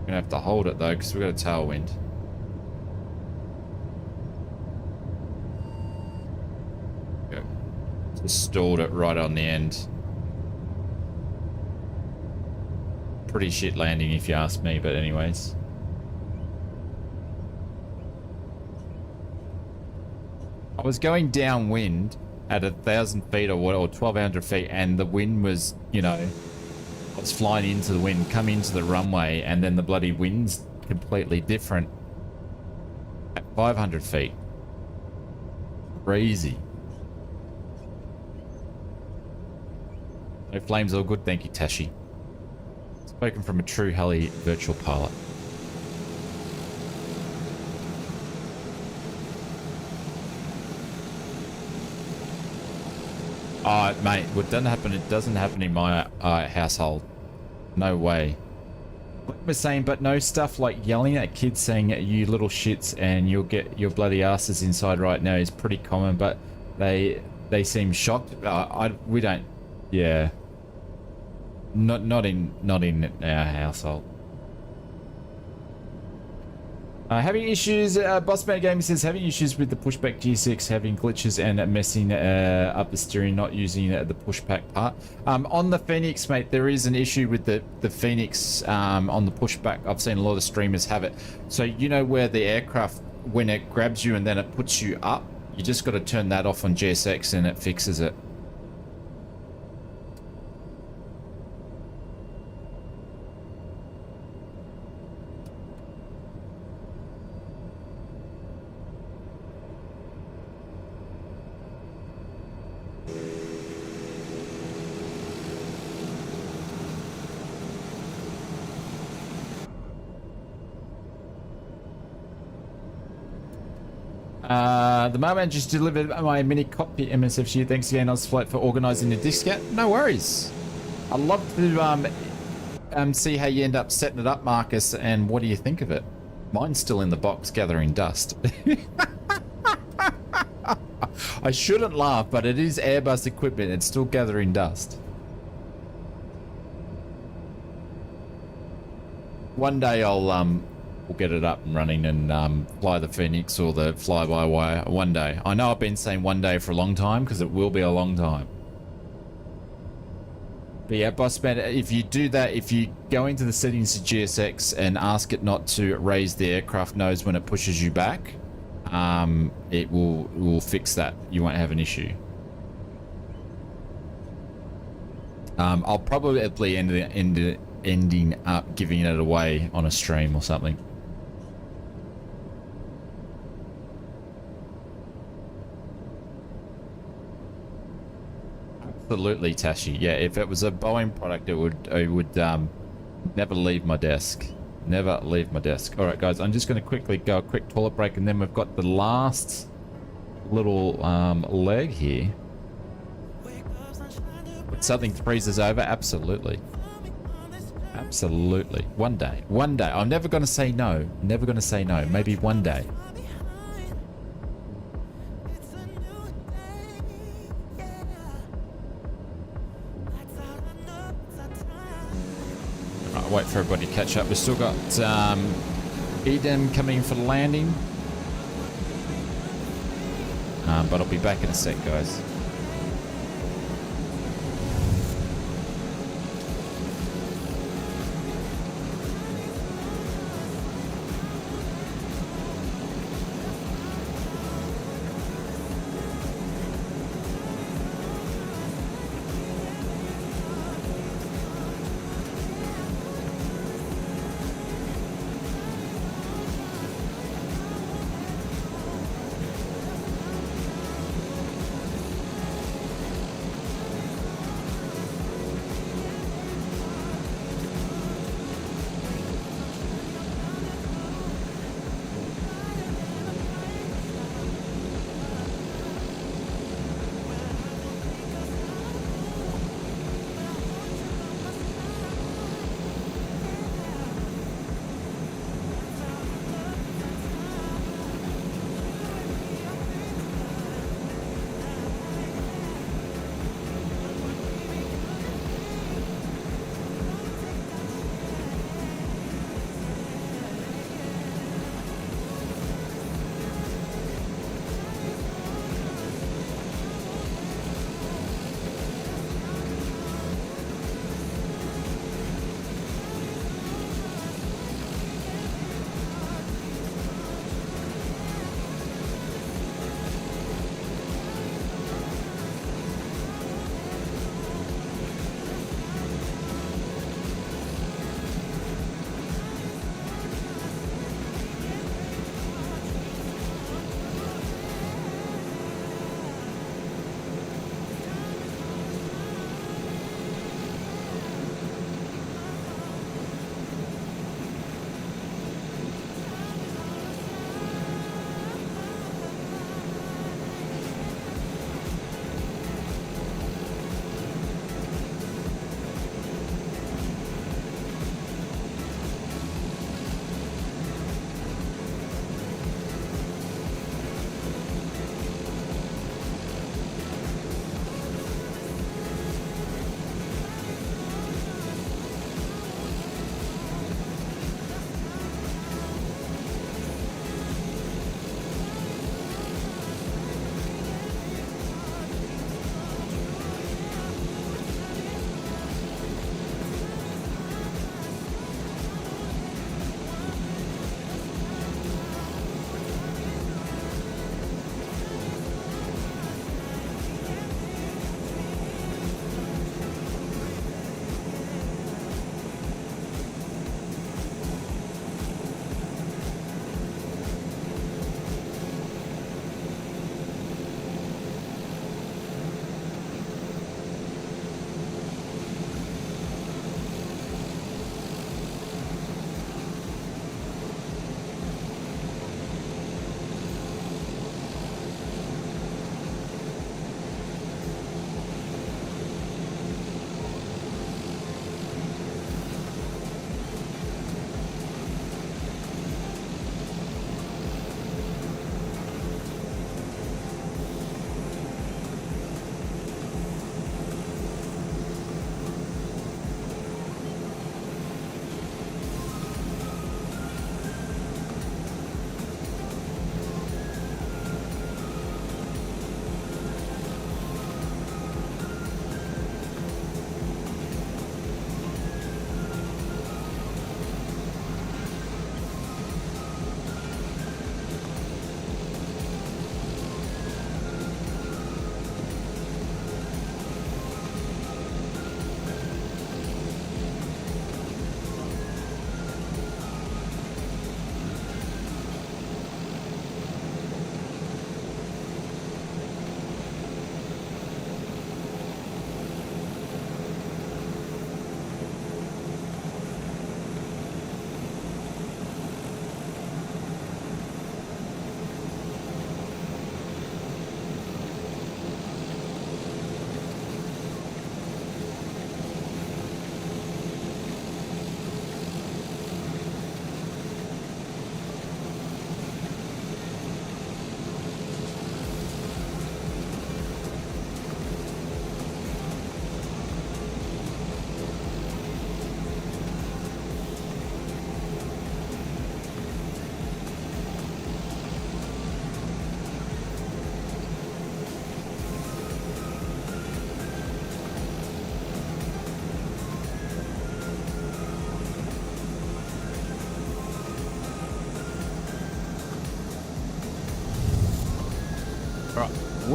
Gonna have to hold it though because we've got a tailwind. Go. Just stalled it right on the end. Pretty shit landing if you ask me, but anyways. I was going downwind at 1,000 feet or 1,200 feet and the wind was, you know, I was flying into the wind, come into the runway, and then the bloody wind's completely different at 500 feet. Crazy. No flames, all good. Thank you, Tashi. Spoken from a true heli virtual pilot. Oh, mate, what doesn't happen? It doesn't happen in my household. No way. Like we're saying, but no stuff like yelling at kids saying you little shits and you'll get your bloody asses inside right now is pretty common. But they seem shocked. We don't. Yeah. Not in our household. Having issues, Bossman Gaming says, having issues with the pushback G6, having glitches and messing up the steering, not using the pushback part. On the Phoenix, mate, there is an issue with the Phoenix on the pushback. I've seen a lot of streamers have it. So you know where the aircraft, when it grabs you and then it puts you up, you just got to turn that off on GSX and it fixes it. The moment just delivered my mini copy MSFS. Thanks again, Ausflight, for organising the discount. No worries. I'd love to see how you end up setting it up, Marcus, and what do you think of it? Mine's still in the box gathering dust. I shouldn't laugh, but it is Airbus equipment. It's still gathering dust. One day I'll we'll get it up and running and fly the Phoenix or the fly-by-wire one day. I know I've been saying one day for a long time because it will be a long time. But yeah, Bossman, if you do that, if you go into the settings of GSX and ask it not to raise the aircraft nose when it pushes you back, it will fix that. You won't have an issue. I'll probably ending up giving it away on a stream or something. Absolutely, Tashi. Yeah, if it was a Boeing product, it would never leave my desk. Never leave my desk. All right, guys, I'm just going to quickly go a quick toilet break, and then we've got the last little leg here. Something freezes over. Absolutely. Absolutely. One day. One day. I'm never going to say no. Never going to say no. Maybe one day. Right, wait for everybody to catch up. We've still got Eden coming for the landing. But I'll be back in a sec, guys.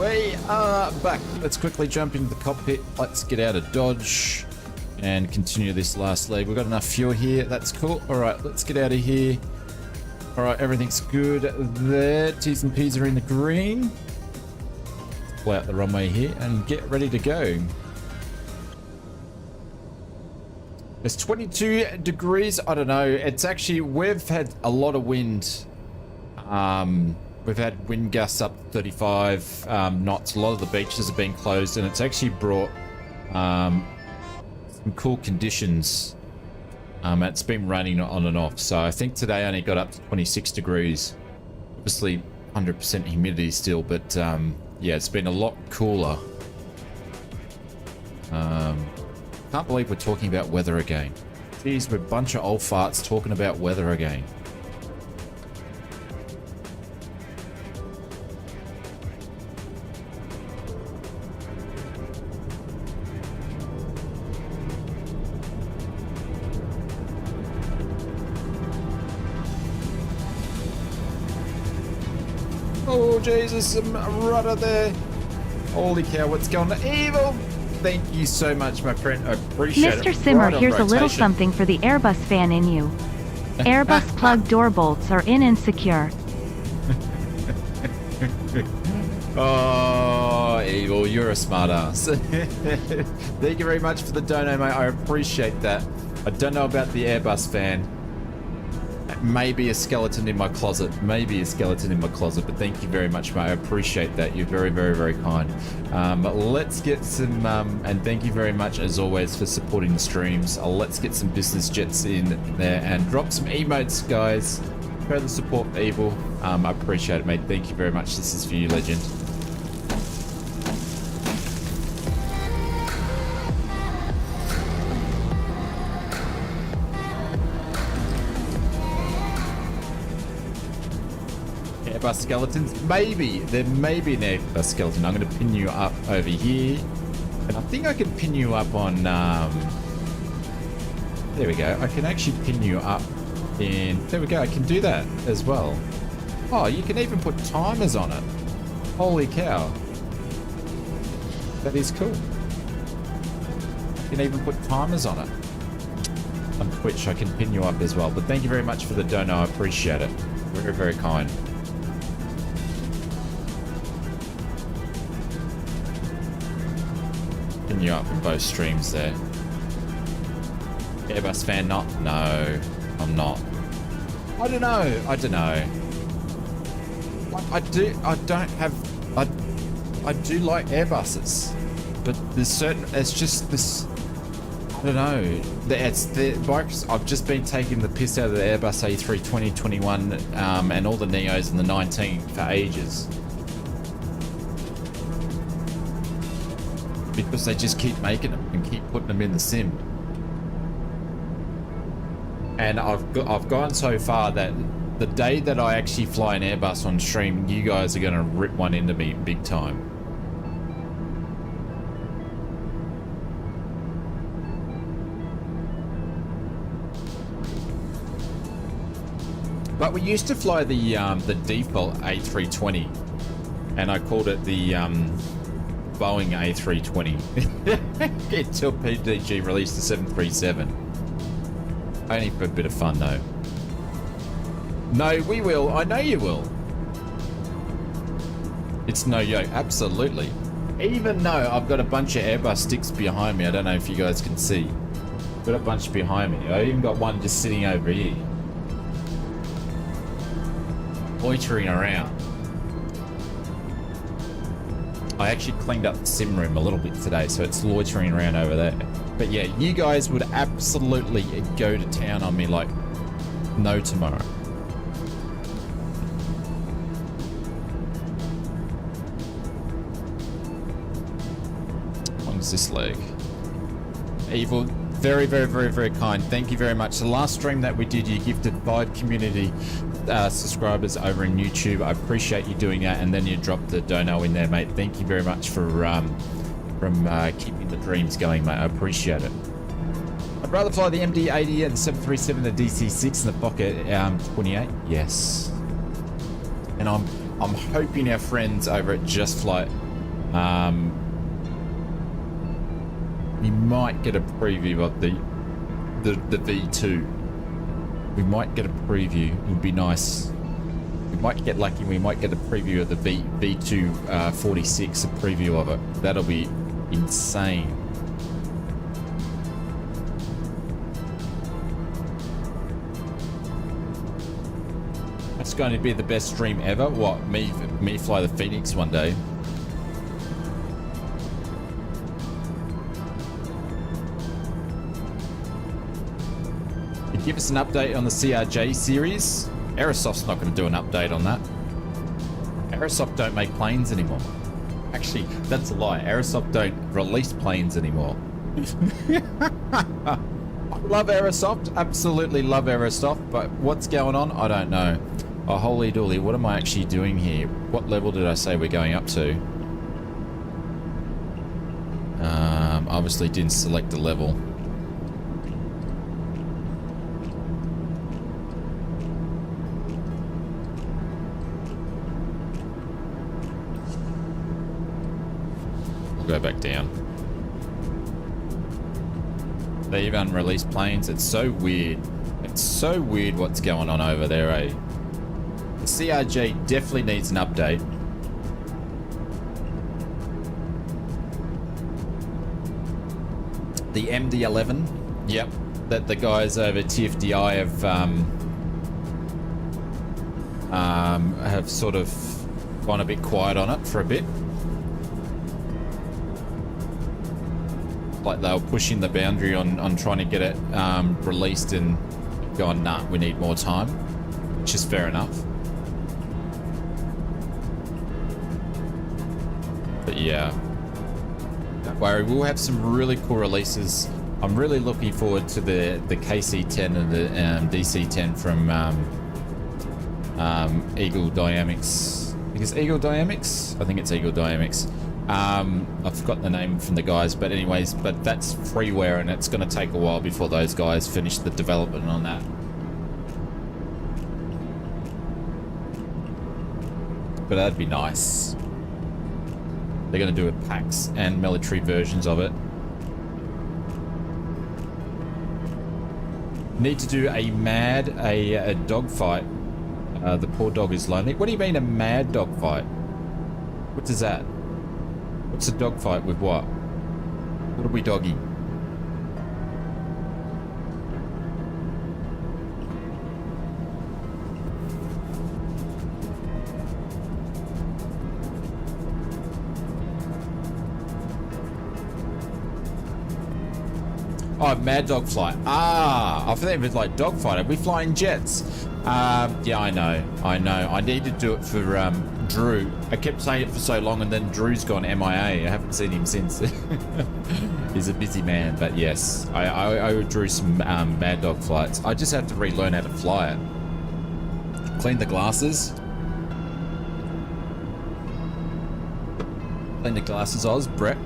We are back. Let's quickly jump into the cockpit. Let's get out of Dodge and continue this last leg. We've got enough fuel here. That's cool. All right, let's get out of here. All right, everything's good there. T's and P's are in the green. Let's fly out the runway here and get ready to go. It's 22 degrees. I don't know. It's actually, we've had a lot of wind. We've had wind gusts up to 35 knots. A lot of the beaches have been closed, and it's actually brought some cool conditions. It's been raining on and off, so I think today only got up to 26 degrees. Obviously 100% humidity still, but yeah, it's been a lot cooler. Can't believe we're talking about weather again. Jeez, we're a bunch of old farts talking about weather again. Oh, Jesus, some rudder there. Holy cow, what's going on? Evil! Thank you so much, my friend. I appreciate it. Mr. Simmer, Right on here's a little rotation. something for the Airbus fan in you. Airbus plug door bolts are in and secure. Oh, Evil, you're a smart ass. Thank you very much for the dono, mate. I appreciate that. I don't know about the Airbus fan. Maybe a skeleton in my closet. Maybe a skeleton in my closet, but thank you very much, mate. I appreciate that. You're very, very, very kind. Let's get some, and thank you very much, as always, for supporting the streams. Let's get some business jets in there and drop some emotes, guys. Show the support for Evil. I appreciate it, mate. Thank you very much. This is for you, legend. Airbus skeletons? Maybe. There may be an Airbus skeleton. I'm going to pin you up over here. And I think I can pin you up on... there we go. I can actually pin you up in... There we go. I can do that as well. Oh, you can even put timers on it. Holy cow. That is cool. You can even put timers on it. On Twitch, I can pin you up as well. But thank you very much for the dono. I appreciate it. Very, very kind. Pin you up in both streams there. Airbus fan not? No, I'm not. I don't know. I don't know. I do like Airbuses, but there's certain, it's just this, I don't know. It's the bikes. I've just been taking the piss out of the Airbus A320, 21, and all the Neos and the 19 for ages. Because they just keep making them and keep putting them in the sim. And I've gone so far that the day that I actually fly an Airbus on stream, you guys are going to rip one into me big time. But we used to fly the default A320, and I called it the Boeing A320 until PDG released the 737. Only for a bit of fun, though. No, we will. I know you will. It's no yoke. Absolutely. Even though I've got a bunch of Airbus sticks behind me. I don't know if you guys can see. Got a bunch behind me. I even got one just sitting over here. Loitering around. I actually cleaned up the sim room a little bit today, so it's loitering around over there. But yeah, you guys would absolutely go to town on me like no tomorrow. How long is this leg? Evil, very, very, very, very kind. Thank you very much. The last stream that we did, you gifted 5 community subscribers over in YouTube. I appreciate you doing that, and then you dropped the dono in there, mate. Thank you very much for keeping the dreams going, mate. I appreciate it. I'd rather fly the MD-80 and the 737 than the DC-6 and the Fokker 28. Yes. And I'm hoping our friends over at Just Flight We might get a preview of the V2. We might get a preview. It would be nice. We might get lucky. We might get a preview of the V2 46. A preview of it. That'll be insane. It's going to be the best stream ever. What? Me fly the Phoenix one day. Give us an update on the CRJ series. Aerosoft's not going to do an update on that. Aerosoft don't make planes anymore. Actually, that's a lie. Aerosoft don't release planes anymore. I love Aerosoft. Absolutely love Aerosoft. But what's going on? I don't know. Oh, holy dooly. What am I actually doing here? What level did I say we're going up to? Obviously didn't select the level. Go back down. They even released planes. It's so weird. It's so weird what's going on over there, eh? The CRJ definitely needs an update. The MD-11, yep, that the guys over TFDI have sort of gone a bit quiet on it for a bit. Like they were pushing the boundary on trying to get it released and going, nah, we need more time, which is fair enough. But yeah, don't worry, we'll have some really cool releases. I'm really looking forward to the KC-10 and the DC-10 from Eagle Dynamics. I think it's Eagle Dynamics? I think it's Eagle Dynamics. I've forgotten the name from the guys, but anyways, but that's freeware and it's going to take a while before those guys finish the development on that. But that'd be nice. They're going to do it packs and military versions of it. Need to do a dogfight. The poor dog is lonely. What do you mean a mad dogfight? What is that? What's a dogfight with what? What are we dogging? Oh, mad dog flight. Ah, I thought it was like dogfight. Are we flying jets? Yeah, I know. I need to do it for Drew. I kept saying it for so long and then Drew's gone MIA. I haven't seen him since. He's a busy man, but yes. I owe Drew some mad dog flights. I just have to relearn how to fly it. Clean the glasses. Clean the glasses, Oz. Brett.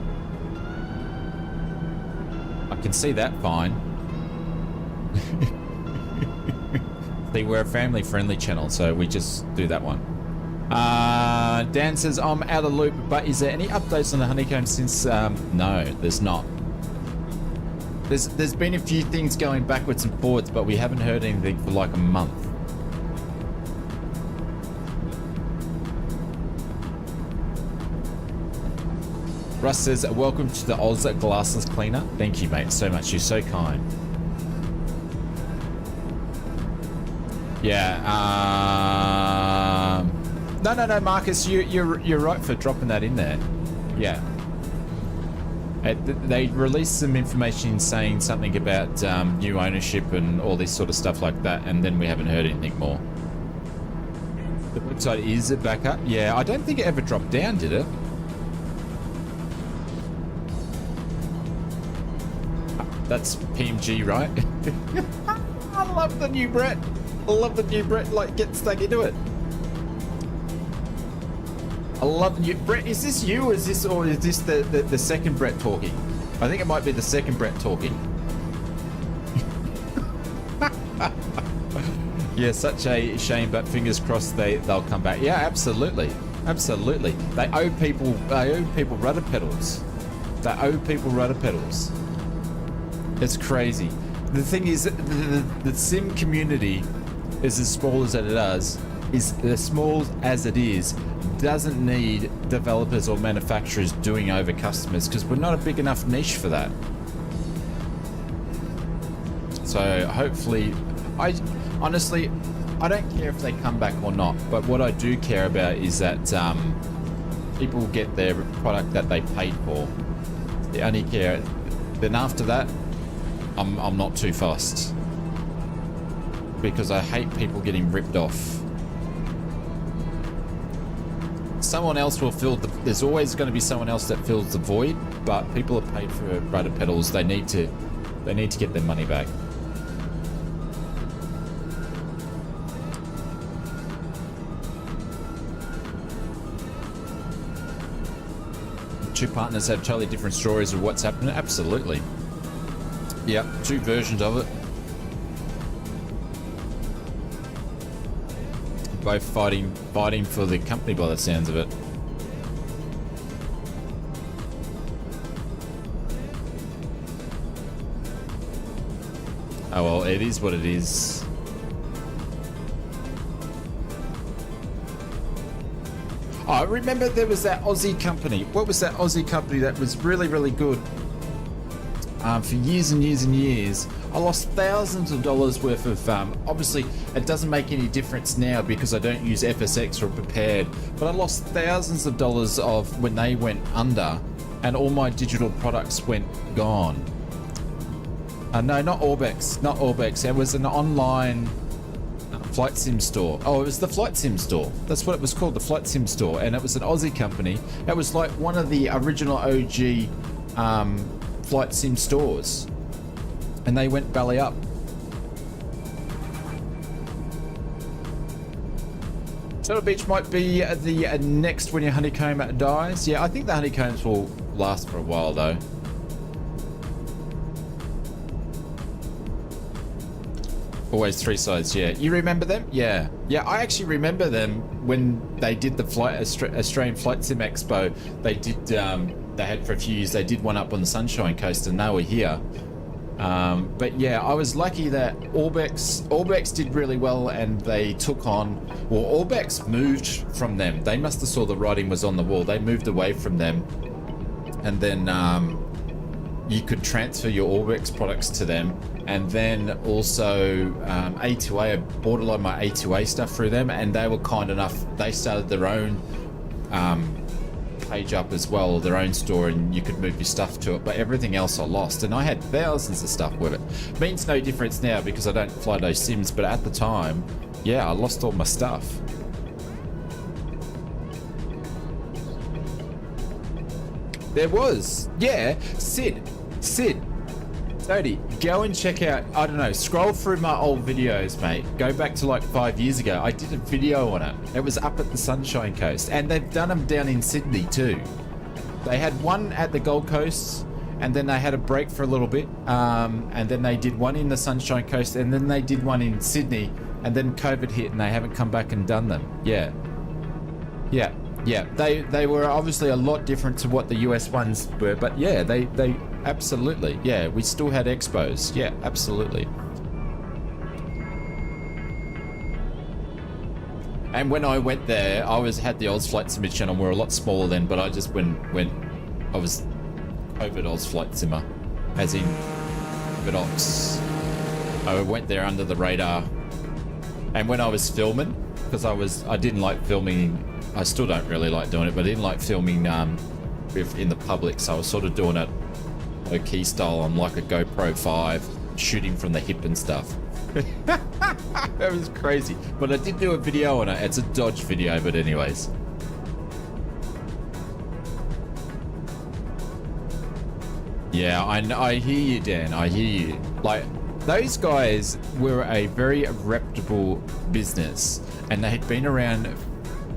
I can see that fine. See, we're a family-friendly channel, so we just do that one. Dan says, I'm out of loop, but is there any updates on the honeycomb since... no, there's not. There's been a few things going backwards and forwards, but we haven't heard anything for like a month. Russ says, welcome to the Oz Glasses Cleaner. Thank you, mate, so much. You're so kind. Yeah, no, Marcus, you're right for dropping that in there. Yeah. They released some information saying something about new ownership and all this sort of stuff like that, and then we haven't heard anything more. The website is back up. Yeah, I don't think it ever dropped down, did it? That's PMG, right? I love the new Brett. I love the new Brett, like, get stuck into it. I love the new Brett. Is this you, or is this the second Brett talking? I think it might be the second Brett talking. Yeah, such a shame, but fingers crossed they'll come back. Yeah, absolutely. Absolutely. They owe people rudder pedals. They owe people rudder pedals. It's crazy. The thing is, the sim community is as small as it is, doesn't need developers or manufacturers doing over customers because we're not a big enough niche for that. So hopefully, I don't care if they come back or not, but what I do care about is that people get their product that they paid for. They only care. Then after that, I'm not too fussed because I hate people getting ripped off. Someone else will fill the. There's always going to be someone else that fills the void, but people are paid for rudder pedals. They need to get their money back. Two partners have totally different stories of what's happening. Absolutely. Yep, two versions of it. Both fighting for the company by the sounds of it. Oh well, it is what it is. Oh, I remember there was that Aussie company. What was that Aussie company that was really, really good? For years and years and years. I lost thousands of dollars worth of, obviously it doesn't make any difference now because I don't use FSX or Prepared, but I lost thousands of dollars of when they went under and all my digital products went gone. No, not Orbex. It was an online flight sim store. Oh, it was the flight sim store. That's what it was called, the flight sim store. And it was an Aussie company. It was like one of the original OG flight sim stores. And they went belly up. Turtle Beach might be the next when your honeycomb dies. Yeah, I think the honeycombs will last for a while though. Always three sides, yeah. You remember them? Yeah. Yeah, I actually remember them when they did the Australian Flight Sim Expo. They did, they had for a few years, they did one up on the Sunshine Coast and they were here. But yeah, I was lucky that Orbex did really well and they took on, well, Orbex moved from them. They must have saw the writing was on the wall. They moved away from them. And then you could transfer your Orbex products to them. And then also A2A, I bought a lot of my A2A stuff through them and they were kind enough, they started their own page up as well, their own store, and you could move your stuff to it, but everything else I lost and I had thousands of stuff with it. Means no difference now because I don't fly those sims, but at the time, yeah, I lost all my stuff. There was, yeah, Sid, Dodie, go and check out, I don't know, scroll through my old videos, mate. Go back to like 5 years ago. I did a video on it. It was up at the Sunshine Coast. And they've done them down in Sydney too. They had one at the Gold Coast and then they had a break for a little bit. And then they did one in the Sunshine Coast and then they did one in Sydney and then COVID hit and they haven't come back and done them. Yeah. Yeah. Yeah. They were obviously a lot different to what the US ones were, but yeah, they absolutely. Yeah, we still had expos. Yeah, absolutely. And when I went there, I had the ausflightsimmer channel. We were a lot smaller then, but I just went I was COVID ausflightsimmer, as in Vidox. I went there under the radar. And when I was filming, because I didn't like filming, I still don't really like doing it, but I didn't like filming in the public, so I was sort of doing it low-key style on like a GoPro 5, shooting from the hip and stuff. That was crazy. But I did do a video on it. It's a Dodge video, but anyways. Yeah, I hear you, Dan. I hear you. Like, those guys were a very reputable business, and they had been around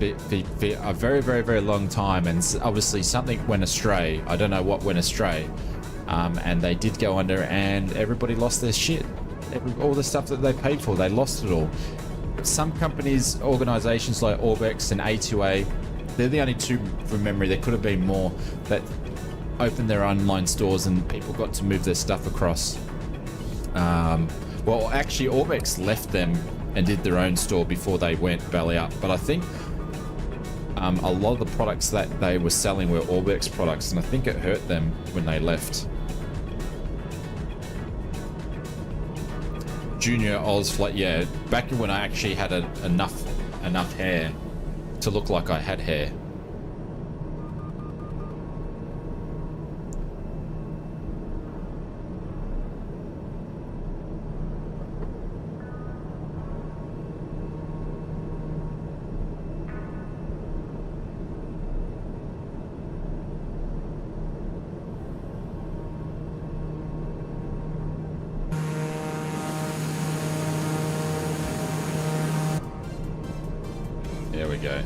for a very, very, very long time, and obviously something went astray. I don't know what went astray. And they did go under and everybody lost their shit. All the stuff that they paid for, they lost it all. Some companies, organizations like Orbex and A2A, They're the only two from memory. There could have been more that opened their online stores and people got to move their stuff across. Well, actually, Orbex left them and did their own store before they went belly up. But I think a lot of the products that they were selling were Orbex products, and I think it hurt them when they left. Junior Ausflight, yeah, back when I actually had enough hair to look like I had hair. There we go.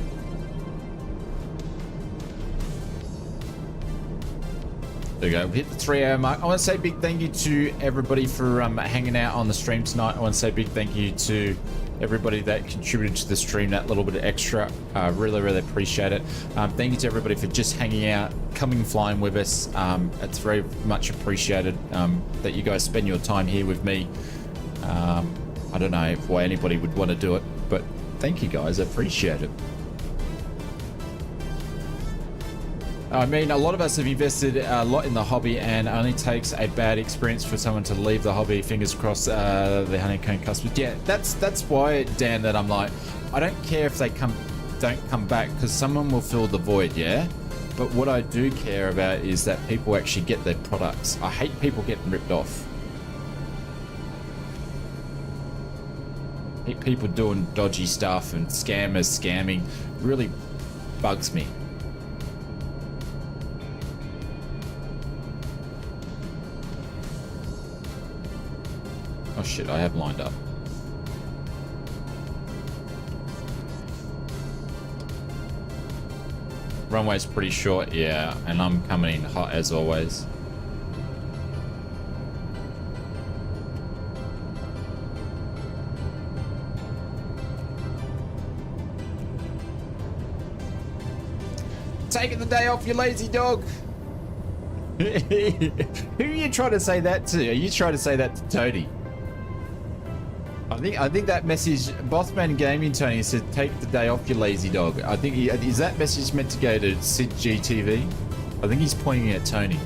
There we go. We hit the 3 hour mark. I want to say a big thank you to everybody for hanging out on the stream tonight. I want to say a big thank you to everybody that contributed to the stream, that little bit of extra. Really appreciate it. Thank you to everybody for just hanging out, coming flying with us. It's very much appreciated that you guys spend your time here with me. I don't know why anybody would want to do it, but thank you guys, I appreciate it. I mean, a lot of us have invested a lot in the hobby, and it only takes a bad experience for someone to leave the hobby. Fingers crossed, the honeycomb customers. Yeah, that's why, Dan, that I'm like, I don't care if they don't come back, because someone will fill the void, yeah? But what I do care about is that people actually get their products. I hate people getting ripped off. People doing dodgy stuff and scammers scamming really bugs me. Oh shit, I have lined up. Runway's pretty short, yeah, and I'm coming in hot as always. Taking the day off, you lazy dog. Who are you trying to say that to? Are you trying to say that to Tony? I think that message, Bossman Gaming Tony said, "Take the day off, you lazy dog." I think is that message meant to go to Sid GTV? I think he's pointing at Tony.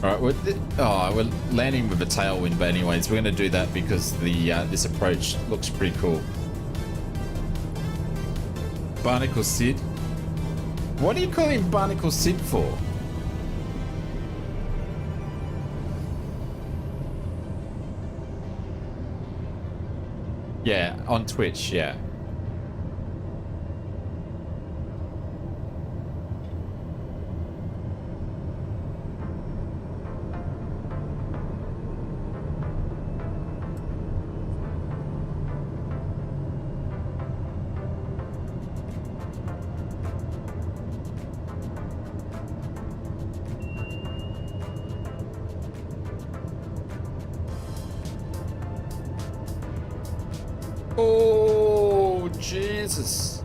All right, we're landing with a tailwind, but anyways, we're going to do that because the this approach looks pretty cool. Barnacle Sid? What are you calling Barnacle Sid for? Yeah, on Twitch, yeah. Oh, Jesus.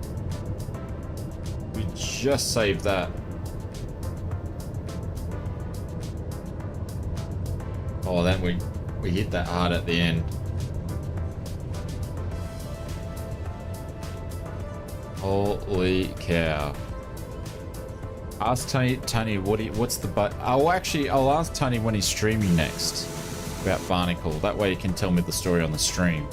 We just saved that. Oh, then we hit that hard at the end. Holy cow. Ask Tony what's the I'll ask Tony when he's streaming next about Barnacle. That way he can tell me the story on the stream.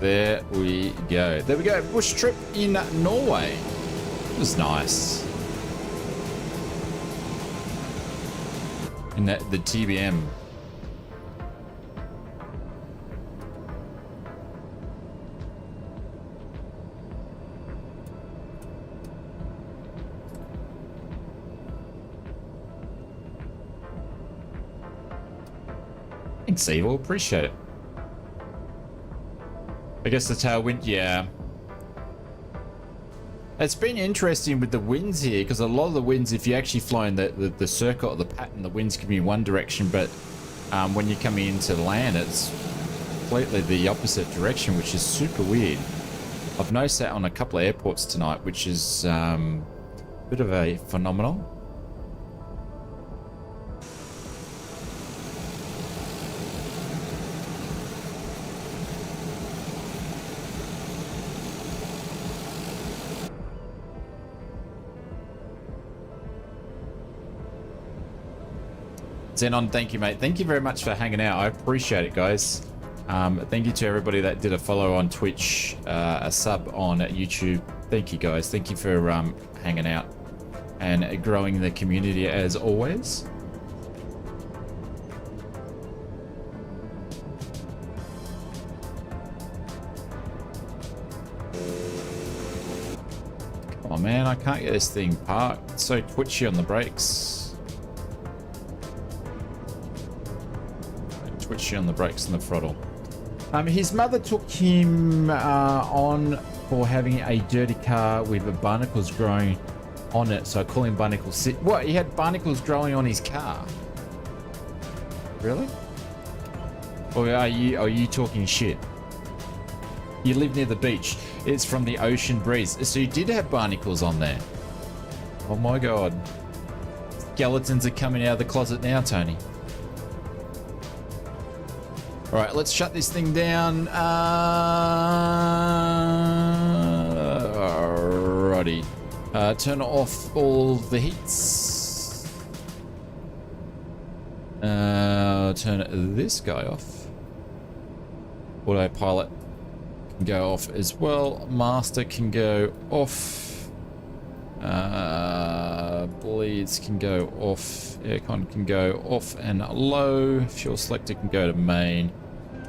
There we go. There we go. Bush trip in Norway. It was nice. In the TBM. Thanks, Evil. Appreciate it. I guess the tailwind, yeah. It's been interesting with the winds here, because a lot of the winds, if you actually fly in the circle or the pattern, the winds can be in one direction, but when you're coming into land, it's completely the opposite direction, which is super weird. I've noticed that on a couple of airports tonight, which is a bit of a phenomenon. Zenon, thank you, mate. Thank you very much for hanging out. I appreciate it, guys. Thank you to everybody that did a follow on Twitch, a sub on YouTube. Thank you, guys. Thank you for hanging out and growing the community as always. Come on, man. I can't get this thing parked. It's so twitchy on the brakes. Twitchy on the brakes and the throttle. His mother took him on for having a dirty car with the barnacles growing on it, so I call him Barnacle City. What? He had barnacles growing on his car? Really? Or are you talking shit? You live near the beach. It's from the ocean breeze. So you did have barnacles on there. Oh my god. Skeletons are coming out of the closet now, Tony. All right, let's shut this thing down. Alrighty. Turn off all the heats. Turn this guy off. Autopilot can go off as well. Master can go off. Bleeds can go off. Aircon can go off and low. Fuel selector can go to main.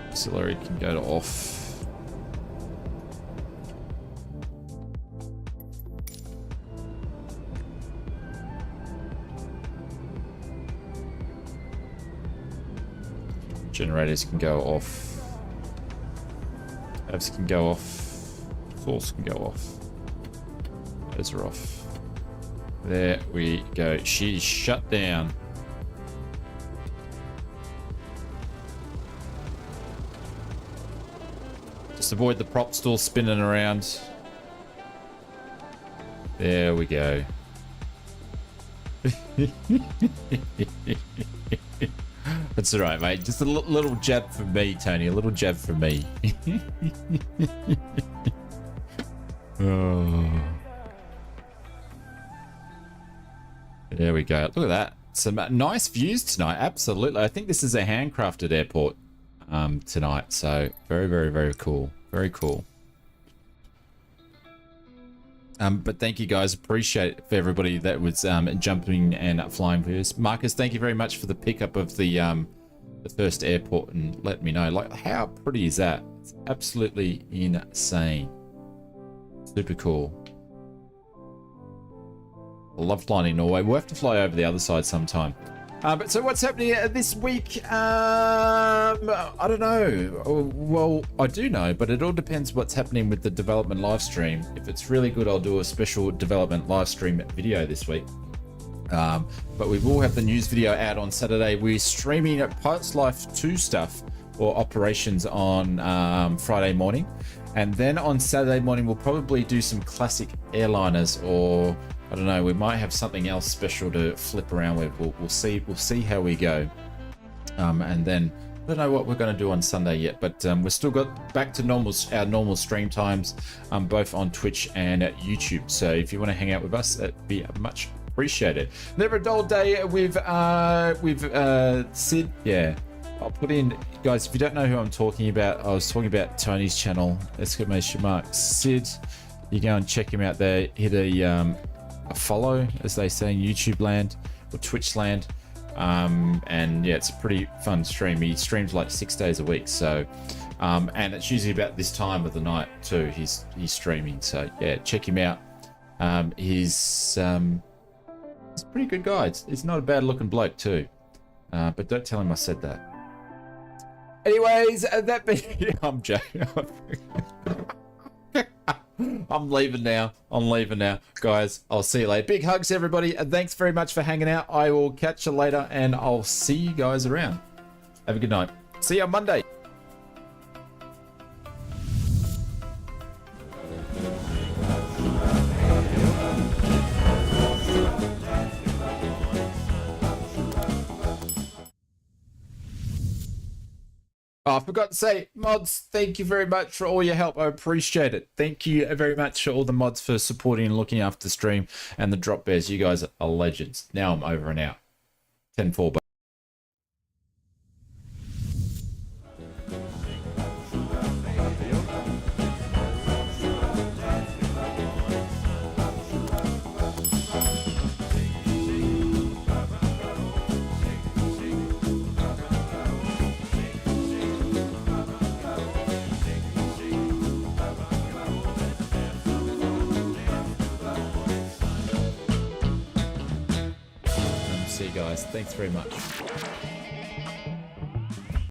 Auxiliary can go to off. Generators can go off. Avs can go off. Source can go off. Those are off. There we go. She's shut down. Just avoid the prop still spinning around. There we go. That's alright, mate. Just a little jab for me, Tony. A little jab for me. Oh. There we go. Look at that. Some nice views tonight. Absolutely. I think this is a handcrafted airport tonight. So very, very, very cool. Very cool. But thank you guys. Appreciate it for everybody that was jumping and flying for us. Marcus, thank you very much for the pickup of the first airport and let me know. Like, how pretty is that? It's absolutely insane. Super cool. I love flying in Norway. We'll have to fly over the other side sometime. But so what's happening this week? I don't know. Well, I do know, but it all depends what's happening with the development live stream. If it's really good, I'll do a special development live stream video this week. But we will have the news video out on Saturday. We're streaming at Pilot's Life 2 stuff or operations on Friday morning. And then on Saturday morning, we'll probably do some classic airliners, or I don't know, we might have something else special to flip around with. We'll see how we go. And then I don't know what we're going to do on Sunday yet, but we've still got back to our normal stream times, both on Twitch and at YouTube. So if you want to hang out with us, that'd be much appreciated. Never a dull day with Sid. Yeah, I'll put in, guys, if you don't know who I'm talking about, I was talking about Tony's channel, exclamation mark Sid. You go and check him out there. Hit a follow, as they say in YouTube land or Twitch land. And yeah, it's a pretty fun stream. He streams like 6 days a week, so and it's usually about this time of the night too. He's streaming, so yeah, check him out. He's a pretty good guy. He's not a bad looking bloke too, but don't tell him I said that. Anyways, that be I'm joking. I'm leaving now. Guys, I'll see you later. Big hugs, everybody. And thanks very much for hanging out. I will catch you later, and I'll see you guys around. Have a good night. See you on Monday. Oh, I forgot to say, mods, thank you very much for all your help. I appreciate it. Thank you very much to all the mods for supporting and looking after the stream, and the drop bears. You guys are legends. Now I'm over and out. 10-4. See you guys. Thanks very much.